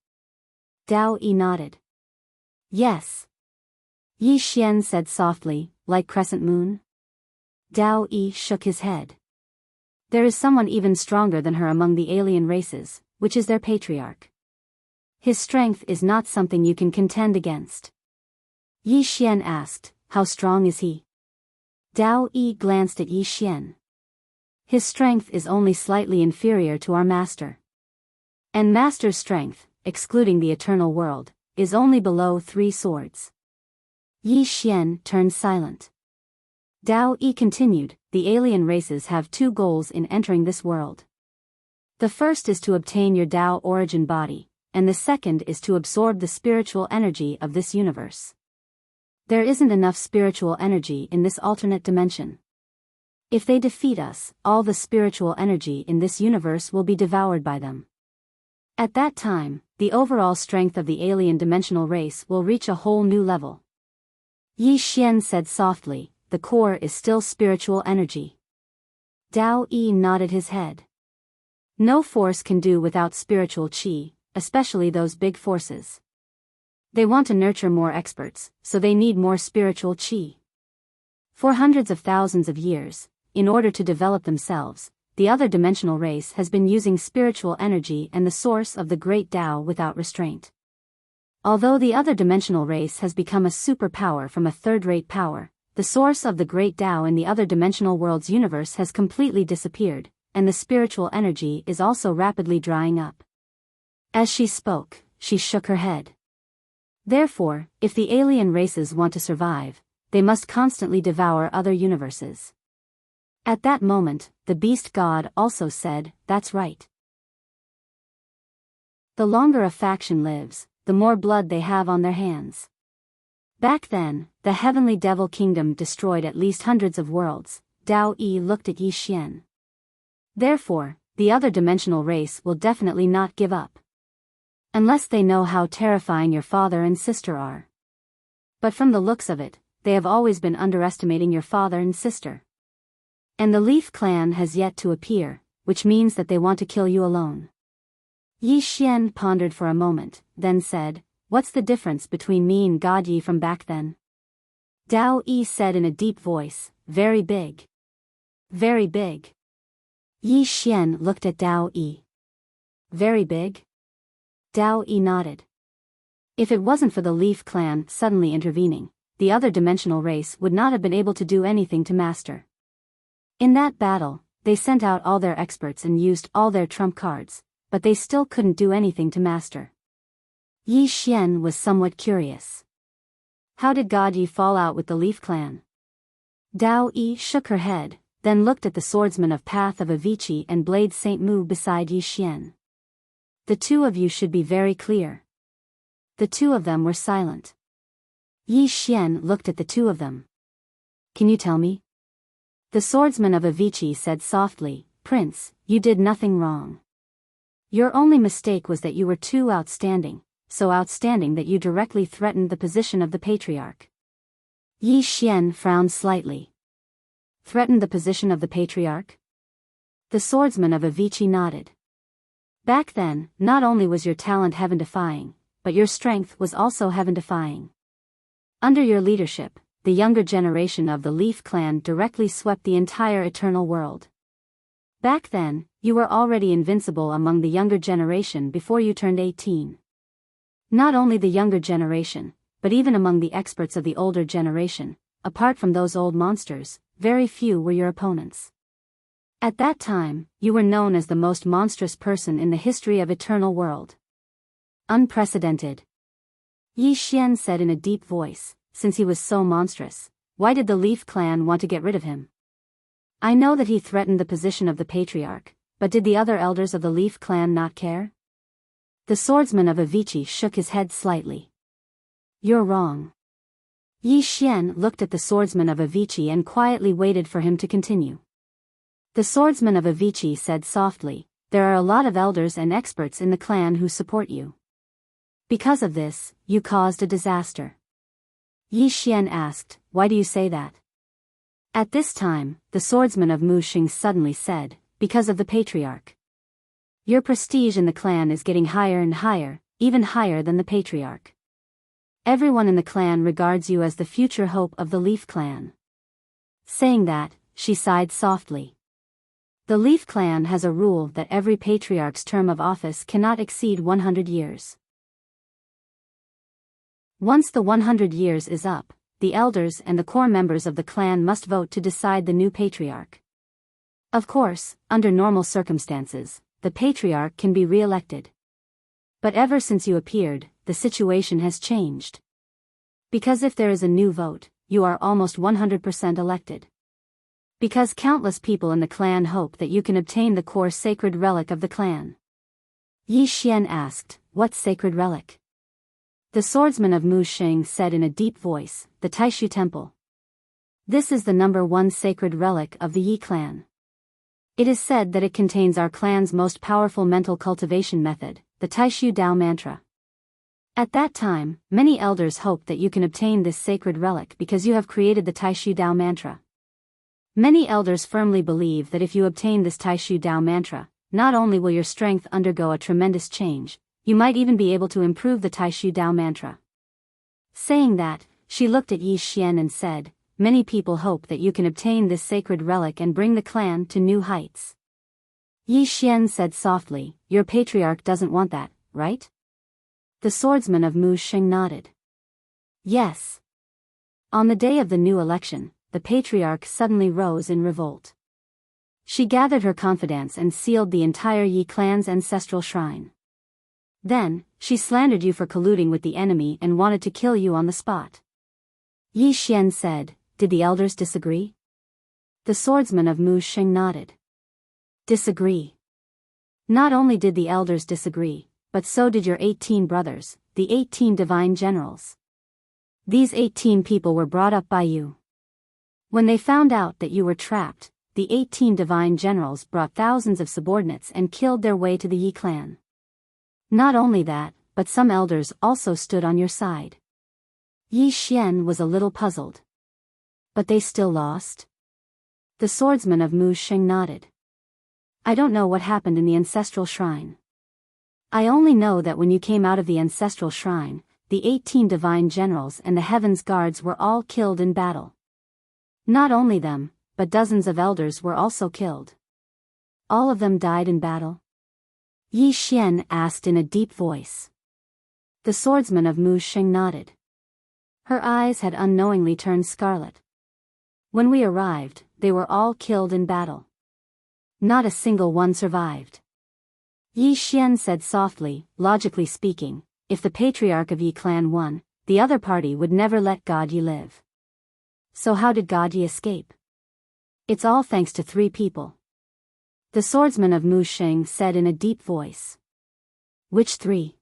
Dao Yi nodded. Yes. Yi Xian said softly, like crescent moon? Dao Yi shook his head. There is someone even stronger than her among the alien races, which is their patriarch. His strength is not something you can contend against. Yi Xian asked, how strong is he? Dao Yi glanced at Yi Xian. His strength is only slightly inferior to our master. And master's strength, excluding the eternal world, is only below 3 swords. Yi Xian turned silent. Dao Yi continued, the alien races have 2 goals in entering this world. The first is to obtain your Dao origin body, and the second is to absorb the spiritual energy of this universe. There isn't enough spiritual energy in this alternate dimension. If they defeat us, all the spiritual energy in this universe will be devoured by them. At that time, the overall strength of the alien dimensional race will reach a whole new level. Yi Xian said softly, the core is still spiritual energy. Dao Yi nodded his head. No force can do without spiritual qi, especially those big forces. They want to nurture more experts, so they need more spiritual qi. For hundreds of thousands of years, in order to develop themselves, the other dimensional race has been using spiritual energy and the source of the great Tao without restraint. Although the other dimensional race has become a superpower from a third-rate power, the source of the great Tao in the other dimensional world's universe has completely disappeared, and the spiritual energy is also rapidly drying up. As she spoke, she shook her head. Therefore, if the alien races want to survive, they must constantly devour other universes. At that moment, the beast god also said, that's right. The longer a faction lives, the more blood they have on their hands. Back then, the heavenly devil kingdom destroyed at least hundreds of worlds. Dao Yi looked at Yi Xian. Therefore, the other dimensional race will definitely not give up. Unless they know how terrifying your father and sister are. But from the looks of it, they have always been underestimating your father and sister. And the Leaf clan has yet to appear, which means that they want to kill you alone. Yi Xian pondered for a moment, then said, what's the difference between me and God Yi from back then? Dao Yi said in a deep voice, very big. Very big. Yi Xian looked at Dao Yi. Very big? Dao Yi nodded. If it wasn't for the Leaf clan suddenly intervening, the other dimensional race would not have been able to do anything to master. In that battle, they sent out all their experts and used all their trump cards, but they still couldn't do anything to master. Yi Xian was somewhat curious. How did God Yi fall out with the Leaf clan? Dao Yi shook her head, then looked at the swordsman of Path of Avicii and Blade Saint Mu beside Yi Xian. The two of you should be very clear. The two of them were silent. Yi Xian looked at the two of them. Can you tell me? The swordsman of Avicii said softly, Prince, you did nothing wrong. Your only mistake was that you were too outstanding, so outstanding that you directly threatened the position of the patriarch. Yi Xian frowned slightly. Threatened the position of the patriarch? The swordsman of Avicii nodded. Back then, not only was your talent heaven-defying, but your strength was also heaven-defying. Under your leadership, the younger generation of the Leaf Clan directly swept the entire eternal world. Back then, you were already invincible among the younger generation before you turned 18. Not only the younger generation, but even among the experts of the older generation, apart from those old monsters, very few were your opponents. At that time, you were known as the most monstrous person in the history of eternal world. Unprecedented. Yi Xian said in a deep voice, since he was so monstrous, why did the Leaf Clan want to get rid of him? I know that he threatened the position of the patriarch, but did the other elders of the Leaf Clan not care? The swordsman of Avicii shook his head slightly. You're wrong. Yi Xian looked at the swordsman of Avicii and quietly waited for him to continue. The swordsman of Avicii said softly, there are a lot of elders and experts in the clan who support you. Because of this, you caused a disaster. Yi Xian asked, why do you say that? At this time, the swordsman of Muxing suddenly said, because of the patriarch. Your prestige in the clan is getting higher and higher, even higher than the patriarch. Everyone in the clan regards you as the future hope of the Leaf Clan. Saying that, she sighed softly. The Leaf Clan has a rule that every patriarch's term of office cannot exceed 100 years. Once the 100 years is up, the elders and the core members of the clan must vote to decide the new patriarch. Of course, under normal circumstances, the patriarch can be re-elected. But ever since you appeared, the situation has changed. Because if there is a new vote, you are almost 100% elected. Because countless people in the clan hope that you can obtain the core sacred relic of the clan. Yi Xian asked, what sacred relic? The swordsman of Muxing said in a deep voice, the Taishu Temple. This is the #1 sacred relic of the Yi clan. It is said that it contains our clan's most powerful mental cultivation method, the Taishu Dao mantra. At that time, many elders hoped that you can obtain this sacred relic because you have created the Taishu Dao mantra. Many elders firmly believe that if you obtain this Taishu Dao mantra, not only will your strength undergo a tremendous change, you might even be able to improve the Taishu Dao mantra. Saying that, she looked at Yi Xian and said, many people hope that you can obtain this sacred relic and bring the clan to new heights. Yi Xian said softly, your patriarch doesn't want that, right? The swordsman of Muxing nodded. Yes. On the day of the new election, the patriarch suddenly rose in revolt. She gathered her confidants and sealed the entire Yi clan's ancestral shrine. Then, she slandered you for colluding with the enemy and wanted to kill you on the spot. Yi Xian said, did the elders disagree? The swordsman of Muxing nodded. Disagree. Not only did the elders disagree, but so did your 18 brothers, the 18 divine generals. These 18 people were brought up by you. When they found out that you were trapped, the 18 divine generals brought thousands of subordinates and killed their way to the Yi clan. Not only that, but some elders also stood on your side. Yi Xian was a little puzzled. But they still lost? The swordsman of Muxing nodded. I don't know what happened in the ancestral shrine. I only know that when you came out of the ancestral shrine, the 18 divine generals and the heavens guards were all killed in battle. Not only them, but dozens of elders were also killed. All of them died in battle? Yi Xian asked in a deep voice. The swordsman of Muxing nodded. Her eyes had unknowingly turned scarlet. When we arrived, they were all killed in battle. Not a single one survived. Yi Xian said softly, logically speaking, if the patriarch of Yi clan won, the other party would never let God Yi live. So how did God Yi escape? It's all thanks to 3 people. The swordsman of Mu Sheng said in a deep voice. Which 3?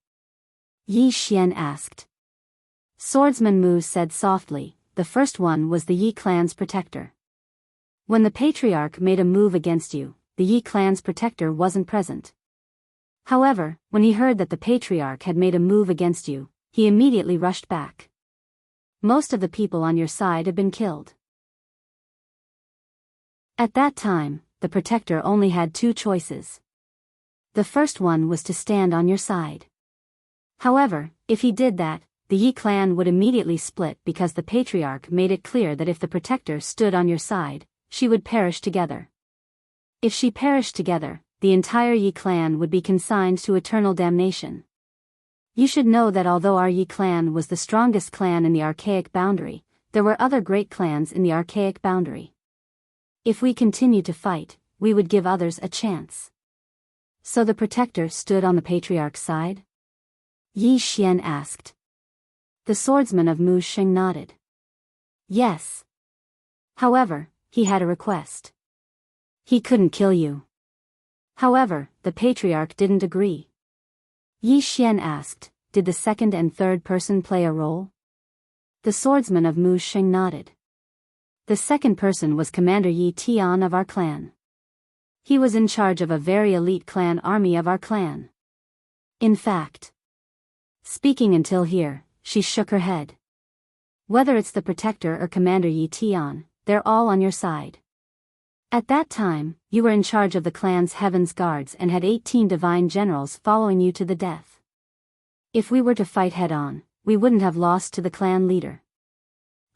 Yi Xian asked. Swordsman Mu said softly, the first one was the Yi clan's protector. When the patriarch made a move against you, the Yi clan's protector wasn't present. However, when he heard that the patriarch had made a move against you, he immediately rushed back. Most of the people on your side have been killed. At that time, the protector only had 2 choices. The first one was to stand on your side. However, if he did that, the Yi clan would immediately split because the patriarch made it clear that if the protector stood on your side, she would perish together. If she perished together, the entire Yi clan would be consigned to eternal damnation. You should know that although our Yi clan was the strongest clan in the archaic boundary, there were other great clans in the archaic boundary. If we continued to fight, we would give others a chance. So the protector stood on the patriarch's side? Yi Xian asked. The swordsman of Mu Sheng nodded. Yes. However, he had a request. He couldn't kill you. However, the patriarch didn't agree. Yi Xian asked, did the second and third person play a role? The swordsman of Mu Sheng nodded. The second person was Commander Yi Tian of our clan. He was in charge of a very elite clan army of our clan. In fact. Speaking until here, she shook her head. Whether it's the protector or Commander Yi Tian, they're all on your side. At that time, you were in charge of the clan's heaven's guards and had 18 divine generals following you to the death. If we were to fight head-on, we wouldn't have lost to the clan leader.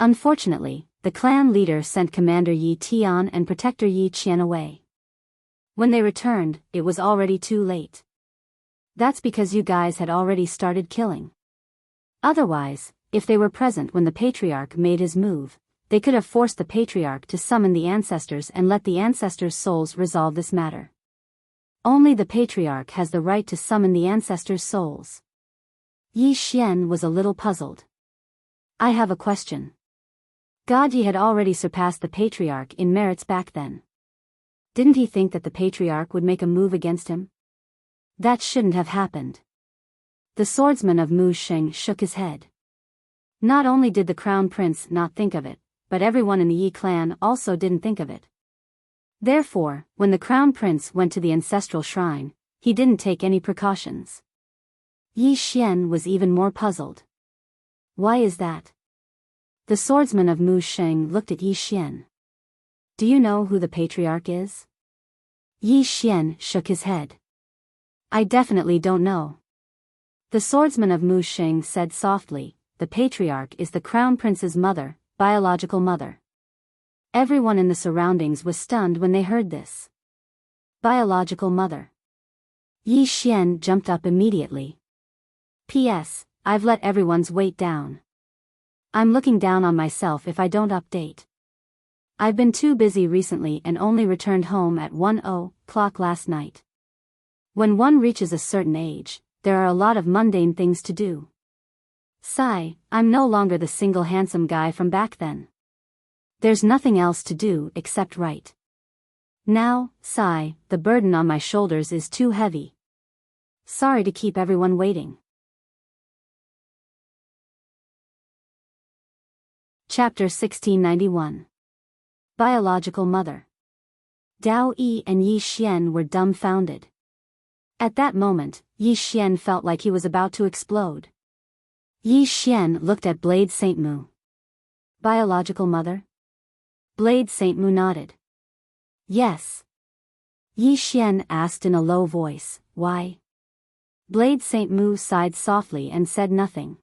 Unfortunately, the clan leader sent Commander Yi Tian and Protector Yi Qian away. When they returned, it was already too late. That's because you guys had already started killing. Otherwise, if they were present when the patriarch made his move, they could have forced the patriarch to summon the ancestors and let the ancestors' souls resolve this matter. Only the patriarch has the right to summon the ancestors' souls. Yi Xian was a little puzzled. I have a question. God Yi had already surpassed the patriarch in merits back then. Didn't he think that the patriarch would make a move against him? That shouldn't have happened. The swordsman of Mu Sheng shook his head. Not only did the crown prince not think of it, but everyone in the Yi clan also didn't think of it. Therefore, when the crown prince went to the ancestral shrine, he didn't take any precautions. Yi Xian was even more puzzled. Why is that? The swordsman of Mu Sheng looked at Yi Xian. Do you know who the patriarch is? Yi Xian shook his head. I definitely don't know. The swordsman of Mu Sheng said softly, the patriarch is the crown prince's mother, biological mother. Everyone in the surroundings was stunned when they heard this. Biological mother. Yi Xian jumped up immediately. P.S. I've let everyone's weight down. I'm looking down on myself if I don't update. I've been too busy recently and only returned home at 1:00 last night. When one reaches a certain age, there are a lot of mundane things to do. Sigh, I'm no longer the single handsome guy from back then. There's nothing else to do except write. Now, sigh, the burden on my shoulders is too heavy. Sorry to keep everyone waiting. Chapter 1691. Biological Mother. Dao Yi and Yi Xian were dumbfounded. At that moment, Yi Xian felt like he was about to explode. Yi Xian looked at Blade Saint Mu. Biological mother? Blade Saint Mu nodded. Yes. Yi Xian asked in a low voice, why? Blade Saint Mu sighed softly and said nothing.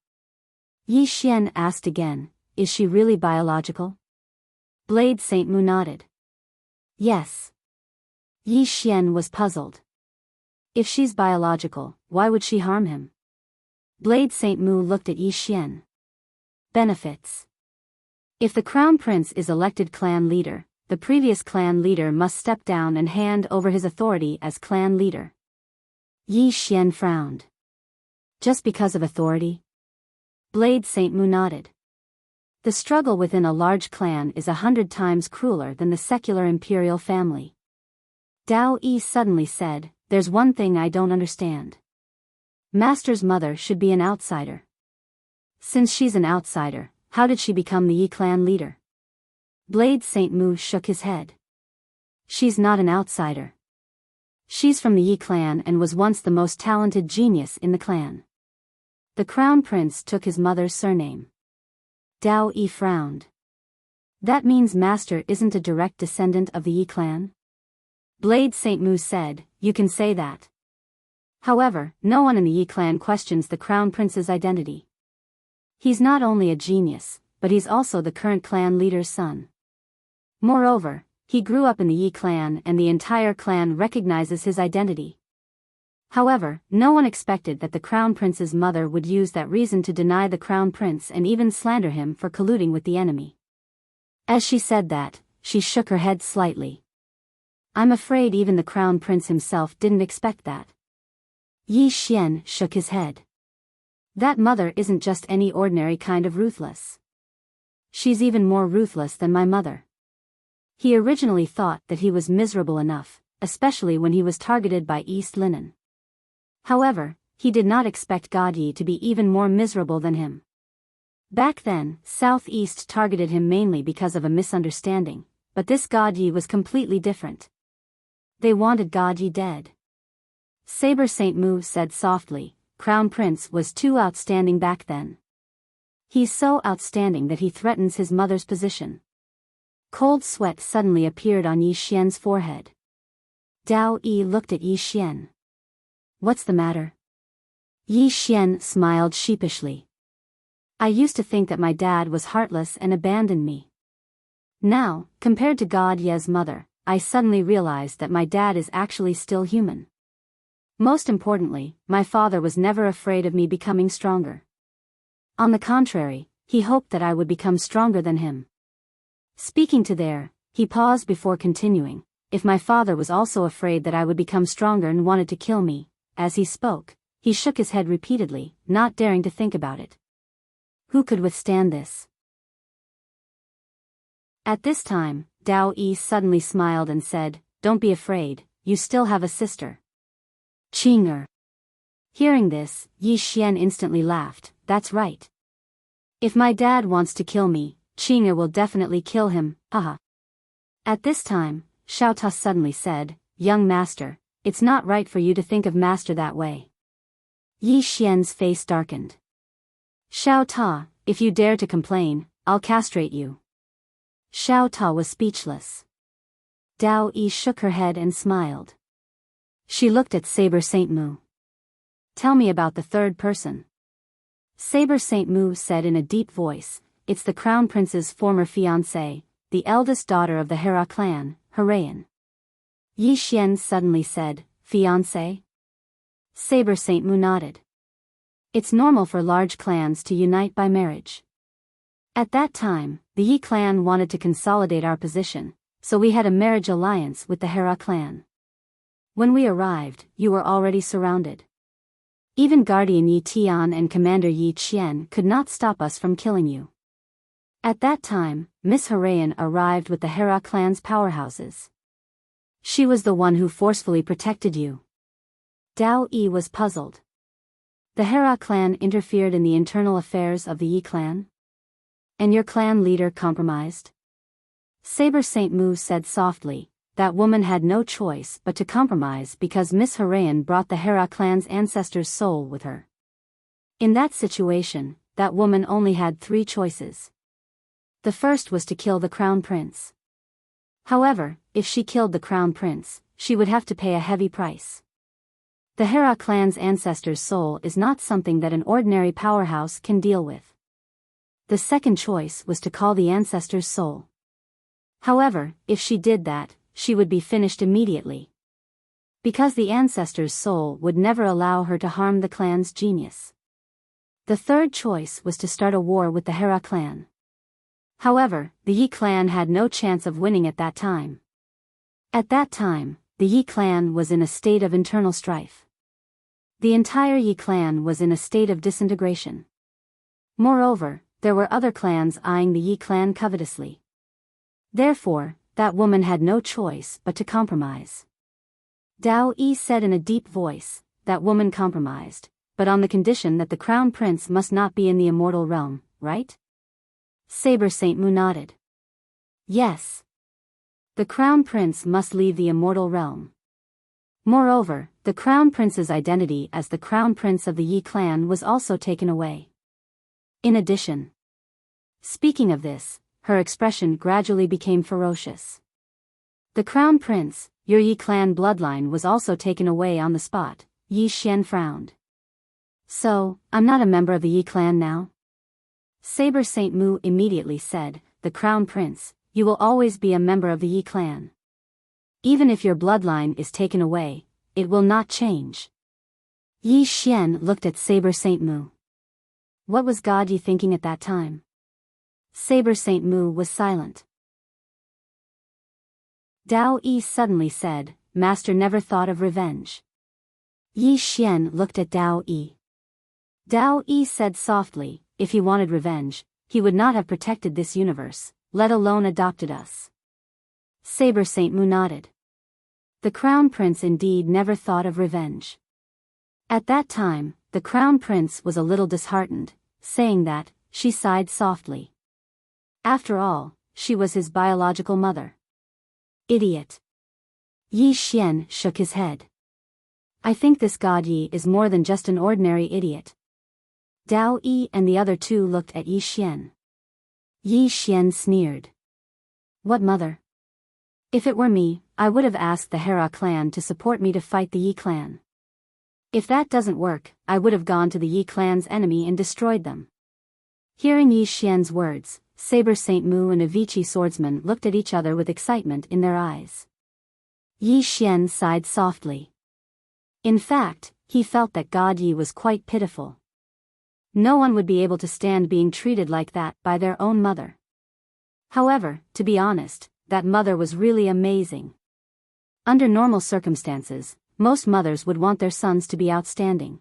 Yi Xian asked again, is she really biological? Blade Saint Mu nodded. Yes. Yi Xian was puzzled. If she's biological, why would she harm him? Blade Saint Mu looked at Yi Xian. Benefits. If the crown prince is elected clan leader, the previous clan leader must step down and hand over his authority as clan leader. Yi Xian frowned. Just because of authority? Blade Saint Mu nodded. The struggle within a large clan is 100 times crueler than the secular imperial family. Dao Yi suddenly said, "There's one thing I don't understand. Master's mother should be an outsider. Since she's an outsider, how did she become the Yi clan leader?" Blade Saint Mu shook his head. "She's not an outsider. She's from the Yi clan and was once the most talented genius in the clan. The crown prince took his mother's surname." Dao Yi frowned. "That means Master isn't a direct descendant of the Yi clan?" Blade Saint Mu said, "You can say that. However, no one in the Yi clan questions the crown prince's identity. He's not only a genius, but he's also the current clan leader's son. Moreover, he grew up in the Yi clan and the entire clan recognizes his identity. However, no one expected that the crown prince's mother would use that reason to deny the crown prince and even slander him for colluding with the enemy." As she said that, she shook her head slightly. "I'm afraid even the crown prince himself didn't expect that." Yi Xian shook his head. "That mother isn't just any ordinary kind of ruthless. She's even more ruthless than my mother." He originally thought that he was miserable enough, especially when he was targeted by East Linen. However, he did not expect God Yi to be even more miserable than him. Back then, Southeast targeted him mainly because of a misunderstanding, but this God Yi was completely different. They wanted God Yi dead. Saber Saint Mu said softly, "Crown Prince was too outstanding back then. He's so outstanding that he threatens his mother's position." Cold sweat suddenly appeared on Yi Xian's forehead. Dao Yi looked at Yi Xian. "What's the matter?" Yi Xian smiled sheepishly. "I used to think that my dad was heartless and abandoned me. Now, compared to God Ye's mother, I suddenly realized that my dad is actually still human. Most importantly, my father was never afraid of me becoming stronger. On the contrary, he hoped that I would become stronger than him." Speaking to there, he paused before continuing, "If my father was also afraid that I would become stronger and wanted to kill me." As he spoke, he shook his head repeatedly, not daring to think about it. Who could withstand this? At this time, Dao Yi suddenly smiled and said, "Don't be afraid, you still have a sister. Qing'er." Hearing this, Yi Xian instantly laughed, "That's right. If my dad wants to kill me, Qing'er will definitely kill him, haha." At this time, Xiao Ta suddenly said, "Young master, it's not right for you to think of master that way." Yi Xian's face darkened. "Xiao Ta, if you dare to complain, I'll castrate you." Xiao Ta was speechless. Dao Yi shook her head and smiled. She looked at Saber Saint Mu. "Tell me about the third person." Saber Saint Mu said in a deep voice, "It's the crown prince's former fiancée, the eldest daughter of the Hera clan, Harayan." Yi Xian suddenly said, "Fiancé?" Saber Saint Mu nodded. "It's normal for large clans to unite by marriage. At that time, the Yi clan wanted to consolidate our position, so we had a marriage alliance with the Hera clan. When we arrived, you were already surrounded. Even Guardian Yi Tian and Commander Yi Qian could not stop us from killing you. At that time, Miss Harayan arrived with the Hera clan's powerhouses. She was the one who forcefully protected you." Dao Yi was puzzled. The Hera clan interfered in the internal affairs of the Yi clan? And your clan leader compromised? Saber Saint Mu said softly, "That woman had no choice but to compromise because Miss Harayan brought the Hera clan's ancestor's soul with her. In that situation, that woman only had 3 choices. The first was to kill the crown prince. However, if she killed the crown prince, she would have to pay a heavy price. The Hera clan's ancestor's soul is not something that an ordinary powerhouse can deal with. The second choice was to call the ancestor's soul. However, if she did that, she would be finished immediately. Because the ancestor's soul would never allow her to harm the clan's genius. The third choice was to start a war with the Hera clan. However, the Yi clan had no chance of winning at that time. At that time, the Yi clan was in a state of internal strife. The entire Yi clan was in a state of disintegration. Moreover, there were other clans eyeing the Yi clan covetously. Therefore, that woman had no choice but to compromise. Dao Yi said in a deep voice, that woman compromised, but on the condition that the crown prince must not be in the immortal realm, right? Saber Saint Mu nodded. Yes. The crown prince must leave the immortal realm. Moreover, the crown prince's identity as the crown prince of the Yi clan was also taken away. In addition, speaking of this, her expression gradually became ferocious. The crown prince, your Yi clan bloodline was also taken away on the spot. Yi Xian frowned. So, I'm not a member of the Yi clan now? Saber Saint Mu immediately said, the crown prince, you will always be a member of the Yi clan. Even if your bloodline is taken away, it will not change. Yi Xian looked at Saber Saint Mu. What was God Yi thinking at that time? Saber Saint Mu was silent. Dao Yi suddenly said, Master never thought of revenge. Yi Xian looked at Dao Yi. Dao Yi said softly, if he wanted revenge, he would not have protected this universe, let alone adopted us. Saber Saint Mu nodded. The crown prince indeed never thought of revenge. At that time, the crown prince was a little disheartened, saying that, she sighed softly. After all, she was his biological mother. Idiot. Yi Xian shook his head. I think this God Yi is more than just an ordinary idiot. Dao Yi and the other two looked at Yi Xian. Yi Xian sneered. What mother? If it were me, I would have asked the Hera clan to support me to fight the Yi clan. If that doesn't work, I would have gone to the Yi clan's enemy and destroyed them. Hearing Yi Xian's words, Saber Saint Mu and Avicii Swordsman looked at each other with excitement in their eyes. Yi Xian sighed softly. In fact, he felt that God Yi was quite pitiful. No one would be able to stand being treated like that by their own mother. However, to be honest, that mother was really amazing. Under normal circumstances, most mothers would want their sons to be outstanding.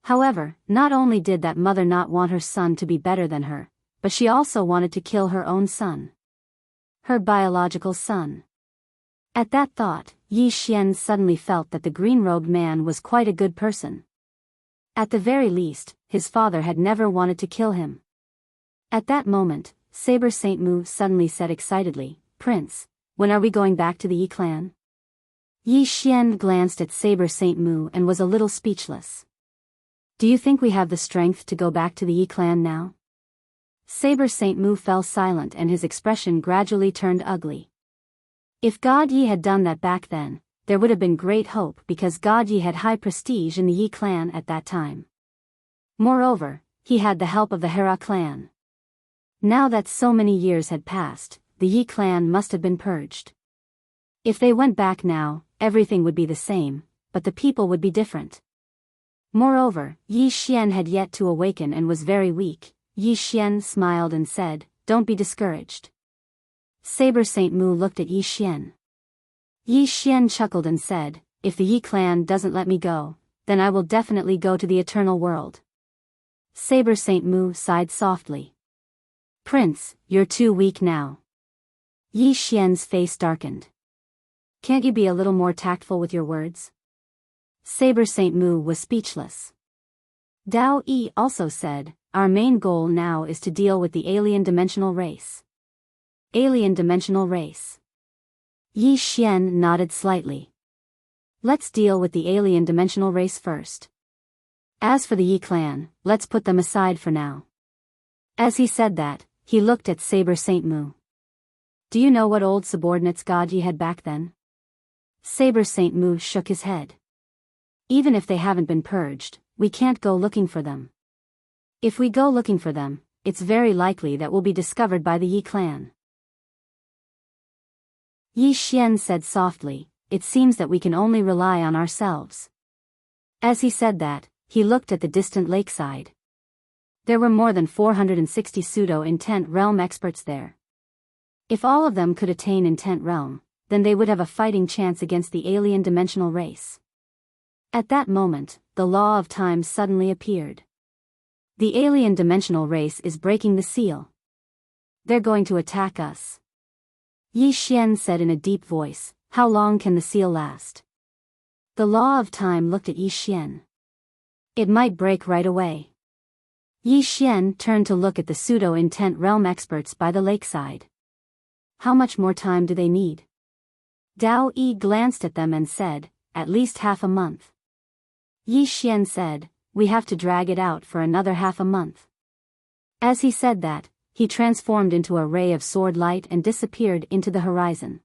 However, not only did that mother not want her son to be better than her, but she also wanted to kill her own son. Her biological son. At that thought, Yi Xian suddenly felt that the green-robed man was quite a good person. At the very least, his father had never wanted to kill him. At that moment, Saber Saint Mu suddenly said excitedly, Prince, when are we going back to the Yi clan? Yi Xian glanced at Saber Saint Mu and was a little speechless. Do you think we have the strength to go back to the Yi clan now? Saber Saint Mu fell silent and his expression gradually turned ugly. If God Yi had done that back then, there would have been great hope because God Yi had high prestige in the Yi clan at that time. Moreover, he had the help of the Hera clan. Now that so many years had passed, the Yi clan must have been purged. If they went back now, everything would be the same, but the people would be different. Moreover, Yi Xian had yet to awaken and was very weak. Yi Xian smiled and said, Don't be discouraged. Saber Saint Mu looked at Yi Xian. Yi Xian chuckled and said, If the Yi clan doesn't let me go, then I will definitely go to the eternal world. Saber Saint Mu sighed softly. Prince, you're too weak now. Yi Xian's face darkened. Can't you be a little more tactful with your words? Saber Saint Mu was speechless. Dao Yi also said, Our main goal now is to deal with the alien dimensional race. Alien dimensional race. Yi Xian nodded slightly. Let's deal with the alien dimensional race first. As for the Yi clan, let's put them aside for now. As he said that, he looked at Saber Saint Mu. Do you know what old subordinates God Yi had back then? Saber Saint Mu shook his head. Even if they haven't been purged, we can't go looking for them. If we go looking for them, it's very likely that we'll be discovered by the Yi clan. Yi Xian said softly, It seems that we can only rely on ourselves. As he said that, he looked at the distant lakeside. There were more than 460 pseudo-intent realm experts there. If all of them could attain intent realm, then they would have a fighting chance against the alien dimensional race. At that moment, the law of time suddenly appeared. The alien dimensional race is breaking the seal. They're going to attack us. Yi Xian said in a deep voice, how long can the seal last? The law of time looked at Yi Xian. It might break right away. Yi Xian turned to look at the pseudo-intent realm experts by the lakeside. How much more time do they need? Dao Yi glanced at them and said, at least half a month. Yi Xian said, we have to drag it out for another half a month. As he said that, he transformed into a ray of sword light and disappeared into the horizon.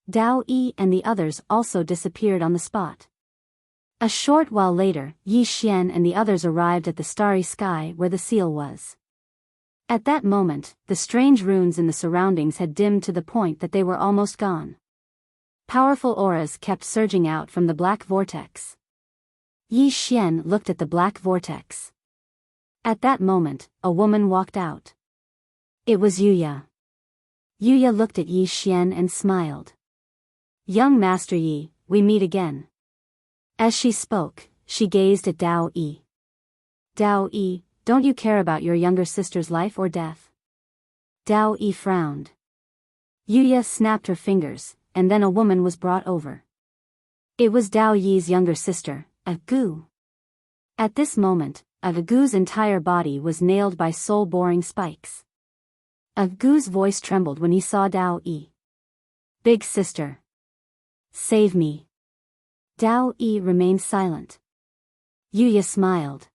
Dao Yi and the others also disappeared on the spot. A short while later, Yi Xian and the others arrived at the starry sky where the seal was. At that moment, the strange runes in the surroundings had dimmed to the point that they were almost gone. Powerful auras kept surging out from the black vortex. Yi Xian looked at the black vortex. At that moment, a woman walked out. It was Yuya. Yuya looked at Yi Xian and smiled. Young Master Yi, we meet again. As she spoke, she gazed at Dao Yi. Dao Yi, don't you care about your younger sister's life or death? Dao Yi frowned. Yuya snapped her fingers, and then a woman was brought over. It was Dao Yi's younger sister, Agu. At this moment, Agu's entire body was nailed by soul-boring spikes. Agu's voice trembled when he saw Dao Yi. Big sister. Save me. Dao Yi remained silent. Yuya smiled.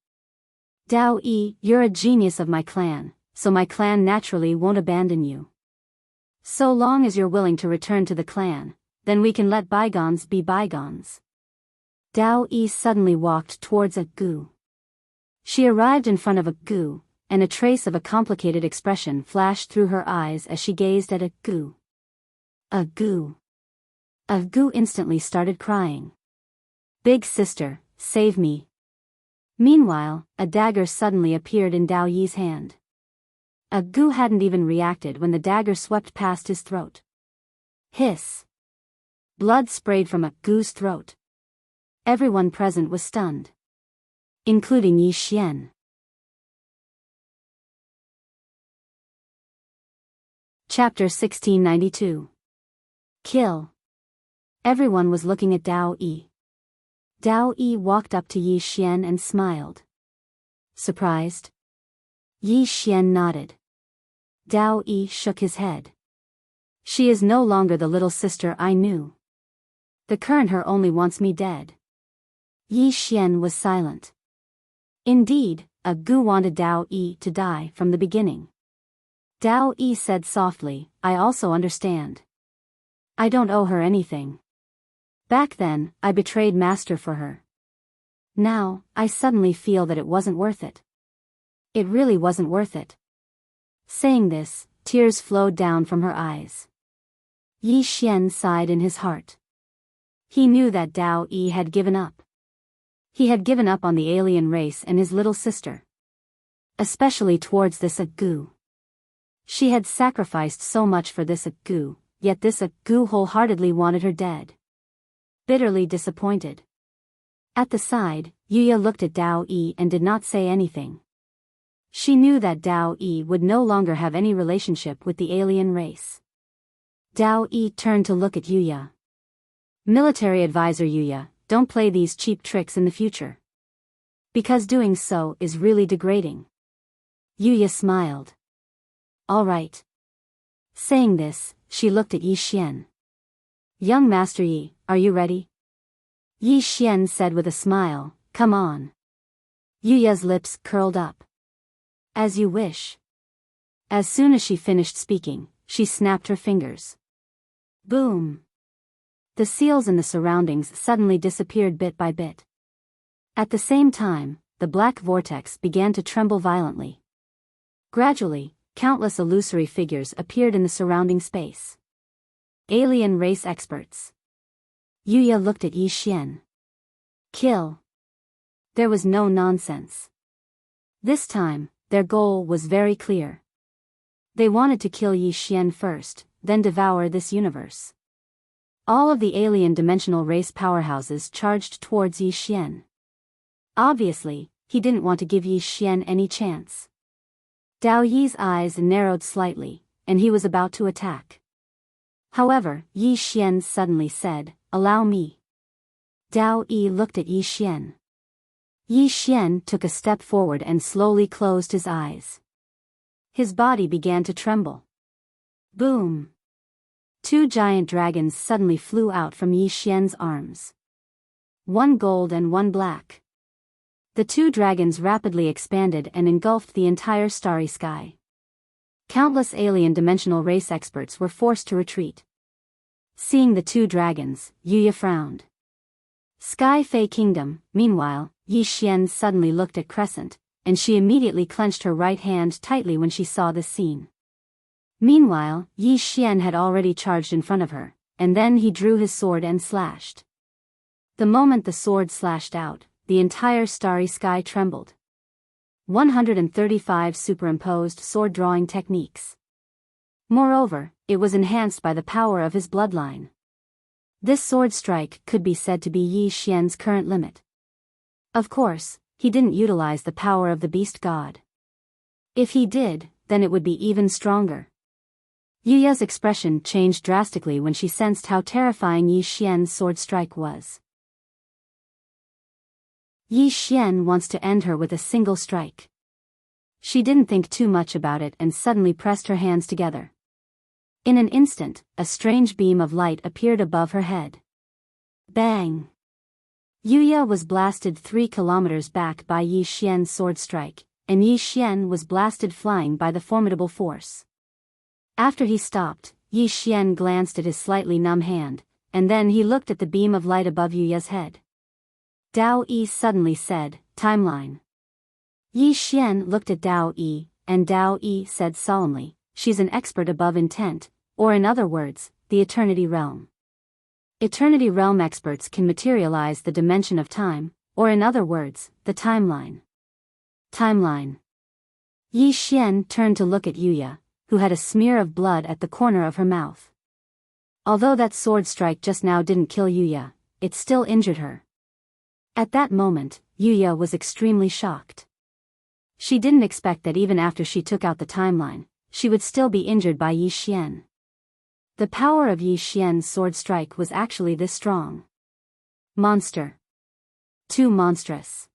Dao Yi, you're a genius of my clan, so my clan naturally won't abandon you. So long as you're willing to return to the clan, then we can let bygones be bygones. Dao Yi suddenly walked towards Agu. She arrived in front of Agu, and a trace of a complicated expression flashed through her eyes as she gazed at Agu. Agu. Agu instantly started crying. Big sister, save me. Meanwhile, a dagger suddenly appeared in Dao Yi's hand. Agu hadn't even reacted when the dagger swept past his throat. Hiss. Blood sprayed from Agu's throat. Everyone present was stunned. Including Yi Xian. Chapter 1692. Kill. Everyone was looking at Dao Yi. Dao Yi walked up to Yi Xian and smiled. Surprised? Yi Xian nodded. Dao Yi shook his head. She is no longer the little sister I knew. The current her only wants me dead. Yi Xian was silent. Indeed, Agu wanted Dao Yi to die from the beginning. Dao Yi said softly, I also understand. I don't owe her anything. Back then, I betrayed Master for her. Now, I suddenly feel that it wasn't worth it. It really wasn't worth it. Saying this, tears flowed down from her eyes. Yi Xian sighed in his heart. He knew that Dao Yi had given up. He had given up on the alien race and his little sister. Especially towards this Agu. She had sacrificed so much for this Agu, yet this Agu wholeheartedly wanted her dead. Bitterly disappointed. At the side, Yuya looked at Dao Yi and did not say anything. She knew that Dao Yi would no longer have any relationship with the alien race. Dao Yi turned to look at Yuya. Military advisor Yuya, don't play these cheap tricks in the future. Because doing so is really degrading. Yuya smiled. All right. Saying this, she looked at Yi Xian. Young Master Yi, are you ready? Yi Xian said with a smile, come on. Yuya's lips curled up. As you wish. As soon as she finished speaking, she snapped her fingers. Boom. The seals in the surroundings suddenly disappeared bit by bit. At the same time, the black vortex began to tremble violently. Gradually, countless illusory figures appeared in the surrounding space. Alien race experts. Yuya looked at Yi Xian. Kill. There was no nonsense. This time, their goal was very clear. They wanted to kill Yi Xian first, then devour this universe. All of the alien dimensional race powerhouses charged towards Yi Xian. Obviously, he didn't want to give Yi Xian any chance. Dao Yi's eyes narrowed slightly, and he was about to attack. However, Yi Xian suddenly said, "Allow me." Dao Yi looked at Yi Xian. Yi Xian took a step forward and slowly closed his eyes. His body began to tremble. Boom! 2 giant dragons suddenly flew out from Yi Xian's arms. One gold and one black. The 2 dragons rapidly expanded and engulfed the entire starry sky. Countless alien dimensional race experts were forced to retreat. Seeing the 2 dragons, Yuya frowned. Sky Fey Kingdom, meanwhile, Yi Xian suddenly looked at Crescent, and she immediately clenched her right hand tightly when she saw this scene. Meanwhile, Yi Xian had already charged in front of her, and then he drew his sword and slashed. The moment the sword slashed out, the entire starry sky trembled. 135 superimposed sword drawing techniques. Moreover, it was enhanced by the power of his bloodline. This sword strike could be said to be Yi Xian's current limit. Of course, he didn't utilize the power of the beast god. If he did, then it would be even stronger. Yuya's expression changed drastically when she sensed how terrifying Yi Xian's sword strike was. Yi Xian wants to end her with a single strike. She didn't think too much about it and suddenly pressed her hands together. In an instant, a strange beam of light appeared above her head. Bang! Yuya was blasted 3 kilometers back by Yi Xian's sword strike, and Yi Xian was blasted flying by the formidable force. After he stopped, Yi Xian glanced at his slightly numb hand, and then he looked at the beam of light above Yuya's head. Dao Yi suddenly said, "Timeline." Yi Xian looked at Dao Yi, and Dao Yi said solemnly, "She's an expert above intent, or in other words, the Eternity Realm. Eternity Realm experts can materialize the dimension of time, or in other words, the timeline." Timeline. Yi Xian turned to look at Yuya, who had a smear of blood at the corner of her mouth. Although that sword strike just now didn't kill Yuya, it still injured her. At that moment, Yuya was extremely shocked. She didn't expect that even after she took out the timeline, she would still be injured by Yi Xian. The power of Yi Xian's sword strike was actually this strong. Monster. Too monstrous.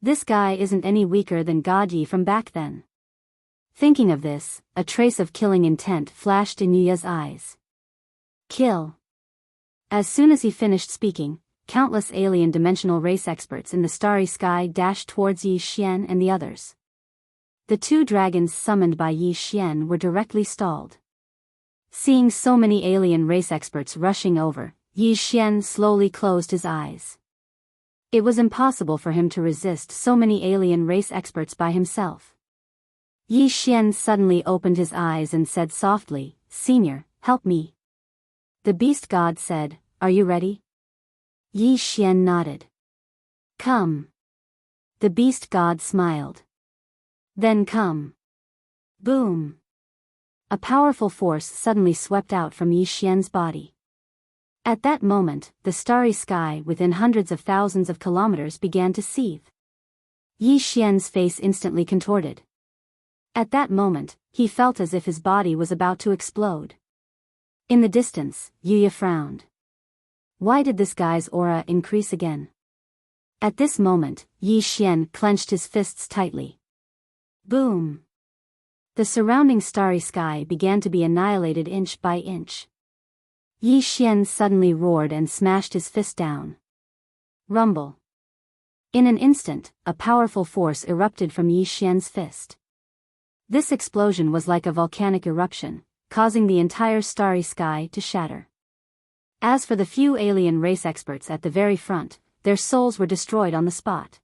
This guy isn't any weaker than God Yi from back then. Thinking of this, a trace of killing intent flashed in Yuya's eyes. Kill. As soon as he finished speaking, countless alien dimensional race experts in the starry sky dashed towards Yi Xian and the others. The 2 dragons summoned by Yi Xian were directly stalled. Seeing so many alien race experts rushing over, Yi Xian slowly closed his eyes. It was impossible for him to resist so many alien race experts by himself. Yi Xian suddenly opened his eyes and said softly, "Senior, help me." The beast god said, "Are you ready?" Yi Xian nodded. "Come." The beast god smiled. "Then come." Boom! A powerful force suddenly swept out from Yi Xian's body. At that moment, the starry sky within hundreds of thousands of kilometers began to seethe. Yi Xian's face instantly contorted. At that moment, he felt as if his body was about to explode. In the distance, Yuya frowned. Why did this guy's aura increase again? At this moment, Yi Xian clenched his fists tightly. Boom! The surrounding starry sky began to be annihilated inch by inch. Yi Xian suddenly roared and smashed his fist down. Rumble. In an instant, a powerful force erupted from Yi Xian's fist. This explosion was like a volcanic eruption, causing the entire starry sky to shatter. As for the few alien race experts at the very front, their souls were destroyed on the spot.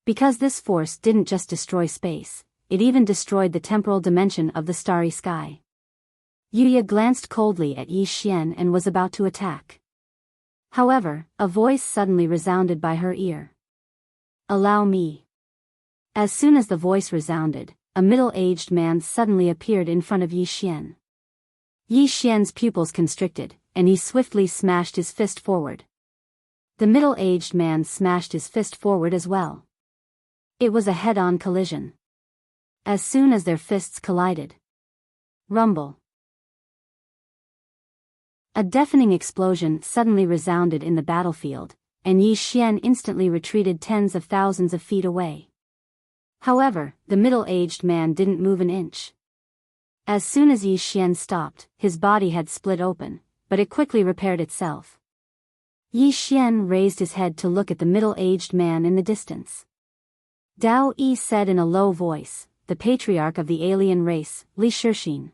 Because this force didn't just destroy space, it even destroyed the temporal dimension of the starry sky. Yuya glanced coldly at Yi Xian and was about to attack. However, a voice suddenly resounded by her ear. "Allow me." As soon as the voice resounded, a middle-aged man suddenly appeared in front of Yi Xian. Yi Xian's pupils constricted, and he swiftly smashed his fist forward. The middle-aged man smashed his fist forward as well. It was a head-on collision. As soon as their fists collided. Rumble. A deafening explosion suddenly resounded in the battlefield, and Yi Xian instantly retreated tens of thousands of feet away. However, the middle-aged man didn't move an inch. As soon as Yi Xian stopped, his body had split open, but it quickly repaired itself. Yi Xian raised his head to look at the middle-aged man in the distance. Dao Yi said in a low voice, the patriarch of the alien race, Li Shixin.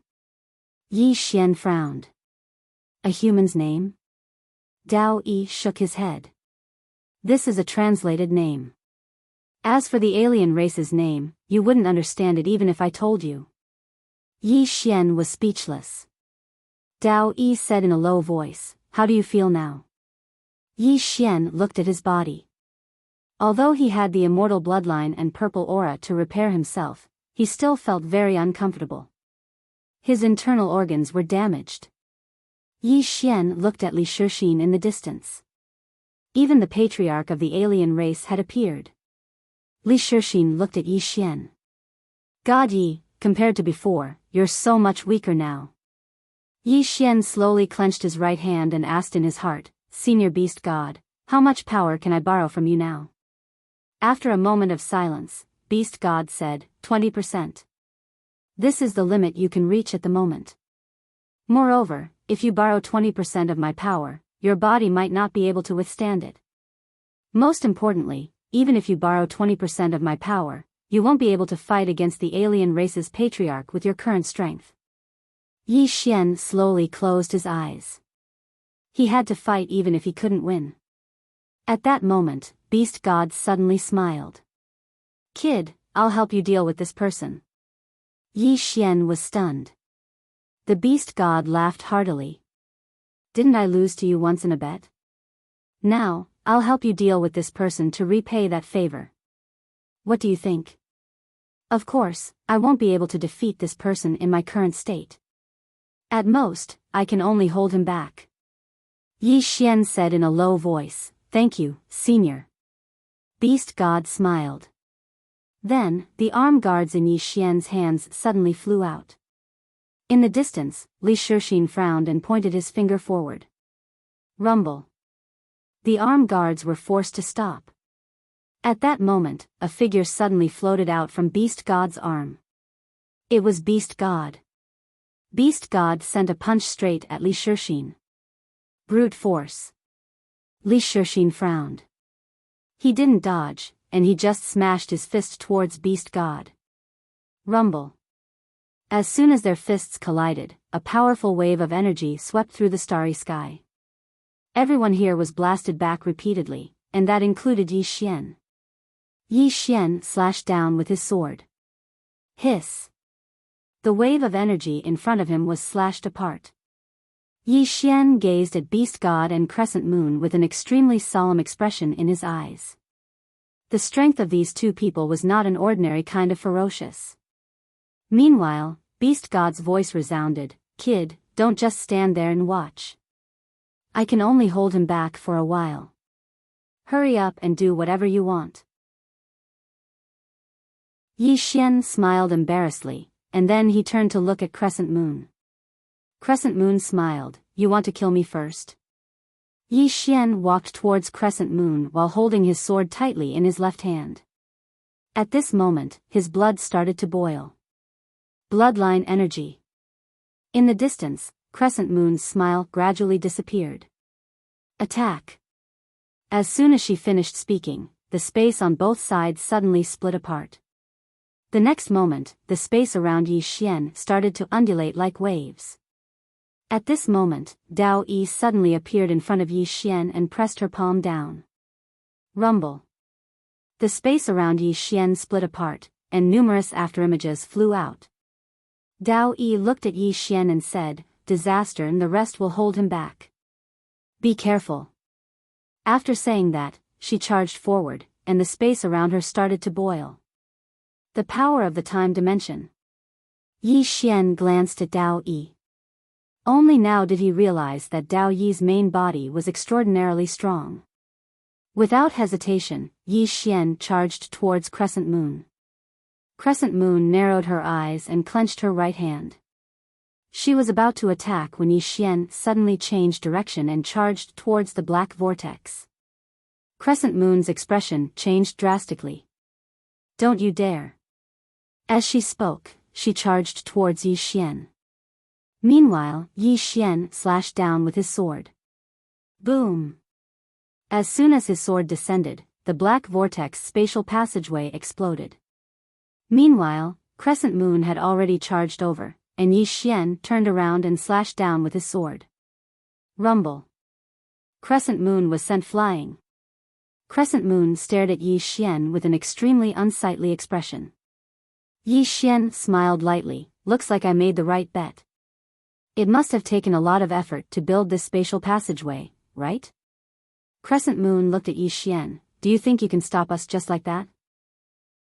Yi Xian frowned. A human's name? Dao Yi shook his head. This is a translated name. As for the alien race's name, you wouldn't understand it even if I told you. Yi Xian was speechless. Dao Yi said in a low voice, how do you feel now? Yi Xian looked at his body. Although he had the immortal bloodline and purple aura to repair himself, he still felt very uncomfortable. His internal organs were damaged. Yi Xian looked at Li Shixin in the distance. Even the patriarch of the alien race had appeared. Li Shixin looked at Yi Xian. God Yi, compared to before, you're so much weaker now. Yi Xian slowly clenched his right hand and asked in his heart, Senior Beast God, how much power can I borrow from you now? After a moment of silence, Beast God said, 20%. This is the limit you can reach at the moment. Moreover, if you borrow 20% of my power, your body might not be able to withstand it. Most importantly, even if you borrow 20% of my power, you won't be able to fight against the alien race's patriarch with your current strength. Yi Xian slowly closed his eyes. He had to fight even if he couldn't win. At that moment, Beast God suddenly smiled. Kid, I'll help you deal with this person. Yi Xian was stunned. The Beast God laughed heartily. Didn't I lose to you once in a bet? Now, I'll help you deal with this person to repay that favor. What do you think? Of course, I won't be able to defeat this person in my current state. At most, I can only hold him back. Yi Xian said in a low voice, thank you, Senior. Beast God smiled. Then, the arm guards in Yi Xian's hands suddenly flew out. In the distance, Li Shixin frowned and pointed his finger forward. Rumble. The arm guards were forced to stop. At that moment, a figure suddenly floated out from Beast God's arm. It was Beast God. Beast God sent a punch straight at Li Shixin. Brute force. Li Shixin frowned. He didn't dodge, and he just smashed his fist towards Beast God. Rumble. As soon as their fists collided, a powerful wave of energy swept through the starry sky. Everyone here was blasted back repeatedly, and that included Yi Xian. Yi Xian slashed down with his sword. Hiss. The wave of energy in front of him was slashed apart. Yi Xian gazed at Beast God and Crescent Moon with an extremely solemn expression in his eyes. The strength of these two people was not an ordinary kind of ferocious. Meanwhile, Beast God's voice resounded, Kid, don't just stand there and watch. I can only hold him back for a while. Hurry up and do whatever you want. Yi Xian smiled embarrassedly, and then he turned to look at Crescent Moon. Crescent Moon smiled, you want to kill me first? Yi Xian walked towards Crescent Moon while holding his sword tightly in his left hand. At this moment, his blood started to boil. Bloodline energy. In the distance, Crescent Moon's smile gradually disappeared. Attack. As soon as she finished speaking, the space on both sides suddenly split apart. The next moment, the space around Yi Xian started to undulate like waves. At this moment, Dao Yi suddenly appeared in front of Yi Xian and pressed her palm down. Rumble. The space around Yi Xian split apart, and numerous afterimages flew out. Dao Yi looked at Yi Xian and said, disaster, and the rest will hold him back. Be careful. After saying that, she charged forward, and the space around her started to boil. The power of the time dimension. Yi Xian glanced at Dao Yi. Only now did he realize that Dao Yi's main body was extraordinarily strong. Without hesitation, Yi Xian charged towards Crescent Moon. Crescent Moon narrowed her eyes and clenched her right hand. She was about to attack when Yi Xian suddenly changed direction and charged towards the black vortex. Crescent Moon's expression changed drastically. "Don't you dare." As she spoke, she charged towards Yi Xian. Meanwhile, Yi Xian slashed down with his sword. Boom! As soon as his sword descended, the black vortex spatial passageway exploded. Meanwhile, Crescent Moon had already charged over, and Yi Xian turned around and slashed down with his sword. Rumble! Crescent Moon was sent flying. Crescent Moon stared at Yi Xian with an extremely unsightly expression. Yi Xian smiled lightly. "Looks like I made the right bet. It must have taken a lot of effort to build this spatial passageway, right?" Crescent Moon looked at Yi Xian. "Do you think you can stop us just like that?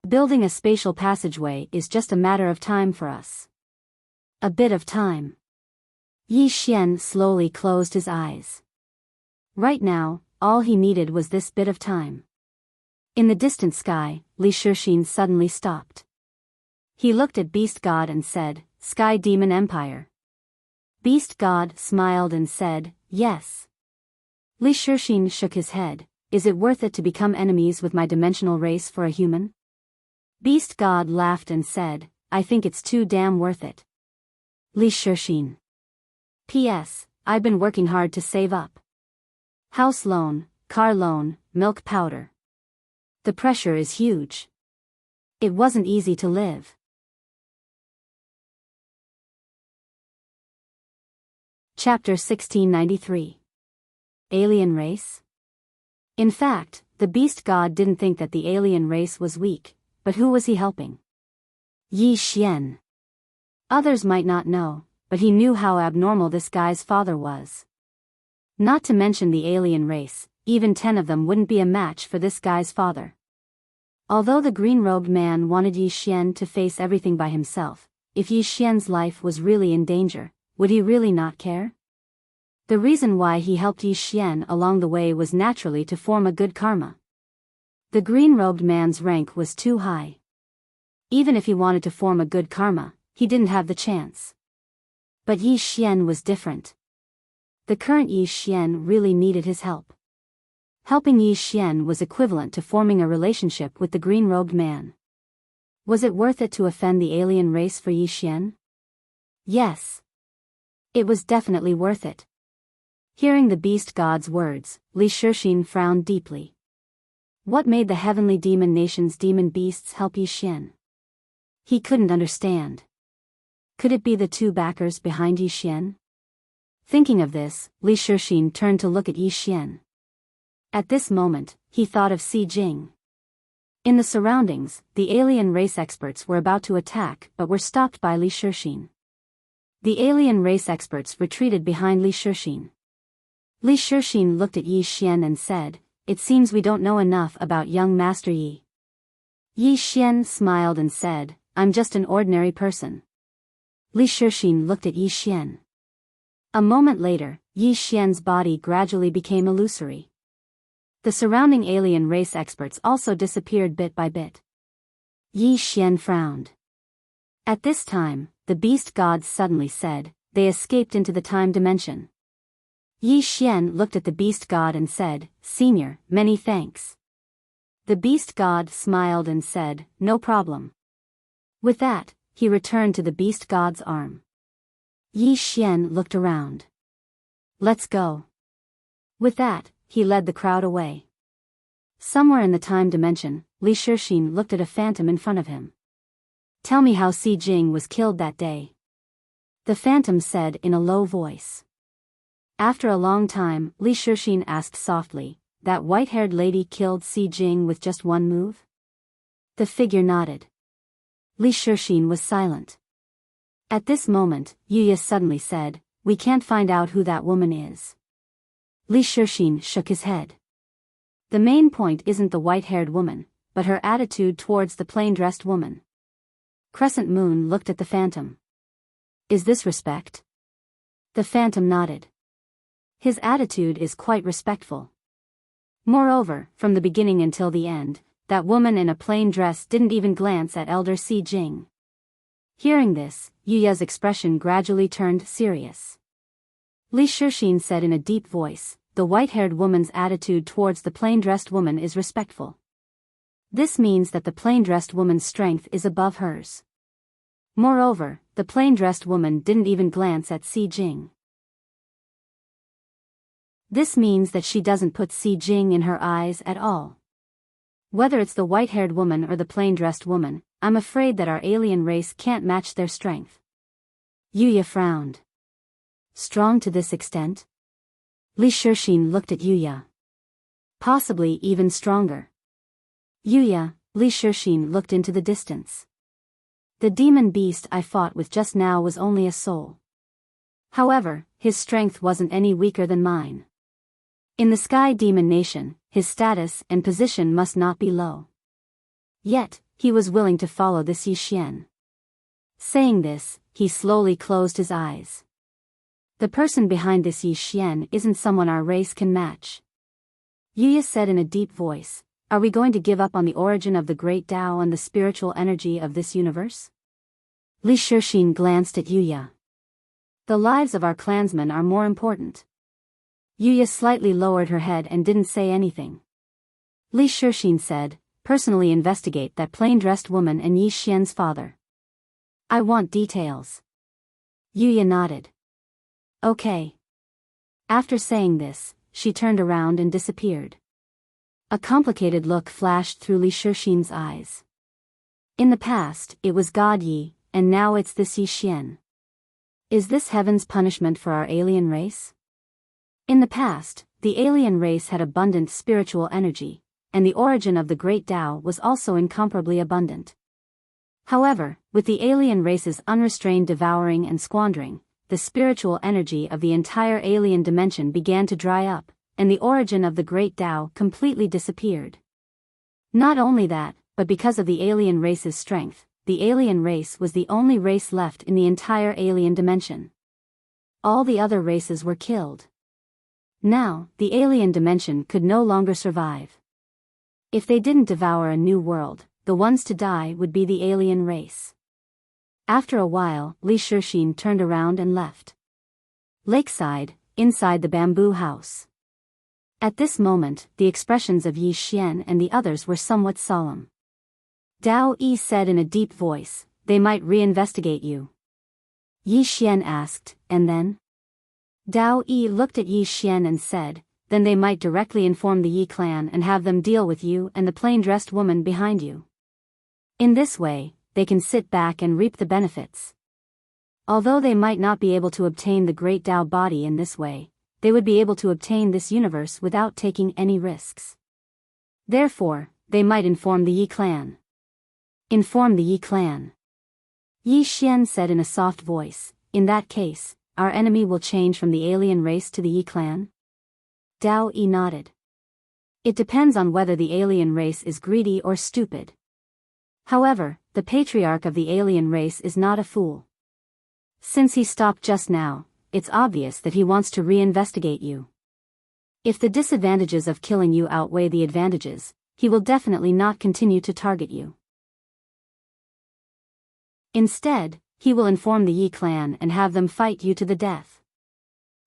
Building a spatial passageway is just a matter of time for us." "A bit of time." Yi Xian slowly closed his eyes. Right now, all he needed was this bit of time. In the distant sky, Li Shixin suddenly stopped. He looked at Beast God and said, "Sky Demon Empire." Beast God smiled and said, "Yes." Li Shixin shook his head. "Is it worth it to become enemies with my dimensional race for a human?" Beast God laughed and said, "I think it's too damn worth it." Li Shixin. P.S. I've been working hard to save up. House loan, car loan, milk powder. The pressure is huge. It wasn't easy to live. Chapter 1693. Alien Race? In fact, the Beast God didn't think that the alien race was weak, but who was he helping? Yi Xian. Others might not know, but he knew how abnormal this guy's father was. Not to mention the alien race, even 10 of them wouldn't be a match for this guy's father. Although the green-robed man wanted Yi Xian to face everything by himself, if Yi Xian's life was really in danger, would he really not care? The reason why he helped Yi Xian along the way was naturally to form a good karma. The green-robed man's rank was too high. Even if he wanted to form a good karma, he didn't have the chance. But Yi Xian was different. The current Yi Xian really needed his help. Helping Yi Xian was equivalent to forming a relationship with the green-robed man. Was it worth it to offend the alien race for Yi Xian? Yes. It was definitely worth it. Hearing the Beast God's words, Li Shixin frowned deeply. What made the heavenly demon nation's demon beasts help Yi Xian? He couldn't understand. Could it be the 2 backers behind Yi Xian? Thinking of this, Li Shixin turned to look at Yi Xian. At this moment, he thought of Si Jing. In the surroundings, the alien race experts were about to attack but were stopped by Li Shixin. The alien race experts retreated behind Li Shixin. Li Shixin looked at Yi Xian and said, "It seems we don't know enough about young Master Yi." Yi Xian smiled and said, "I'm just an ordinary person." Li Shixin looked at Yi Xian. A moment later, Yi Xian's body gradually became illusory. The surrounding alien race experts also disappeared bit by bit. Yi Xian frowned. At this time, the Beast Gods suddenly said, "They escaped into the time dimension." Yi Xian looked at the Beast God and said, "Senior, many thanks." The Beast God smiled and said, "No problem." With that, he returned to the Beast God's arm. Yi Xian looked around. "Let's go." With that, he led the crowd away. Somewhere in the time dimension, Li Shixin looked at a phantom in front of him. "Tell me how Si Jing was killed that day." The phantom said in a low voice. After a long time, Li Shixin asked softly, "That white-haired lady killed Si Jing with just one move?" The figure nodded. Li Shixin was silent. At this moment, Yuya suddenly said, "We can't find out who that woman is." Li Shixin shook his head. The main point isn't the white-haired woman, but her attitude towards the plain-dressed woman. Crescent Moon looked at the phantom. "Is this respect?" The phantom nodded. "His attitude is quite respectful." Moreover, from the beginning until the end, that woman in a plain dress didn't even glance at Elder Si Jing. Hearing this, Yuya's expression gradually turned serious. Li Shixin said in a deep voice, "The white-haired woman's attitude towards the plain-dressed woman is respectful. This means that the plain-dressed woman's strength is above hers. Moreover, the plain-dressed woman didn't even glance at Si Jing. This means that she doesn't put Si Jing in her eyes at all. Whether it's the white-haired woman or the plain-dressed woman, I'm afraid that our alien race can't match their strength." Yuya frowned. Strong to this extent? Li Shixin looked at Yuya. Possibly even stronger. Yuya, Li Shixin looked into the distance. The demon beast I fought with just now was only a soul. However, his strength wasn't any weaker than mine. In the Sky Demon Nation, his status and position must not be low. Yet, he was willing to follow this Yi Xian. Saying this, he slowly closed his eyes. The person behind this Yi Xian isn't someone our race can match. Yuya said in a deep voice, "Are we going to give up on the origin of the great Tao and the spiritual energy of this universe?" Li Shixin glanced at Yuya. "The lives of our clansmen are more important." Yuya slightly lowered her head and didn't say anything. Li Shixin said, "Personally investigate that plain-dressed woman and Yi Xian's father. I want details." Yuya nodded. "Okay." After saying this, she turned around and disappeared. A complicated look flashed through Li Shixin's eyes. In the past, it was God Yi, and now it's this Yi Xian. Is this heaven's punishment for our alien race? In the past, the alien race had abundant spiritual energy, and the origin of the great Tao was also incomparably abundant. However, with the alien race's unrestrained devouring and squandering, the spiritual energy of the entire alien dimension began to dry up, and the origin of the great Tao completely disappeared. Not only that, but because of the alien race's strength, the alien race was the only race left in the entire alien dimension. All the other races were killed. Now, the alien dimension could no longer survive. If they didn't devour a new world, the ones to die would be the alien race. After a while, Li Shixin turned around and left. Lakeside, inside the bamboo house. At this moment, the expressions of Yi Xian and the others were somewhat solemn. Dao Yi said in a deep voice, "They might reinvestigate you." Yi Xian asked, "And then?" Dao Yi looked at Yi Xian and said, "Then they might directly inform the Yi clan and have them deal with you and the plain-dressed woman behind you. In this way, they can sit back and reap the benefits. Although they might not be able to obtain the great Tao body in this way, they would be able to obtain this universe without taking any risks. Therefore, they might inform the Yi clan." Inform the Yi clan. Yi Xian said in a soft voice, "In that case, our enemy will change from the alien race to the Yi clan?" Dao Yi nodded. "It depends on whether the alien race is greedy or stupid. However, the patriarch of the alien race is not a fool. Since he stopped just now, it's obvious that he wants to reinvestigate you. If the disadvantages of killing you outweigh the advantages, he will definitely not continue to target you. Instead, he will inform the Yi clan and have them fight you to the death.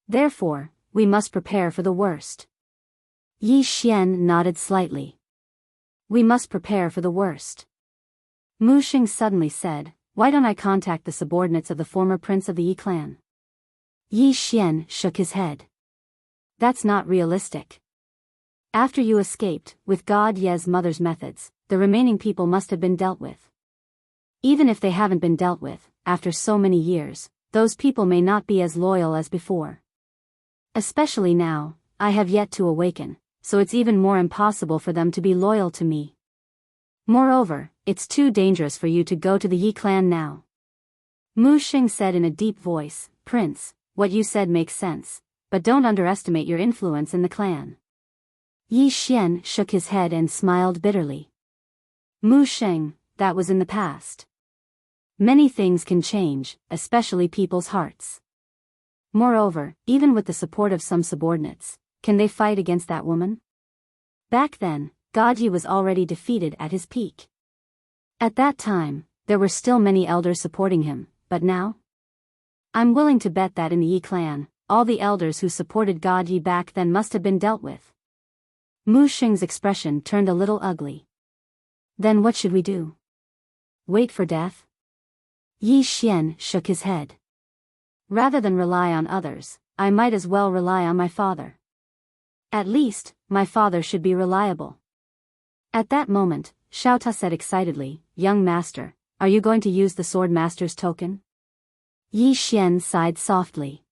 Therefore, we must prepare for the worst." Yi Xian nodded slightly. "We must prepare for the worst." Mu Xing suddenly said, "Why don't I contact the subordinates of the former prince of the Yi clan?" Yi Xian shook his head. "That's not realistic. After you escaped, with God Ye's mother's methods, the remaining people must have been dealt with. Even if they haven't been dealt with, after so many years, those people may not be as loyal as before. Especially now, I have yet to awaken, so it's even more impossible for them to be loyal to me. Moreover, it's too dangerous for you to go to the Yi clan now." Mu Xing said in a deep voice, "Prince, what you said makes sense, but don't underestimate your influence in the clan." Yi Xian shook his head and smiled bitterly. "Mu Xing, that was in the past. Many things can change, especially people's hearts. Moreover, even with the support of some subordinates, can they fight against that woman? Back then, Gaji was already defeated at his peak. At that time, there were still many elders supporting him, but now? I'm willing to bet that in the Yi clan, all the elders who supported Gaji back then must have been dealt with. Mu Xing's expression turned a little ugly. Then what should we do? Wait for death? Yi Xian shook his head. Rather than rely on others, I might as well rely on my father. At least, my father should be reliable. At that moment, Xiaota said excitedly, Young master, are you going to use the sword master's token? Yi Xian sighed softly.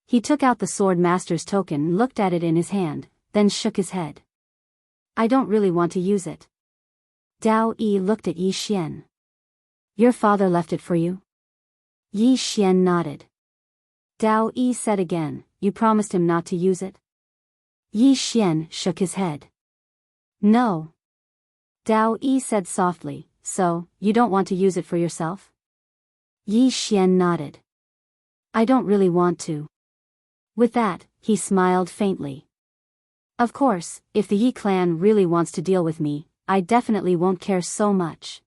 He took out the sword master's token and looked at it in his hand, then shook his head. I don't really want to use it. Dao Yi looked at Yi Xian. Your father left it for you? Yi Xian nodded. Dao Yi said again, you promised him not to use it? Yi Xian shook his head. No. Dao Yi said softly, so, you don't want to use it for yourself? Yi Xian nodded. I don't really want to. With that, he smiled faintly. Of course, if the Yi clan really wants to deal with me, I definitely won't care so much.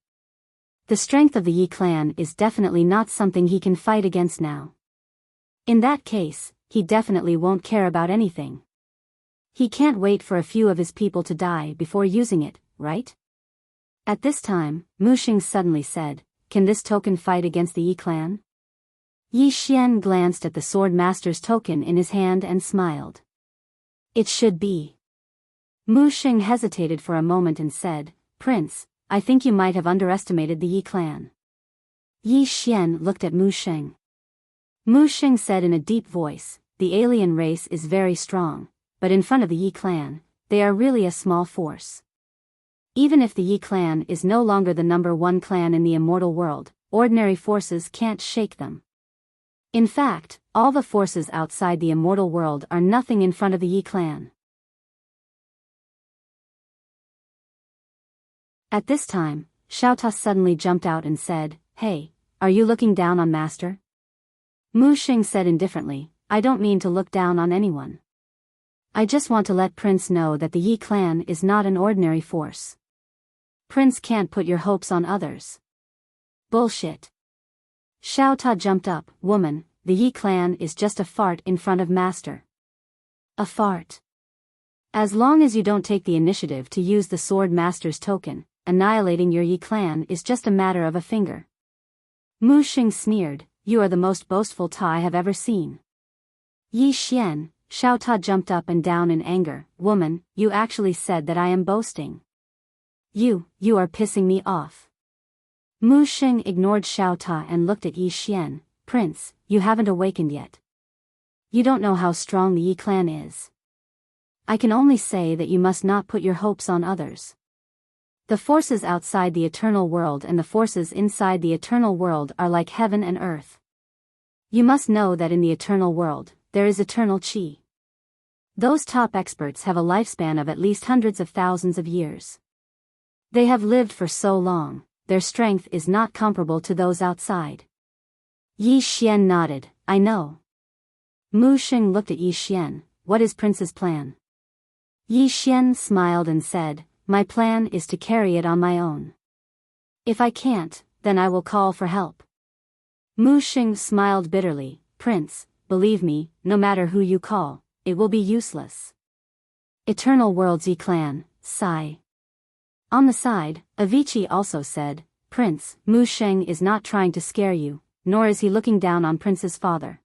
The strength of the Yi clan is definitely not something he can fight against now. In that case, he definitely won't care about anything. He can't wait for a few of his people to die before using it, right? At this time, Mu Xing suddenly said, Can this token fight against the Yi clan? Yi Xian glanced at the sword master's token in his hand and smiled. It should be. Mu Xing hesitated for a moment and said, Prince, I think you might have underestimated the Yi clan. Yi Xian looked at Mu Xing. Mu Xing said in a deep voice, The alien race is very strong, but in front of the Yi clan, they are really a small force. Even if the Yi clan is no longer the #1 clan in the immortal world, ordinary forces can't shake them. In fact, all the forces outside the immortal world are nothing in front of the Yi clan. At this time, Xiaota suddenly jumped out and said, Hey, are you looking down on Master? Mu Xing said indifferently, I don't mean to look down on anyone. I just want to let Prince know that the Yi clan is not an ordinary force. Prince can't put your hopes on others. Bullshit. Xiaota jumped up, Woman, the Yi clan is just a fart in front of Master. A fart. As long as you don't take the initiative to use the sword master's token, annihilating your Yi clan is just a matter of a finger. Mu Xing sneered, You are the most boastful Ta I have ever seen. Yi Xian, Xiaota jumped up and down in anger, Woman, you actually said that I am boasting. You are pissing me off. Mu Xing ignored Xiaota and looked at Yi Xian, Prince, you haven't awakened yet. You don't know how strong the Yi clan is. I can only say that you must not put your hopes on others. The forces outside the eternal world and the forces inside the eternal world are like heaven and earth. You must know that in the eternal world, there is eternal qi. Those top experts have a lifespan of at least hundreds of thousands of years. They have lived for so long, their strength is not comparable to those outside. Yi Xian nodded, I know. Mu Xing looked at Yi Xian, What is Prince's plan? Yi Xian smiled and said, My plan is to carry it on my own. If I can't, then I will call for help. Mu Xing smiled bitterly, Prince, believe me, no matter who you call, it will be useless. Eternal World's Yi clan, sigh. On the side, Avicii also said, Prince, Mu Xing is not trying to scare you, nor is he looking down on Prince's father.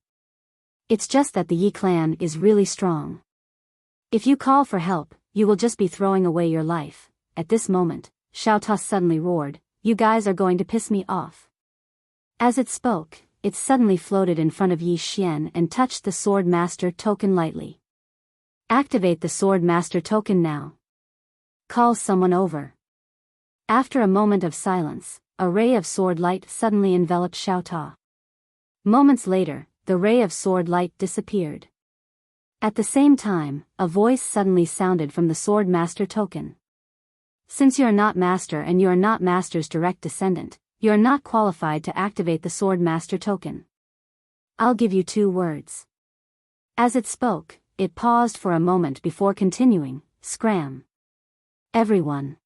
It's just that the Yi clan is really strong. If you call for help, you will just be throwing away your life. At this moment, Xiaota suddenly roared, You guys are going to piss me off. As it spoke, it suddenly floated in front of Yi Xian and touched the sword master token lightly. Activate the sword master token now. Call someone over. After a moment of silence, a ray of sword light suddenly enveloped Xiaota. Moments later, the ray of sword light disappeared. At the same time, a voice suddenly sounded from the sword master token. Since you are not master and you are not master's direct descendant, you are not qualified to activate the sword master token. I'll give you 2 words. As it spoke, it paused for a moment before continuing, Scram. Everyone.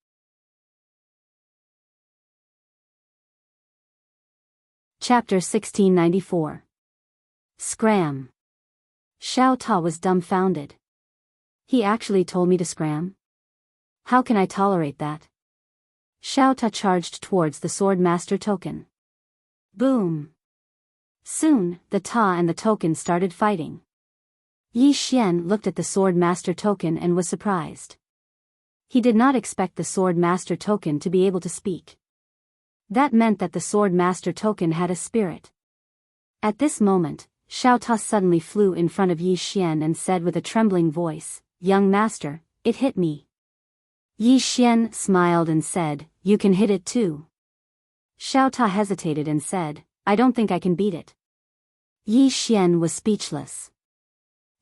Chapter 1694. Scram. Xiao Ta was dumbfounded. He actually told me to scram? How can I tolerate that? Xiao Ta charged towards the sword master token. Boom. Soon, the Ta and the token started fighting. Yi Xian looked at the sword master token and was surprised. He did not expect the sword master token to be able to speak. That meant that the sword master token had a spirit. At this moment, Xiao Ta suddenly flew in front of Yi Xian and said with a trembling voice, "Young master, it hit me." Yi Xian smiled and said, "You can hit it too." Xiao Ta hesitated and said, "I don't think I can beat it." Yi Xian was speechless.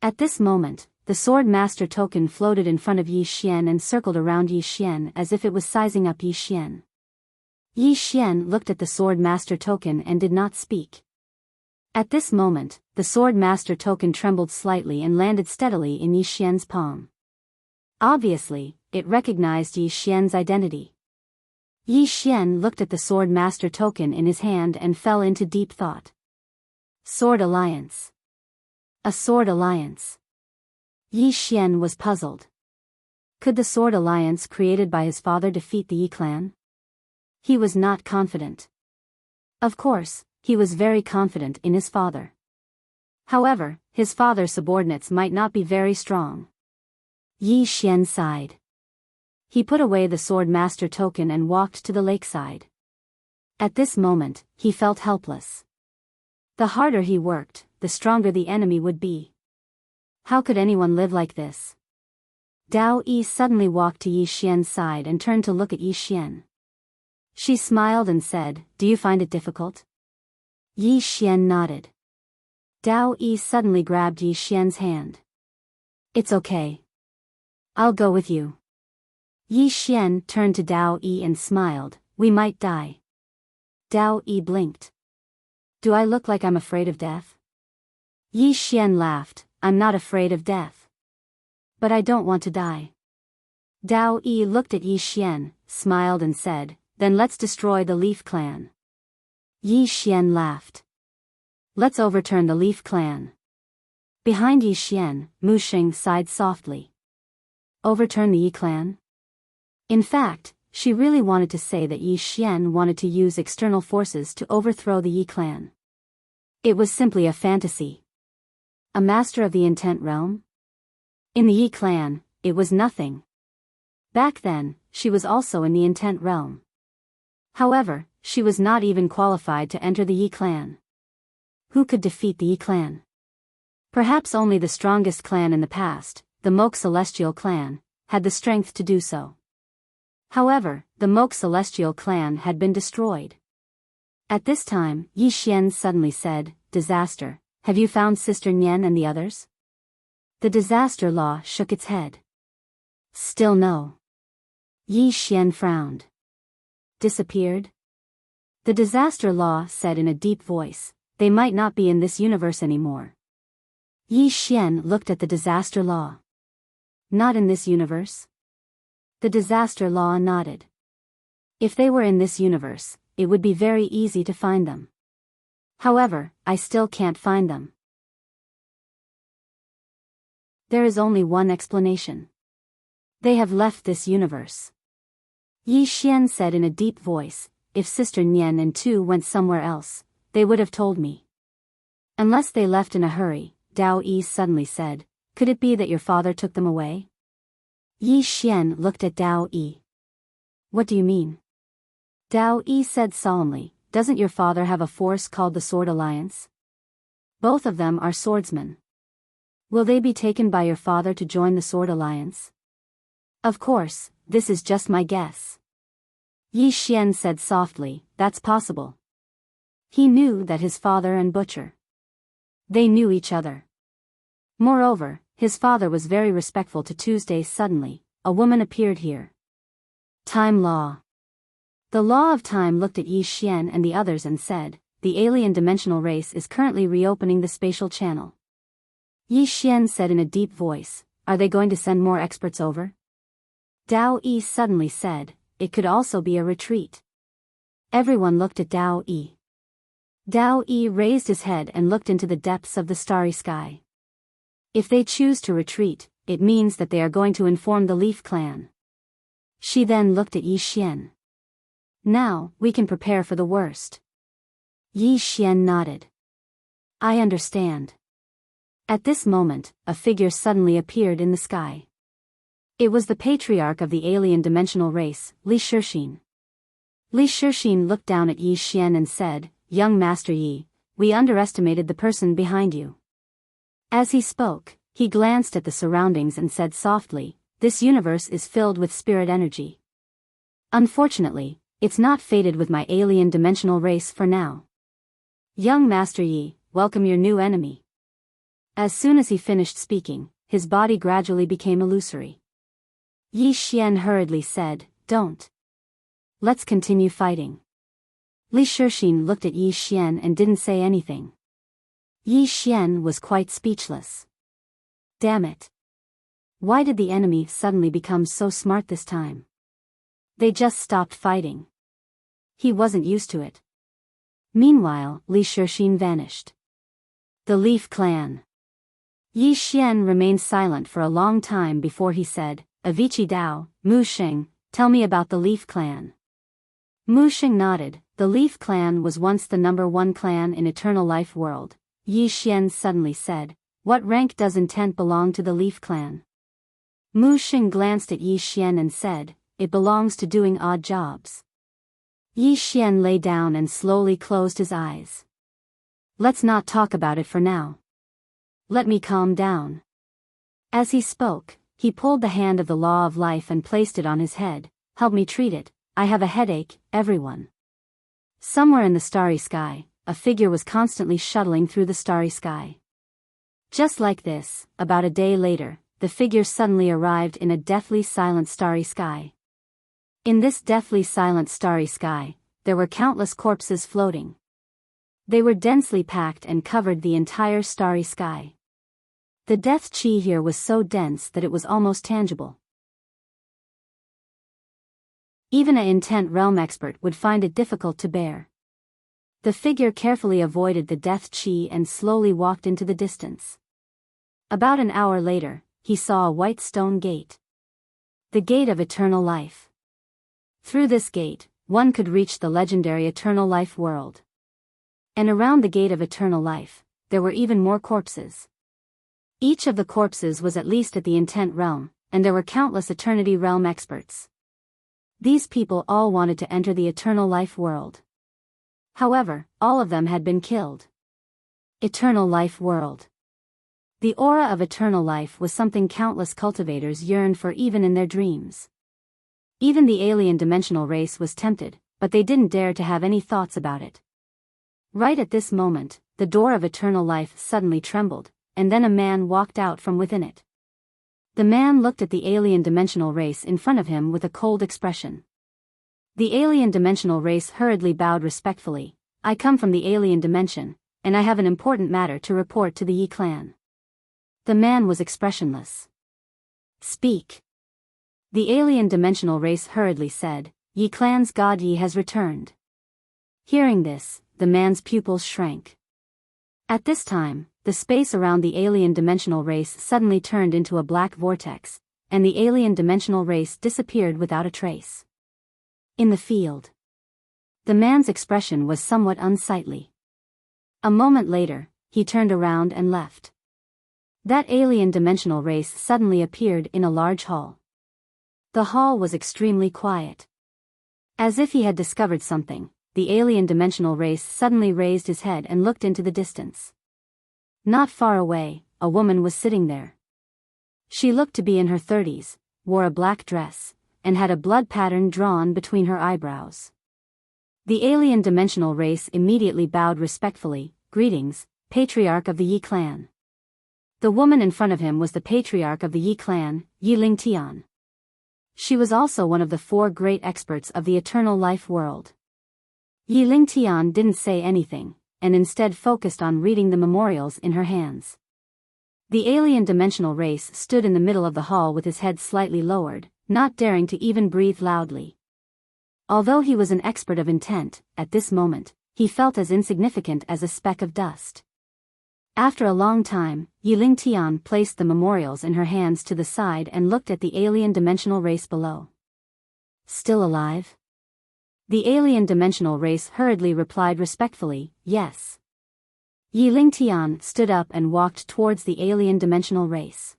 At this moment, the sword master token floated in front of Yi Xian and circled around Yi Xian as if it was sizing up Yi Xian. Yi Xian looked at the sword master token and did not speak. At this moment, the sword master token trembled slightly and landed steadily in Yi Xian's palm. Obviously, it recognized Yi Xian's identity. Yi Xian looked at the sword master token in his hand and fell into deep thought. Sword alliance. A sword alliance. Yi Xian was puzzled. Could the sword alliance created by his father defeat the Yi clan? He was not confident. Of course, he was very confident in his father. However, his father's subordinates might not be very strong. Yi Xian sighed. He put away the sword master token and walked to the lakeside. At this moment, he felt helpless. The harder he worked, the stronger the enemy would be. How could anyone live like this? Dao Yi suddenly walked to Yi Xian's side and turned to look at Yi Xian. She smiled and said, "Do you find it difficult?" Yi Xian nodded. Dao Yi suddenly grabbed Yi Xian's hand. "It's okay. I'll go with you." Yi Xian turned to Dao Yi and smiled, "We might die." Dao Yi blinked. "Do I look like I'm afraid of death?" Yi Xian laughed, "I'm not afraid of death. But I don't want to die." Dao Yi looked at Yi Xian, smiled and said, "Then let's destroy the Leaf Clan." Yi Xian laughed. "Let's overturn the Leaf Clan." Behind Yi Xian, Mu Xing sighed softly. Overturn the Yi Clan? In fact, she really wanted to say that Yi Xian wanted to use external forces to overthrow the Yi Clan. It was simply a fantasy. A master of the Intent Realm? In the Yi Clan, it was nothing. Back then, she was also in the Intent Realm. However, she was not even qualified to enter the Yi Clan. Who could defeat the Yi Clan? Perhaps only the strongest clan in the past, the Moke Celestial Clan, had the strength to do so. However, the Moke Celestial Clan had been destroyed. At this time, Yi Xian suddenly said, "Disaster, have you found Sister Nian and the others?" The Disaster Law shook its head. "Still no." Yi Xian frowned. "Disappeared?" The Disaster Law said in a deep voice, "They might not be in this universe anymore." Yi Xian looked at the Disaster Law. "Not in this universe?" The Disaster Law nodded. "If they were in this universe, it would be very easy to find them. However, I still can't find them. There is only one explanation. They have left this universe." Yi Xian said in a deep voice, "If Sister Nian and Tu went somewhere else, they would have told me." "Unless they left in a hurry," Dao Yi suddenly said, "could it be that your father took them away?" Yi Xian looked at Dao Yi. "What do you mean?" Dao Yi said solemnly, "Doesn't your father have a force called the Sword Alliance? Both of them are swordsmen. Will they be taken by your father to join the Sword Alliance?" "Of course, this is just my guess." Yi Xian said softly, "That's possible." He knew that his father and Butcher. They knew each other. Moreover, his father was very respectful to Tuesday. Suddenly, a woman appeared here. Time Law. The Law of Time looked at Yi Xian and the others and said, "The alien dimensional race is currently reopening the spatial channel." Yi Xian said in a deep voice, "Are they going to send more experts over?" Dao Yi suddenly said, "It could also be a retreat." Everyone looked at Dao Yi. Dao Yi raised his head and looked into the depths of the starry sky. If they choose to retreat, it means that they are going to inform the Leaf Clan. She then looked at Yi Xian. "Now, we can prepare for the worst." Yi Xian nodded. "I understand." At this moment, a figure suddenly appeared in the sky. It was the patriarch of the alien dimensional race, Li Shixin. Li Shixin looked down at Yi Xian and said, "Young Master Yi, we underestimated the person behind you." As he spoke, he glanced at the surroundings and said softly, "This universe is filled with spirit energy. Unfortunately, it's not fated with my alien dimensional race for now. Young Master Yi, welcome your new enemy." As soon as he finished speaking, his body gradually became illusory. Yi Xian hurriedly said, "Don't. Let's continue fighting." Li Shixin looked at Yi Xian and didn't say anything. Yi Xian was quite speechless. Damn it. Why did the enemy suddenly become so smart this time? They just stopped fighting. He wasn't used to it. Meanwhile, Li Shixin vanished. The Leaf Clan. Yi Xian remained silent for a long time before he said, "Avici Dao, Mu Sheng, tell me about the Leaf Clan." Mu Sheng nodded. The Leaf Clan was once the #1 clan in Eternal Life World. Yi Xian suddenly said, "What rank does intent belong to the Leaf Clan?" Mu Sheng glanced at Yi Xian and said, "It belongs to doing odd jobs." Yi Xian lay down and slowly closed his eyes. "Let's not talk about it for now. Let me calm down." As he spoke, he pulled the hand of the Law of Life and placed it on his head. "Help me treat it. I have a headache, everyone." Somewhere in the starry sky, a figure was constantly shuttling through the starry sky. Just like this, about a day later, the figure suddenly arrived in a deathly silent starry sky. In this deathly silent starry sky, there were countless corpses floating. They were densely packed and covered the entire starry sky. The death chi here was so dense that it was almost tangible. Even an intent realm expert would find it difficult to bear. The figure carefully avoided the death chi and slowly walked into the distance. About an hour later, he saw a white stone gate. The Gate of Eternal Life. Through this gate, one could reach the legendary Eternal Life world. And around the Gate of Eternal Life, there were even more corpses. Each of the corpses was at least at the intent realm, and there were countless Eternity realm experts. These people all wanted to enter the Eternal Life world. However, all of them had been killed. Eternal Life world. The aura of eternal life was something countless cultivators yearned for even in their dreams. Even the alien dimensional race was tempted, but they didn't dare to have any thoughts about it. Right at this moment, the door of eternal life suddenly trembled, and then a man walked out from within it. The man looked at the alien dimensional race in front of him with a cold expression. The alien dimensional race hurriedly bowed respectfully. "I come from the alien dimension, and I have an important matter to report to the Yi clan." The man was expressionless. "Speak." The alien dimensional race hurriedly said, "Yi clan's god Yi has returned." Hearing this, the man's pupils shrank. At this time, the space around the alien dimensional race suddenly turned into a black vortex, and the alien dimensional race disappeared without a trace. In the field, the man's expression was somewhat unsightly. A moment later, he turned around and left. That alien dimensional race suddenly appeared in a large hall. The hall was extremely quiet. As if he had discovered something, the alien dimensional race suddenly raised his head and looked into the distance. Not far away, a woman was sitting there. She looked to be in her 30s, wore a black dress, and had a blood pattern drawn between her eyebrows. The alien dimensional race immediately bowed respectfully. "Greetings, Patriarch of the Yi clan." The woman in front of him was the Patriarch of the Yi clan, Yi Lingtian. She was also one of the 4 great experts of the Eternal Life world. Yi Lingtian didn't say anything, and instead focused on reading the memorials in her hands. The alien dimensional race stood in the middle of the hall with his head slightly lowered. not daring to even breathe loudly. Although he was an expert of intent, at this moment, he felt as insignificant as a speck of dust. After a long time, Yiling Tian placed the memorials in her hands to the side and looked at the alien dimensional race below. Still alive? The alien dimensional race hurriedly replied respectfully, yes. Yiling Tian stood up and walked towards the alien dimensional race.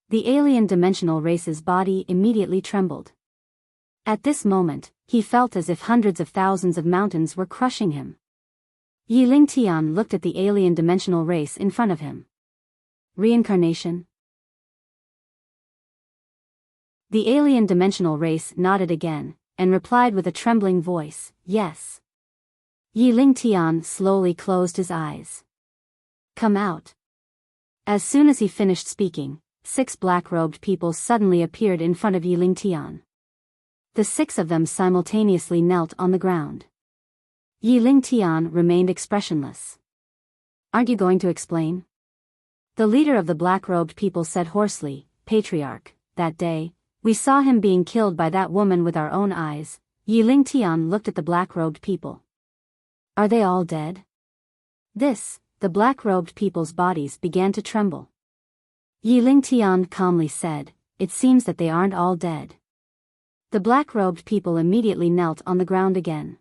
The alien dimensional race's body immediately trembled. At this moment, he felt as if hundreds of thousands of mountains were crushing him. Yiling Tian looked at the alien dimensional race in front of him. Reincarnation? The alien dimensional race nodded again, and replied with a trembling voice, yes. Yiling Tian slowly closed his eyes. Come out. As soon as he finished speaking, 6 black-robed people suddenly appeared in front of Yiling Tian. The 6 of them simultaneously knelt on the ground. Yiling Tian remained expressionless. Aren't you going to explain? The leader of the black-robed people said hoarsely, Patriarch, that day, we saw him being killed by that woman with our own eyes. Yiling Tian looked at the black-robed people. Are they all dead? The black-robed people's bodies began to tremble. Yiling Tian calmly said, it seems that they aren't all dead. The black-robed people immediately knelt on the ground again.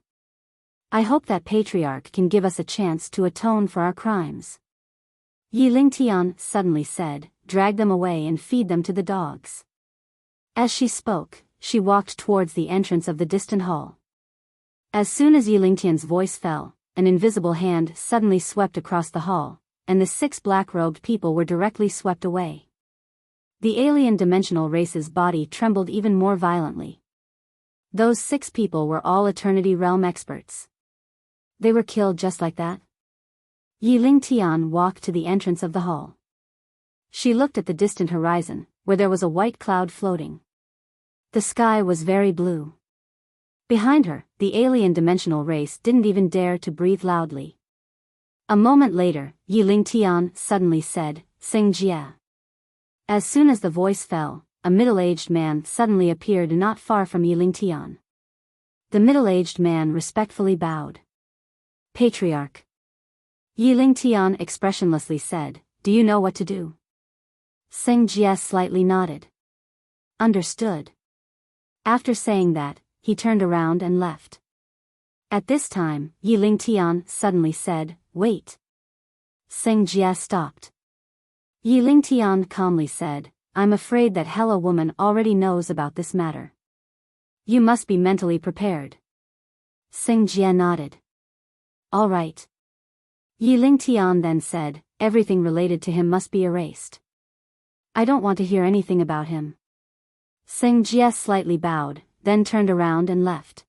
I hope that Patriarch can give us a chance to atone for our crimes. Yiling Tian suddenly said, drag them away and feed them to the dogs. As she spoke, she walked towards the entrance of the distant hall. As soon as Yiling Tian's voice fell, an invisible hand suddenly swept across the hall, and the 6 black-robed people were directly swept away. The alien dimensional race's body trembled even more violently. Those 6 people were all Eternity Realm experts. They were killed just like that? Yiling Tian walked to the entrance of the hall. She looked at the distant horizon, where there was a white cloud floating. The sky was very blue. Behind her, the alien dimensional race didn't even dare to breathe loudly. A moment later, Yiling Tian suddenly said, Sing Jia. As soon as the voice fell, a middle-aged man suddenly appeared not far from Yiling Tian. The middle-aged man respectfully bowed. Patriarch. Yiling Tian expressionlessly said, do you know what to do? Sing Jia slightly nodded. Understood. After saying that, he turned around and left. At this time, Yiling Tian suddenly said, wait. Sing Jia stopped. Yiling Tian calmly said, I'm afraid that Hella woman already knows about this matter. You must be mentally prepared. Sing Jia nodded. All right. Yiling Tian then said, everything related to him must be erased. I don't want to hear anything about him. Sing Jia slightly bowed, then turned around and left.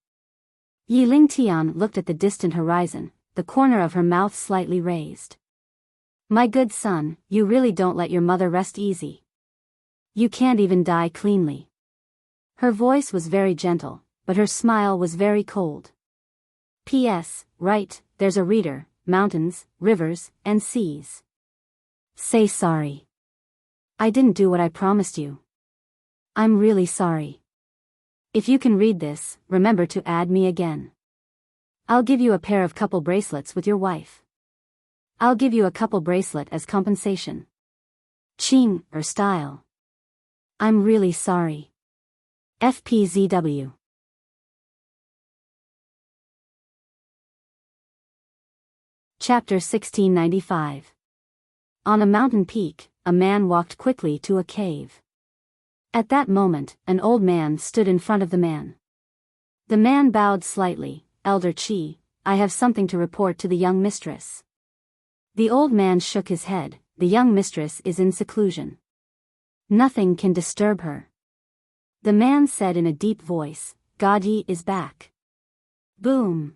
Yiling Tian looked at the distant horizon, the corner of her mouth slightly raised. My good son, you really don't let your mother rest easy. You can't even die cleanly. Her voice was very gentle, but her smile was very cold. P.S. Right, there's a reader, mountains, rivers, and seas. Say sorry. I didn't do what I promised you. I'm really sorry. If you can read this, remember to add me again. I'll give you a pair of couple bracelets with your wife. I'll give you a couple bracelet as compensation. Ching, or style. I'm really sorry. FPZW. Chapter 1695. On a mountain peak, a man walked quickly to a cave. At that moment, an old man stood in front of the man. The man bowed slightly. Elder Qi, I have something to report to the young mistress. The old man shook his head. The young mistress is in seclusion. Nothing can disturb her. The man said in a deep voice, God Yi is back. Boom.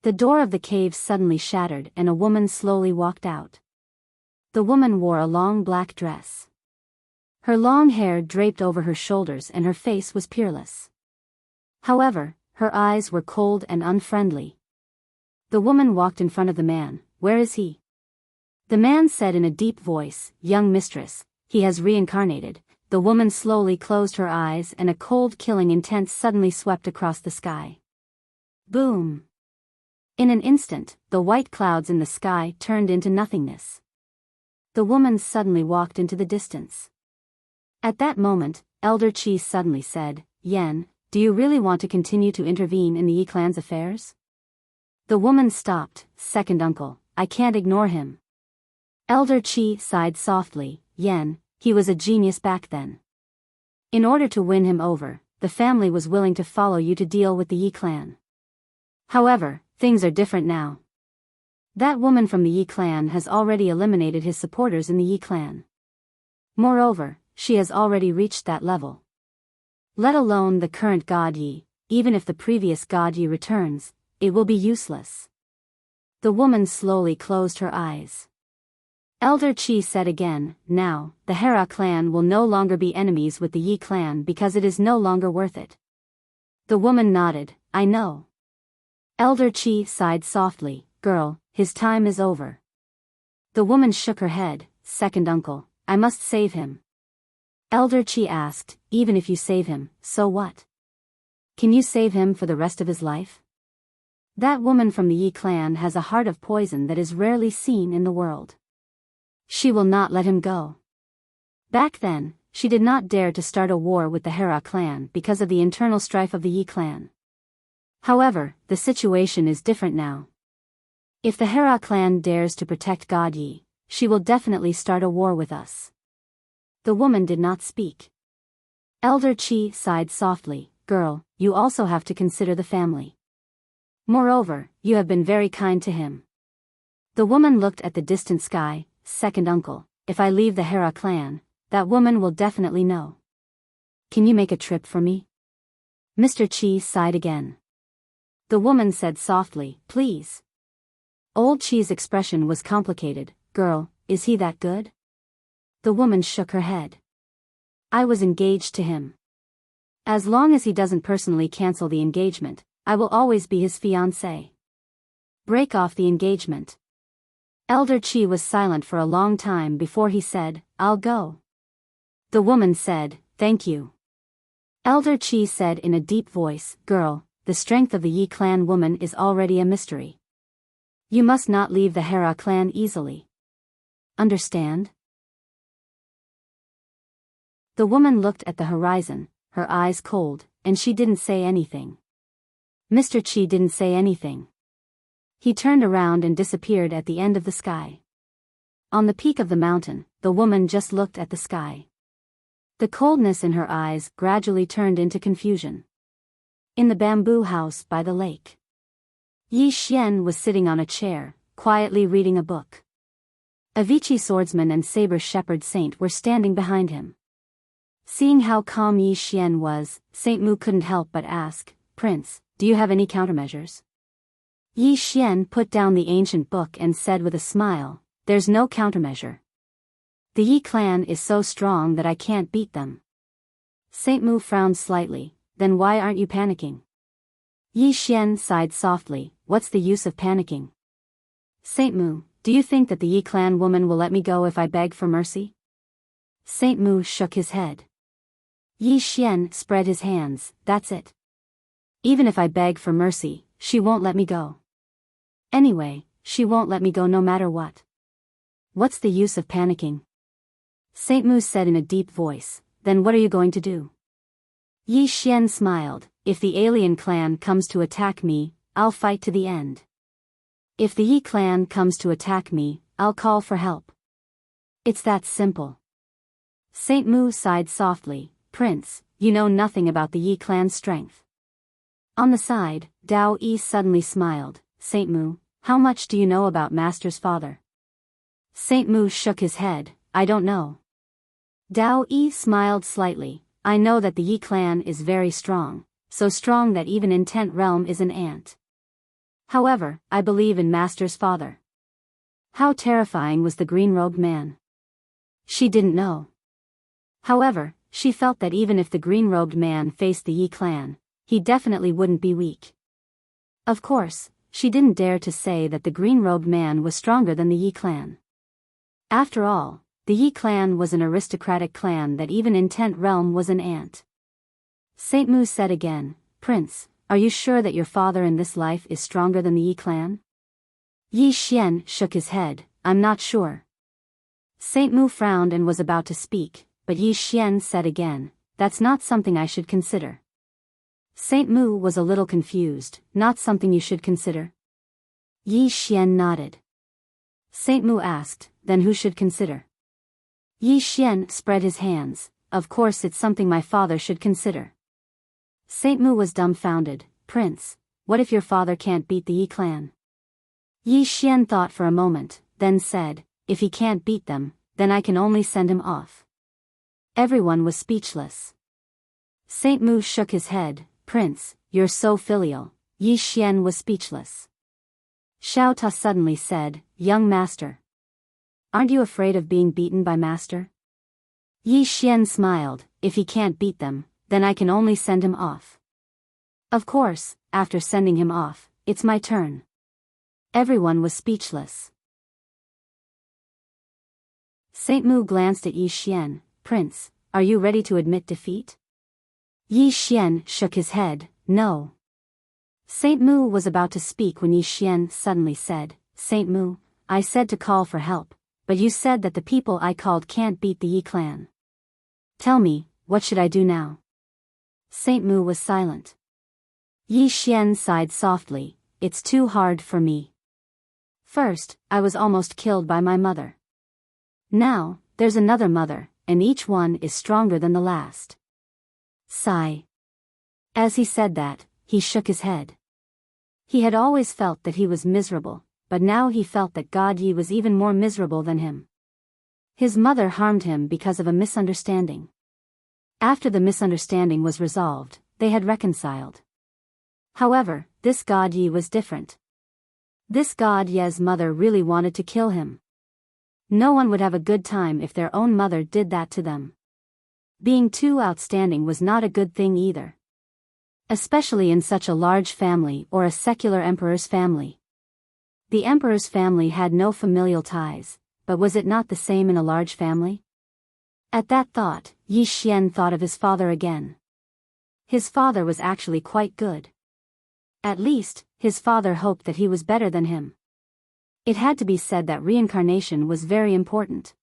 The door of the cave suddenly shattered and a woman slowly walked out. The woman wore a long black dress. Her long hair draped over her shoulders and her face was peerless. However, her eyes were cold and unfriendly. The woman walked in front of the man. Where is he? The man said in a deep voice, Young mistress, he has reincarnated. the woman slowly closed her eyes and a cold killing intent suddenly swept across the sky. Boom! In an instant, the white clouds in the sky turned into nothingness. The woman suddenly walked into the distance. At that moment, Elder Chi suddenly said, "Yen, do you really want to continue to intervene in the Yi clan's affairs?" The woman stopped. "Second uncle, I can't ignore him." Elder Chi sighed softly. "Yen, he was a genius back then. In order to win him over, the family was willing to follow you to deal with the Yi clan. However, things are different now. That woman from the Yi clan has already eliminated his supporters in the Yi clan. Moreover, she has already reached that level. Let alone the current God Yi, even if the previous God Yi returns, it will be useless." The woman slowly closed her eyes. Elder Chi said again, "Now, the Hera clan will no longer be enemies with the Yi clan because it is no longer worth it." The woman nodded, "I know." Elder Chi sighed softly, "Girl, his time is over." The woman shook her head. "Second uncle, I must save him." Elder Chi asked, "Even if you save him, so what? Can you save him for the rest of his life? That woman from the Yi clan has a heart of poison that is rarely seen in the world. She will not let him go." Back then, she did not dare to start a war with the Hera clan because of the internal strife of the Yi clan. However, the situation is different now. If the Hera clan dares to protect God Yi, she will definitely start a war with us. The woman did not speak. Elder Chi sighed softly, "Girl, you also have to consider the family. Moreover, you have been very kind to him." The woman looked at the distant sky. "Second uncle, if I leave the Hera clan, that woman will definitely know. Can you make a trip for me?" Mr. Chi sighed again. The woman said softly, "Please." Old Chi's expression was complicated. "Girl, is he that good?" The woman shook her head. "I was engaged to him. As long as he doesn't personally cancel the engagement, I will always be his fiancée. Break off the engagement." Elder Chi was silent for a long time before he said, "I'll go." The woman said, "Thank you." Elder Chi said in a deep voice, "Girl, the strength of the Yi clan woman is already a mystery. You must not leave the Hera clan easily. Understand?" The woman looked at the horizon, her eyes cold, and she didn't say anything. Mr. Chi didn't say anything. He turned around and disappeared at the end of the sky. On the peak of the mountain, the woman just looked at the sky. The coldness in her eyes gradually turned into confusion. In the bamboo house by the lake, Yi Xian was sitting on a chair, quietly reading a book. Avicii Swordsman and Saber Shepherd Saint were standing behind him. Seeing how calm Yi Xian was, Saint Mu couldn't help but ask, "Prince, do you have any countermeasures?" Yi Xian put down the ancient book and said with a smile, "There's no countermeasure. The Yi clan is so strong that I can't beat them." Saint Mu frowned slightly. "Then why aren't you panicking?" Yi Xian sighed softly, "What's the use of panicking? Saint Mu, do you think that the Yi clan woman will let me go if I beg for mercy?" Saint Mu shook his head. Yi Xian spread his hands. "That's it. Even if I beg for mercy, she won't let me go. Anyway, she won't let me go no matter what. What's the use of panicking?" Saint Mu said in a deep voice, "Then what are you going to do?" Yi Xian smiled, "If the alien clan comes to attack me, I'll fight to the end. If the Yi clan comes to attack me, I'll call for help. It's that simple." Saint Mu sighed softly, "Prince, you know nothing about the Yi clan's strength." On the side, Dao Yi suddenly smiled, "Saint Mu, how much do you know about Master's father?" Saint Mu shook his head, "I don't know." Dao Yi smiled slightly, "I know that the Yi clan is very strong, so strong that even in Tent Realm is an ant. However, I believe in Master's father." How terrifying was the green-robed man? She didn't know. However, she felt that even if the green-robed man faced the Yi clan, he definitely wouldn't be weak. Of course, she didn't dare to say that the green-robed man was stronger than the Yi clan. After all, The Yi clan was an aristocratic clan that even in 10th realm was an ant. Saint Mu said again, Prince, are you sure that your father in this life is stronger than the Yi clan? Yi Xian shook his head, I'm not sure. Saint Mu frowned and was about to speak, but Yi Xian said again, that's not something I should consider. Saint Mu was a little confused, not something you should consider? Yi Xian nodded. Saint Mu asked, then who should consider? Yi Xian spread his hands, of course it's something my father should consider. Saint Mu was dumbfounded, Prince, what if your father can't beat the Yi clan? Yi Xian thought for a moment, then said, if he can't beat them, then I can only send him off. Everyone was speechless. Saint Mu shook his head, Prince, you're so filial. Yi Xian was speechless. Xiao Ta suddenly said, young master. Aren't you afraid of being beaten by master? Yi Xian smiled, if he can't beat them, then I can only send him off. Of course, after sending him off, it's my turn. Everyone was speechless. Saint Mu glanced at Yi Xian, Prince, are you ready to admit defeat? Yi Xian shook his head, no. Saint Mu was about to speak when Yi Xian suddenly said, Saint Mu, I said to call for help, but you said that the people I called can't beat the Yi clan. Tell me, what should I do now? Saint Mu was silent. Yi Xian sighed softly, it's too hard for me. First, I was almost killed by my mother. Now, there's another mother, and each one is stronger than the last. Sigh. As he said that, he shook his head. He had always felt that he was miserable, but now he felt that God Yi was even more miserable than him. His mother harmed him because of a misunderstanding. After the misunderstanding was resolved, they had reconciled. However, this God Yi was different. This God Ye's mother really wanted to kill him. No one would have a good time if their own mother did that to them. Being too outstanding was not a good thing either. Especially in such a large family or a secular emperor's family. The emperor's family had no familial ties, but was it not the same in a large family? At that thought, Yi Xian thought of his father again. His father was actually quite good. At least, his father hoped that he was better than him. It had to be said that reincarnation was very important.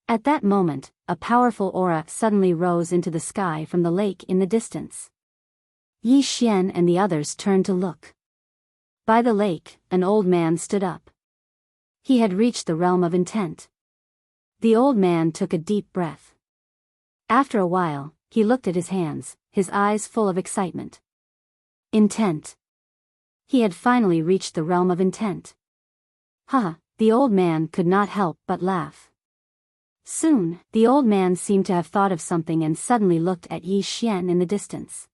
At that moment, a powerful aura suddenly rose into the sky from the lake in the distance. Yi Xian and the others turned to look. By the lake, an old man stood up. He had reached the realm of intent. The old man took a deep breath. After a while, he looked at his hands, his eyes full of excitement. Intent. He had finally reached the realm of intent. The old man could not help but laugh. Soon, the old man seemed to have thought of something and suddenly looked at Yi Xian in the distance.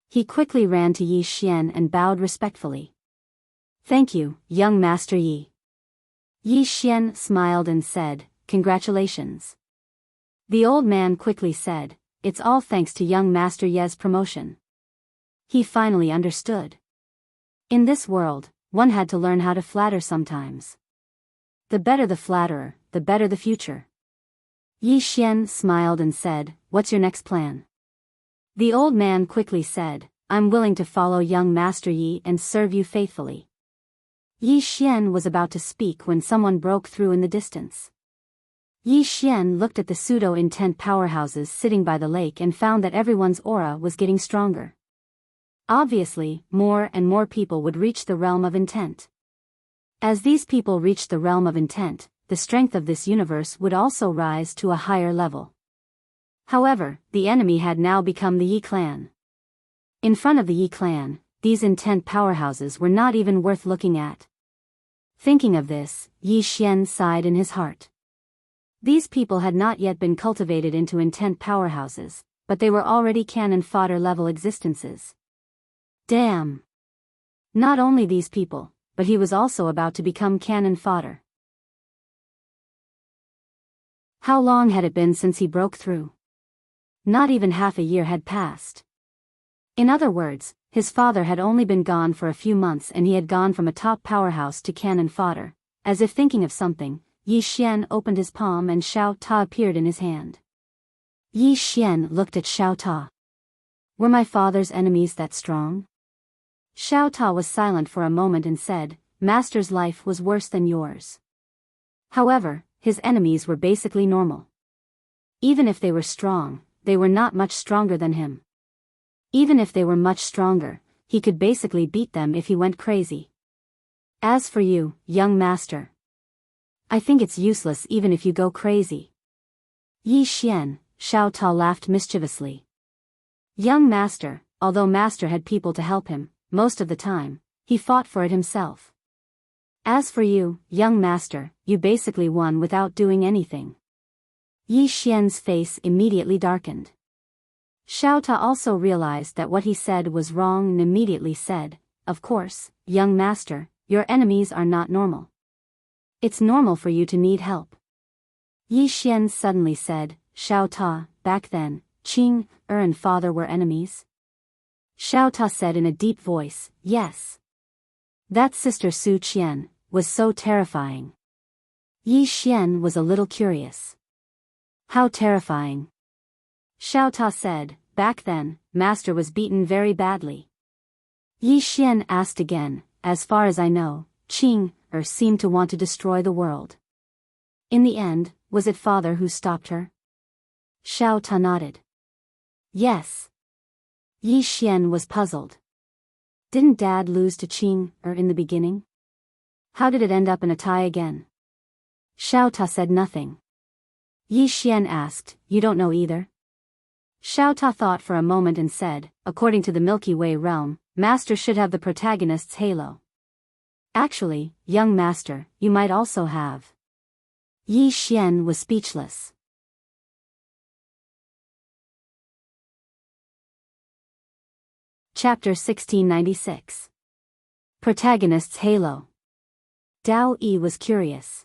He quickly ran to Yi Xian and bowed respectfully. Thank you, young Master Yi. Yi Xian smiled and said, congratulations. The old man quickly said, it's all thanks to young Master Ye's promotion. He finally understood. In this world, one had to learn how to flatter sometimes. The better the flatterer, the better the future. Yi Xian smiled and said, what's your next plan? The old man quickly said, I'm willing to follow young Master Yi and serve you faithfully. Yi Xian was about to speak when someone broke through in the distance. Yi Xian looked at the pseudo-intent powerhouses sitting by the lake and found that everyone's aura was getting stronger. Obviously, more and more people would reach the realm of intent. As these people reached the realm of intent, the strength of this universe would also rise to a higher level. However, the enemy had now become the Yi clan. In front of the Yi clan, these intent powerhouses were not even worth looking at. Thinking of this, Yi Xian sighed in his heart. These people had not yet been cultivated into intent powerhouses, but they were already cannon fodder level existences. Damn! Not only these people, but he was also about to become cannon fodder. How long had it been since he broke through? Not even half a year had passed. In other words, his father had only been gone for a few months and he had gone from a top powerhouse to cannon fodder. As if thinking of something, Yi Xian opened his palm and Xiao Ta appeared in his hand. Yi Xian looked at Xiao Ta. Were my father's enemies that strong? Xiao Ta was silent for a moment and said, Master's life was worse than yours. However, his enemies were basically normal. Even if they were strong, they were not much stronger than him. Even if they were much stronger, he could basically beat them if he went crazy. As for you, young master, I think it's useless even if you go crazy. Yi Xian, Xiao Ta laughed mischievously. Young master, although master had people to help him, most of the time, he fought for it himself. As for you, young master, you basically won without doing anything. Yi Xian's face immediately darkened. Xiao Ta also realized that what he said was wrong and immediately said, Of course, young master, your enemies are not normal. It's normal for you to need help. Yi Xian suddenly said, Xiao Ta, back then, Qing, and father were enemies? Xiao Ta said in a deep voice, Yes. That sister Su Qian was so terrifying. Yi Xian was a little curious. How terrifying? Xiao Ta said, Back then, master was beaten very badly. Yi Xian asked again, As far as I know, Qing, seemed to want to destroy the world. In the end, was it father who stopped her? Xiao Ta nodded. Yes. Yi Xian was puzzled. Didn't dad lose to Qing, in the beginning? How did it end up in a tie again? Xiao Ta said nothing. Yi Xian asked, You don't know either? Xiao Ta thought for a moment and said, According to the Milky Way realm, master should have the protagonist's halo. Actually, young master, you might also have. Yi Xian was speechless. Chapter 1696. Protagonist's Halo. Dao Yi was curious.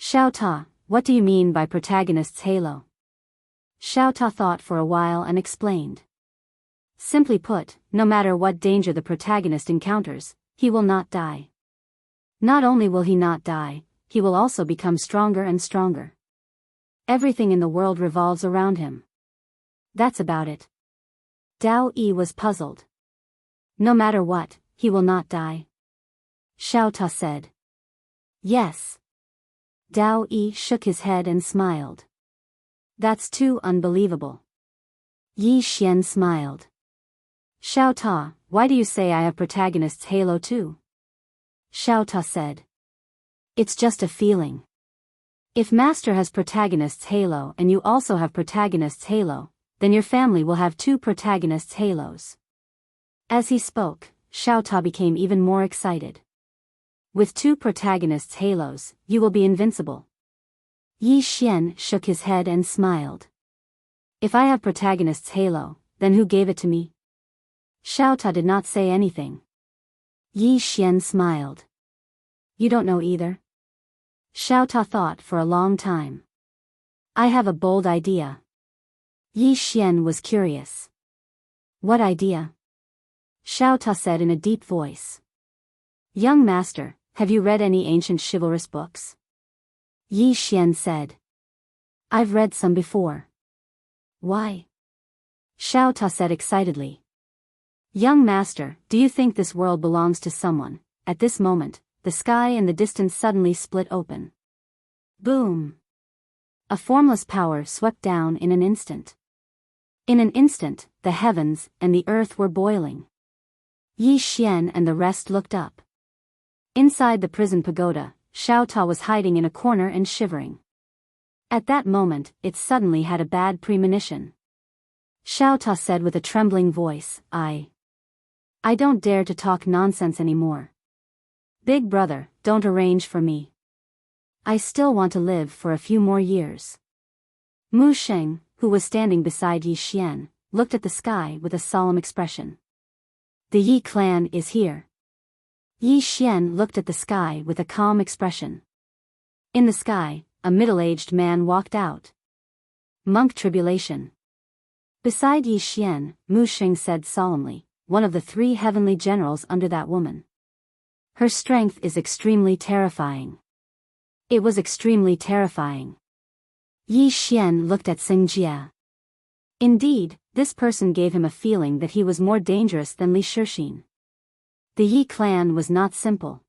Xiao Ta, what do you mean by protagonist's halo? Xiao Ta thought for a while and explained. Simply put, no matter what danger the protagonist encounters, he will not die. Not only will he not die, he will also become stronger and stronger. Everything in the world revolves around him. That's about it. Dao Yi was puzzled. No matter what, he will not die? Xiao Ta said. Yes. Dao Yi shook his head and smiled. That's too unbelievable. Yi Xian smiled. Xiao Ta, why do you say I have protagonist's halo too? Xiao Ta said. It's just a feeling. If master has protagonist's halo and you also have protagonist's halo, then your family will have two protagonists' halos. As he spoke, Xiao Ta became even more excited. With two protagonists' halos, you will be invincible. Yi Xian shook his head and smiled. If I have protagonist's halo, then who gave it to me? Xiao Ta did not say anything. Yi Xian smiled. You don't know either? Xiao Ta thought for a long time. I have a bold idea. Yi Xian was curious. What idea? Xiao Ta said in a deep voice. Young master, have you read any ancient chivalrous books? Yi Xian said. I've read some before. Why? Xiao Ta said excitedly. Young master, do you think this world belongs to someone? At this moment, the sky in the distance suddenly split open. Boom! A formless power swept down in an instant. In an instant, the heavens and the earth were boiling. Yi Xian and the rest looked up. Inside the prison pagoda, Xiao Ta was hiding in a corner and shivering. At that moment, it suddenly had a bad premonition. Xiao Ta said with a trembling voice, I don't dare to talk nonsense anymore. Big brother, don't arrange for me. I still want to live for a few more years. Mu Sheng, who was standing beside Yi Xian, looked at the sky with a solemn expression. The Yi clan is here. Yi Xian looked at the sky with a calm expression. In the sky, a middle-aged man walked out. Monk tribulation. Beside Yi Xian, Mu Sheng said solemnly, one of the three heavenly generals under that woman. Her strength is extremely terrifying. It was extremely terrifying. Yi Xian looked at Xing Jie. Indeed, this person gave him a feeling that he was more dangerous than Li Shixin. The Yi clan was not simple.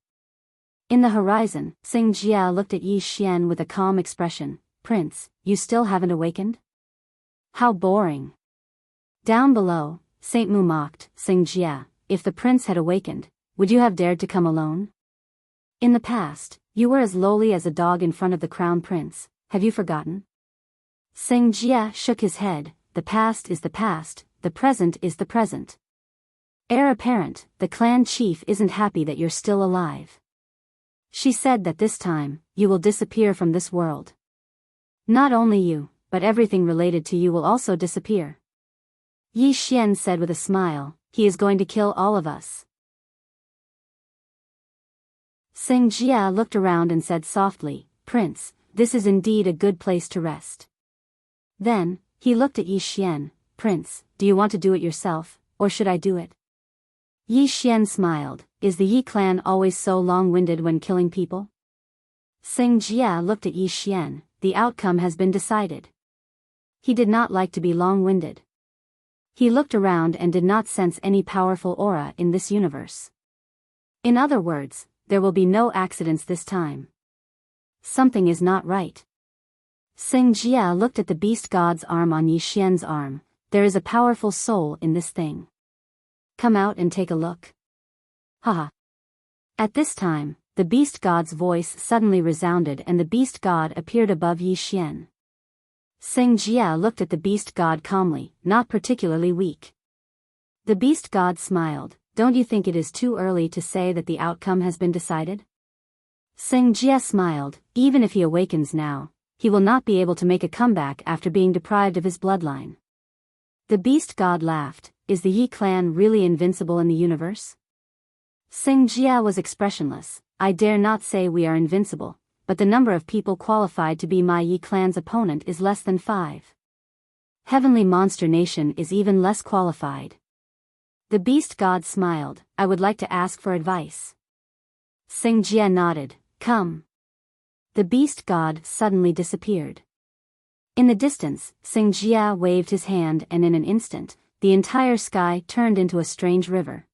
In the horizon, Xing Jie looked at Yi Xian with a calm expression. Prince, you still haven't awakened? How boring. Down below, Saint Mu mocked, Xing Jie, if the prince had awakened, would you have dared to come alone? In the past, you were as lowly as a dog in front of the crown prince, have you forgotten? Xing Jie shook his head. The past is the past, the present is the present. Heir apparent, the clan chief isn't happy that you're still alive. She said that this time, you will disappear from this world. Not only you, but everything related to you will also disappear. Yi Xian said with a smile, he is going to kill all of us. Xing Jie looked around and said softly, Prince, this is indeed a good place to rest. Then, he looked at Yi Xian, Prince, do you want to do it yourself, or should I do it? Yi Xian smiled, is the Yi clan always so long-winded when killing people? Xing Jie looked at Yi Xian, the outcome has been decided. He did not like to be long-winded. He looked around and did not sense any powerful aura in this universe. In other words, there will be no accidents this time. Something is not right. Xing Jie looked at the beast god's arm on Yi Xian's arm. There is a powerful soul in this thing. Come out and take a look. Haha. At this time, the beast god's voice suddenly resounded and the beast god appeared above Yi Xian. Xing Jie looked at the beast god calmly, not particularly weak. The beast god smiled, don't you think it is too early to say that the outcome has been decided? Xing Jie smiled, even if he awakens now, he will not be able to make a comeback after being deprived of his bloodline. The beast god laughed, is the Yi clan really invincible in the universe? Xing Jie was expressionless, I dare not say we are invincible, but the number of people qualified to be my Yi clan's opponent is less than 5. Heavenly Monster Nation is even less qualified. The beast god smiled, I would like to ask for advice. Xing Jie nodded, come. The beast god suddenly disappeared. In the distance, Xing Jie waved his hand and in an instant, the entire sky turned into a strange river.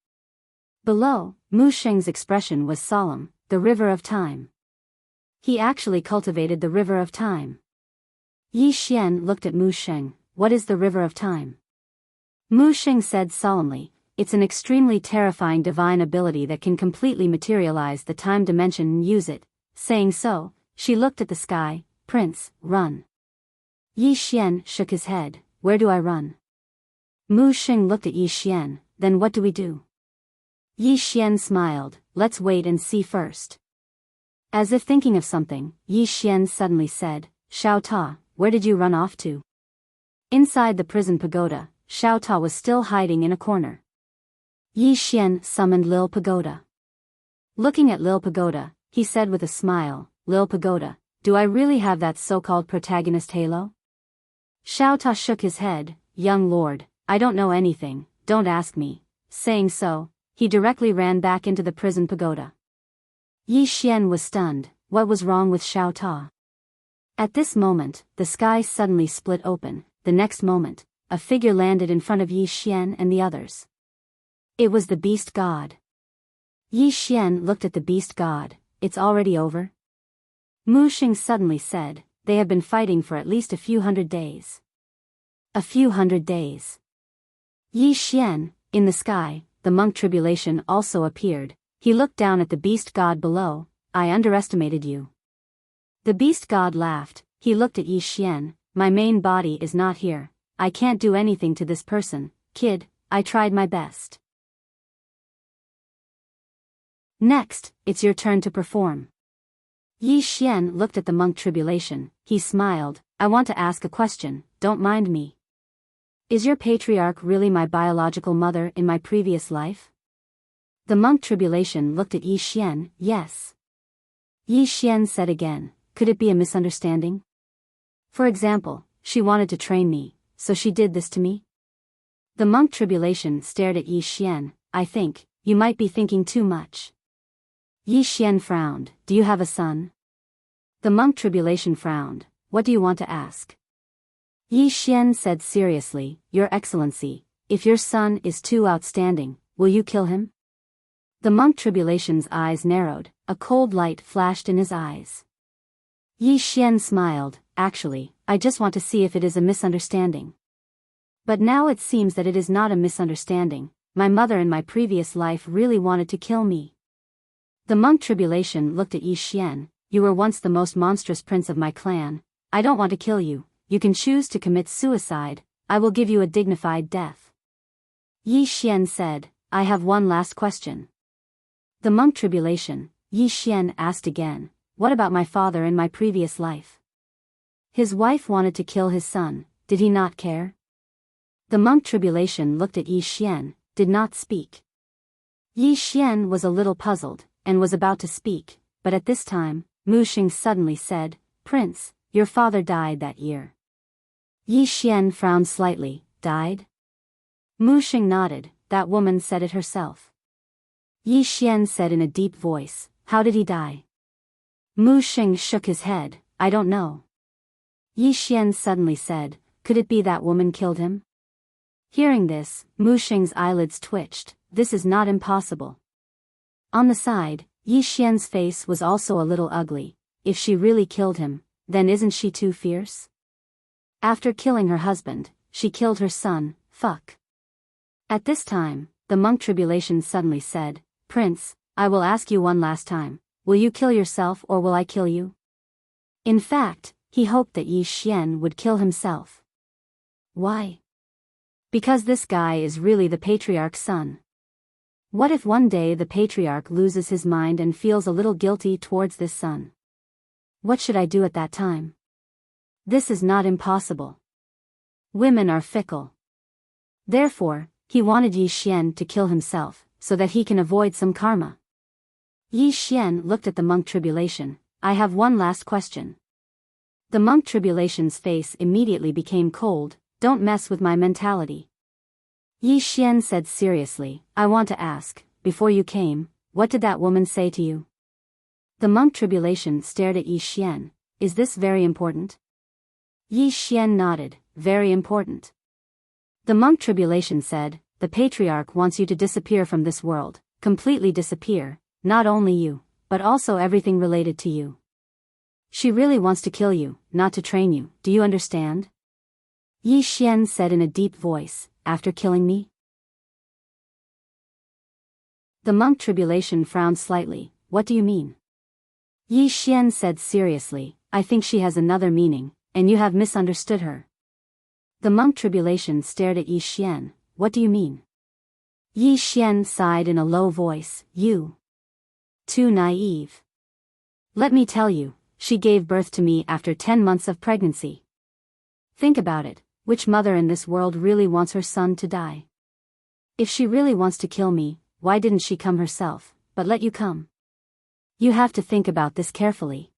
Below, Mu Sheng's expression was solemn, the river of time. He actually cultivated the river of time. Yi Xian looked at Mu Sheng, what is the river of time? Mu Sheng said solemnly, it's an extremely terrifying divine ability that can completely materialize the time dimension and use it. Saying so, she looked at the sky, Prince, run. Yi Xian shook his head, where do I run? Mu Sheng looked at Yi Xian, then what do we do? Yi Xian smiled, let's wait and see first. As if thinking of something, Yi Xian suddenly said, Xiao Ta, where did you run off to? Inside the prison pagoda, Xiao Ta was still hiding in a corner. Yi Xian summoned Lil Pagoda. Looking at Lil Pagoda, he said with a smile, Lil Pagoda, do I really have that so-called protagonist halo? Xiao Ta shook his head, young lord, I don't know anything, don't ask me. Saying so, he directly ran back into the prison pagoda. Yi Xian was stunned, what was wrong with Xiao Ta? At this moment, the sky suddenly split open, the next moment, a figure landed in front of Yi Xian and the others. It was the beast god. Yi Xian looked at the beast god, it's already over? Mu Sheng suddenly said, they have been fighting for at least a few hundred days. A few hundred days. Yi Xian, in the sky, the monk tribulation also appeared, he looked down at the beast god below, I underestimated you. The beast god laughed, he looked at Yi Xian, my main body is not here, I can't do anything to this person, kid, I tried my best. Next, it's your turn to perform. Yi Xian looked at the monk tribulation, he smiled, I want to ask a question, don't mind me. Is your patriarch really my biological mother in my previous life? The monk tribulation looked at Yi Xian, yes. Yi Xian said again, could it be a misunderstanding? For example, she wanted to train me, so she did this to me? The monk tribulation stared at Yi Xian, I think, you might be thinking too much. Yi Xian frowned, do you have a son? The monk Tribulation frowned. What do you want to ask? Yi Xian said seriously, Your Excellency, if your son is too outstanding, will you kill him? The monk Tribulation's eyes narrowed, a cold light flashed in his eyes. Yi Xian smiled, Actually, I just want to see if it is a misunderstanding. But now it seems that it is not a misunderstanding. My mother in my previous life really wanted to kill me. The monk Tribulation looked at Yi Xian. You were once the most monstrous prince of my clan. I don't want to kill you. You can choose to commit suicide. I will give you a dignified death. Yi Xian said, I have one last question. The monk Tribulation, Yi Xian asked again, What about my father in my previous life? His wife wanted to kill his son. Did he not care? The monk Tribulation looked at Yi Xian, did not speak. Yi Xian was a little puzzled, and was about to speak, but at this time, Mu Xing suddenly said, Prince, your father died that year. Yi Xian frowned slightly, Died? Mu Xing nodded, That woman said it herself. Yi Xian said in a deep voice, How did he die? Mu Xing shook his head, I don't know. Yi Xian suddenly said, Could it be that woman killed him? Hearing this, Mu Xing's eyelids twitched, This is not impossible. On the side, Yi Xian's face was also a little ugly. If she really killed him, then isn't she too fierce? After killing her husband, she killed her son, fuck. At this time, the monk Tribulation suddenly said, Prince, I will ask you one last time, will you kill yourself or will I kill you? In fact, he hoped that Yi Xian would kill himself. Why? Because this guy is really the patriarch's son. What if one day the patriarch loses his mind and feels a little guilty towards this son? What should I do at that time? This is not impossible. Women are fickle. Therefore, he wanted Yi Xian to kill himself, so that he can avoid some karma. Yi Xian looked at the monk Tribulation, I have one last question. The monk Tribulation's face immediately became cold, Don't mess with my mentality. Yi Xian said seriously, I want to ask, before you came, what did that woman say to you? The monk Tribulation stared at Yi Xian, Is this very important? Yi Xian nodded, Very important. The monk Tribulation said, The patriarch wants you to disappear from this world, completely disappear, not only you, but also everything related to you. She really wants to kill you, not to train you, do you understand? Yi Xian said in a deep voice, After killing me? The monk Tribulation frowned slightly, What do you mean? Yi Xian said seriously, I think she has another meaning, and you have misunderstood her. The monk Tribulation stared at Yi Xian, What do you mean? Yi Xian sighed in a low voice, You. Too naive. Let me tell you, she gave birth to me after 10 months of pregnancy. Think about it, which mother in this world really wants her son to die? If she really wants to kill me, why didn't she come herself, but let you come? You have to think about this carefully.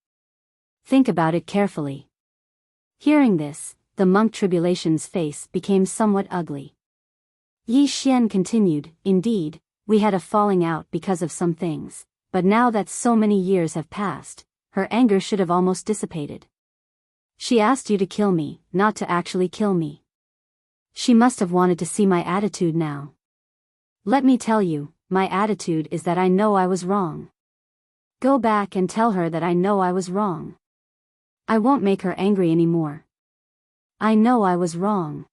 Think about it carefully. Hearing this, the monk Tribulation's face became somewhat ugly. Yi Xian continued, Indeed, we had a falling out because of some things, but now that so many years have passed, her anger should have almost dissipated. She asked you to kill me, not to actually kill me. She must have wanted to see my attitude now. Let me tell you, my attitude is that I know I was wrong. Go back and tell her that I know I was wrong. I won't make her angry anymore. I know I was wrong.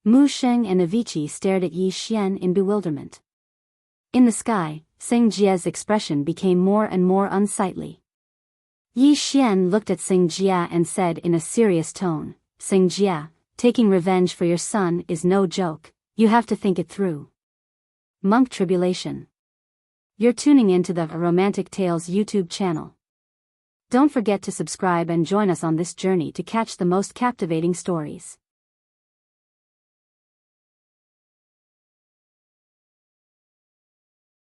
Mu Sheng and Avici stared at Yi Xian in bewilderment. In the sky, Sing Jia's expression became more and more unsightly. Yi Xian looked at Sing Jia and said in a serious tone, Sing Jia, taking revenge for your son is no joke, you have to think it through. Monk Tribulation. You're tuning into the Romantic Tales YouTube channel. Don't forget to subscribe and join us on this journey to catch the most captivating stories.